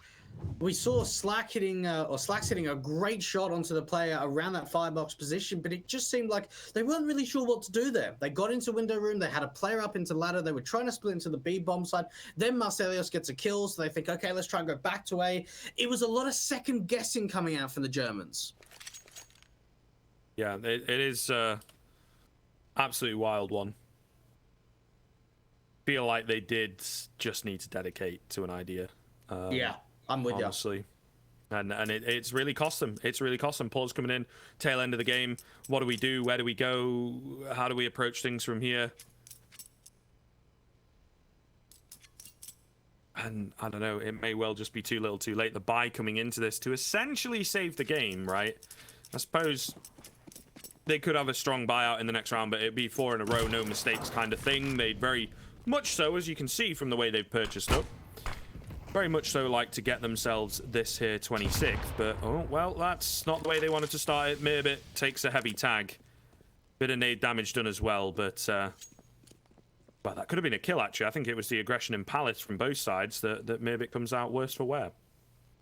we saw Slacks hitting a great shot onto the player around that firebox position, but it just seemed like they weren't really sure what to do there. They got into window room, they had a player up into ladder, they were trying to split into the B bomb side. Then Marcelios gets a kill, so they think, okay, let's try and go back to A. It was a lot of second guessing coming out from the Germans. Yeah, it is absolutely wild one. Feel like they did just need to dedicate to an idea. Yeah. I'm with you. Honestly. And it's really cost them. It's really cost them. Paul's coming in, tail end of the game. What do we do? Where do we go? How do we approach things from here? And I don't know, it may well just be too little too late. The buy coming into this to essentially save the game, right? I suppose they could have a strong buyout in the next round, but it'd be 4 in a row, no mistakes kind of thing. They'd very much so, as you can see from the way they've purchased up, very much so like to get themselves this here 26th, but oh well, that's not the way they wanted to start it. Mirbit takes a heavy tag, bit of nade damage done as well, but But that could have been a kill, actually. I think it was the aggression in Palace from both sides that maybe it comes out worse for wear.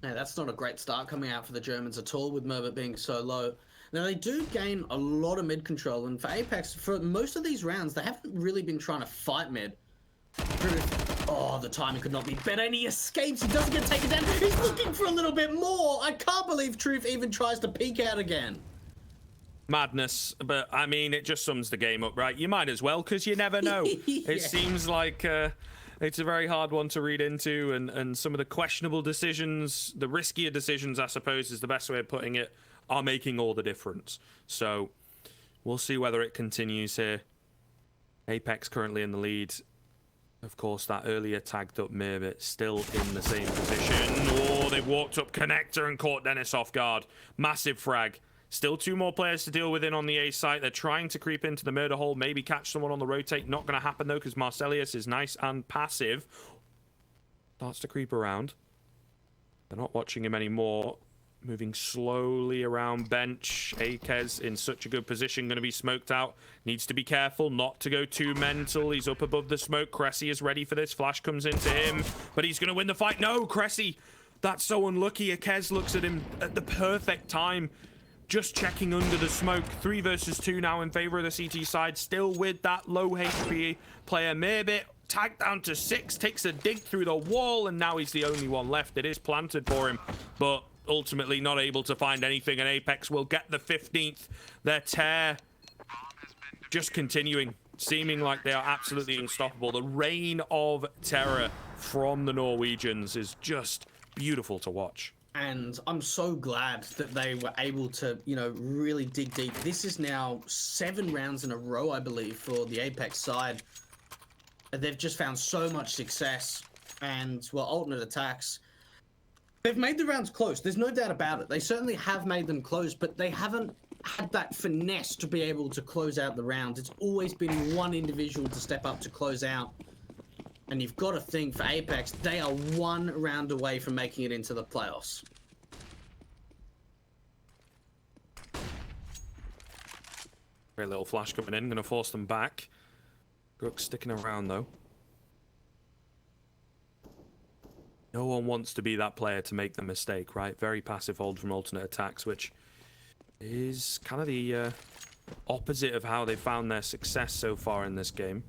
Yeah, that's not a great start coming out for the Germans at all, with Merbert being so low. Now, they do gain a lot of mid control, and for APEKS, for most of these rounds, they haven't really been trying to fight mid. Oh, the timing could not be better, and he escapes. He doesn't get taken down. He's looking for a little bit more. I can't believe Truth even tries to peek out again. Madness, but I mean, it just sums the game up, right? You might as well, because you never know. Yeah. It seems like it's a very hard one to read into, and some of the questionable decisions, the riskier decisions, I suppose, is the best way of putting it, are making all the difference. So we'll see whether it continues here. APEKS currently in the lead. Of course, that earlier tagged up Merbert still in the same position. Oh, they've walked up Connector and caught Dennis off guard. Massive frag. Still 2 more players to deal with in on the A site. They're trying to creep into the murder hole, maybe catch someone on the rotate. Not going to happen, though, because Marcelius is nice and passive. Starts to creep around. They're not watching him anymore. Moving slowly around bench. AKES in such a good position, going to be smoked out. Needs to be careful not to go too mental. He's up above the smoke. Cressy is ready for this. Flash comes into him, but he's going to win the fight. No, Cressy! That's so unlucky. AKES looks at him at the perfect time. Just checking under the smoke. 3 versus 2 now in favor of the CT side. Still with that low HP player. Merbert tagged down to 6. Takes a dig through the wall, and now he's the only one left. It is planted for him, but ultimately not able to find anything, and APEKS will get the 15th. Their tear just continuing, seeming like they are absolutely unstoppable. The reign of terror from the Norwegians is just beautiful to watch. And I'm so glad that they were able to, you know, really dig deep. This is now 7 rounds in a row, I believe, for the APEKS side. They've just found so much success, and, well, alternate attacks. They've made the rounds close. There's no doubt about it. They certainly have made them close, but they haven't had that finesse to be able to close out the rounds. It's always been one individual to step up to close out. And you've got to think, for APEKS, they are 1 round away from making it into the playoffs. Very little flash coming in, going to force them back. Grook sticking around, though. No one wants to be that player to make the mistake, right? Very passive hold from alternate attacks, which is kind of the opposite of how they found their success so far in this game.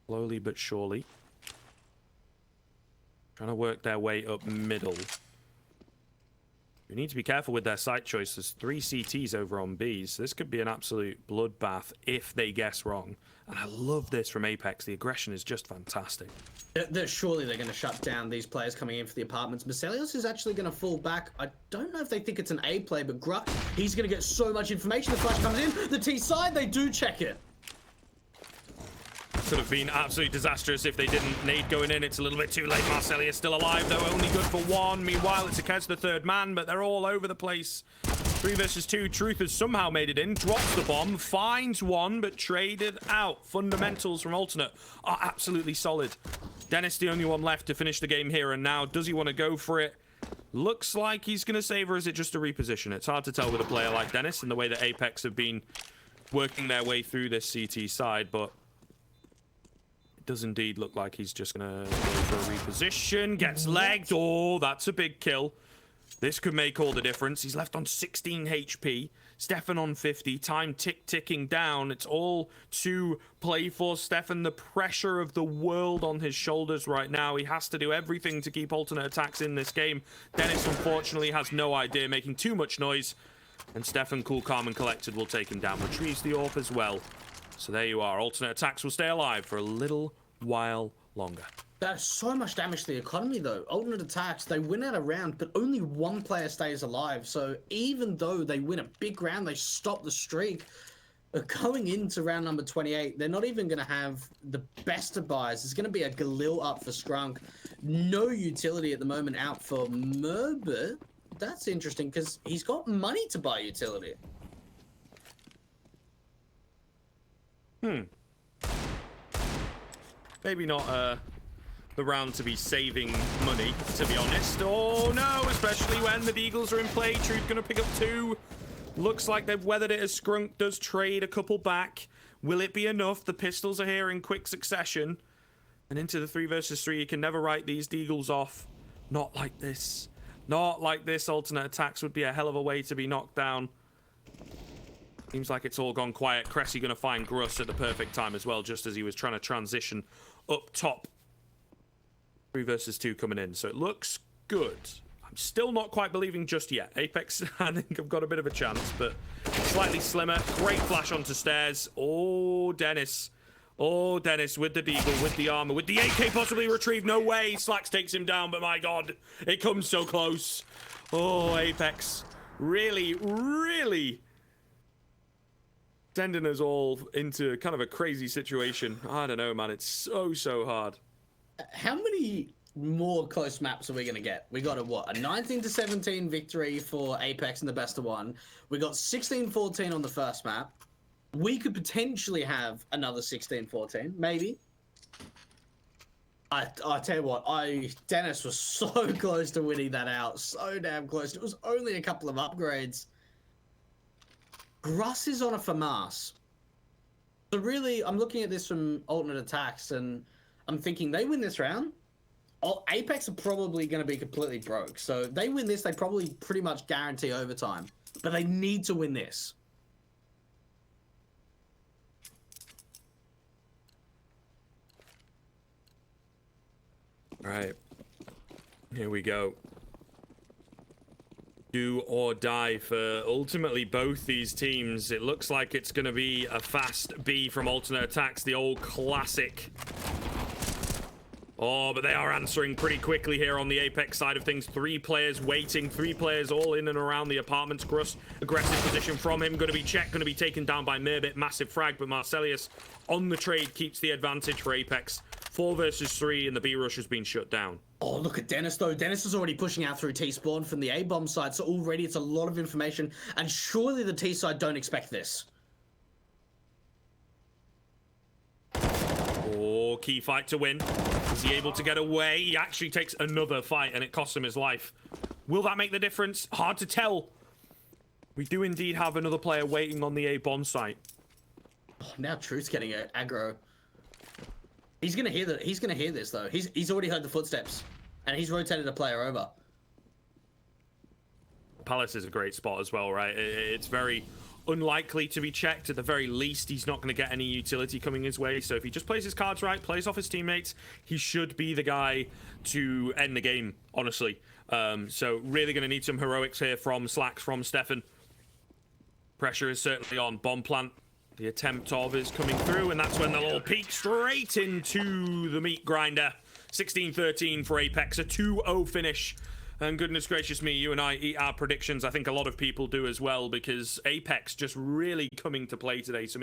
Slowly but surely. Trying to work their way up middle. We need to be careful with their site choice. There's 3 CTs over on Bs. This could be an absolute bloodbath if they guess wrong. And I love this from APEKS. The aggression is just fantastic. Surely they're going to shut down these players coming in for the apartments. Marcelius is actually going to fall back. I don't know if they think it's an A play, but Gruck, he's going to get so much information. The flash comes in. The T side, they do check it. Could have been absolutely disastrous if they didn't. Nade going in. It's a little bit too late. Marcellia still alive, though. Only good for 1. Meanwhile, it's AKES, the 3rd man, but they're all over the place. 3 versus 2. Truth has somehow made it in. Drops the bomb. Finds 1, but traded out. Fundamentals from alternate are absolutely solid. Dennis, the only one left to finish the game here and now. Does he want to go for it? Looks like he's going to save, or is it just a reposition? It's hard to tell with a player like Dennis and the way that APEKS have been working their way through this CT side, but does indeed look like he's just gonna go for a reposition. Gets legged. Oh, that's a big kill. This could make all the difference. He's left on 16 HP. Stefan on 50. Time ticking down. It's all to play for Stefan. The pressure of the world on his shoulders right now. He has to do everything to keep alternate attacks in this game. Dennis, unfortunately, has no idea, making too much noise. And Stefan, cool, calm, and collected, will take him down. Retrieves the AWP as well. So there you are. Alternate attacks will stay alive for a little while longer. There's so much damage to the economy, though. Alternate attacks, they win out a round, but only 1 player stays alive. So even though they win a big round, they stop the streak. Going into round number 28, they're not even going to have the best of buys. There's going to be a Galil up for Scrunk. No utility at the moment out for Merbert. That's interesting, because he's got money to buy utility. Maybe not the round to be saving money, to be honest. Oh no, especially when the Deagles are in play. Truth gonna pick up 2. Looks like they've weathered it as Scrunk does trade a couple back. Will it be enough? The pistols are here in quick succession. And into the 3 versus 3. You can never write these deagles off. Not like this. Not like this. Alternate attacks would be a hell of a way to be knocked down. Seems like it's all gone quiet. Cressy going to find Gruss at the perfect time as well, just as he was trying to transition up top. 3 versus 2 coming in. So it looks good. I'm still not quite believing just yet. Apex, I think I've got a bit of a chance, but slightly slimmer. Great flash onto stairs. Oh, Dennis. Oh, Dennis with the deagle, with the armor, with the AK possibly retrieved. No way. Slacks takes him down, but my God, it comes so close. Oh, Apex. Really, really sending us all into kind of a crazy situation. I don't know, man. It's so hard. How many more close maps are we going to get? We got a 19-17 victory for Apex in the best of 1. We got 16-14 on the first map. We could potentially have another 16-14, maybe. I tell you what, Dennis was so close to winning that out. So damn close. It was only a couple of upgrades. Gruss is on a FAMAS. So really, I'm looking at this from alternate attacks, and I'm thinking they win this round. Apex are probably going to be completely broke. So they win this, they probably pretty much guarantee overtime. But they need to win this. All right, here we go. Do or die for ultimately both these teams. It looks like it's going to be a fast B from alternate attacks, the old classic. Oh, but they are answering pretty quickly here on the Apex side of things. 3 players waiting, 3 players all in and around the apartments. Gruss, aggressive position from him, going to be checked, going to be taken down by Mirbit. Massive frag, but Marcelius on the trade keeps the advantage for Apex. 4 versus 3, and the B rush has been shut down. Oh, look at Dennis, though. Dennis is already pushing out through T-spawn from the A-bomb side, so already it's a lot of information, and surely the T side don't expect this. Oh, key fight to win. Is he able to get away? He actually takes another fight, and it costs him his life. Will that make the difference? Hard to tell. We do indeed have another player waiting on the A-bomb site. Oh, now Truth's getting aggro. He's gonna hear that. He's gonna hear this though. He's already heard the footsteps, and he's rotated a player over. Palace is a great spot as well, right? It's very unlikely to be checked. At the very least, he's not going to get any utility coming his way. So if he just plays his cards right, plays off his teammates, he should be the guy to end the game, honestly. So really going to need some heroics here from Slacks, from Stefan. Pressure is certainly on. Bomb plant. The attempt of is coming through, and that's when they'll all peek straight into the meat grinder. 16-13 for Apex, a 2-0 finish. And goodness gracious me, you and I eat our predictions. I think a lot of people do as well, because Apex just really coming to play today. Some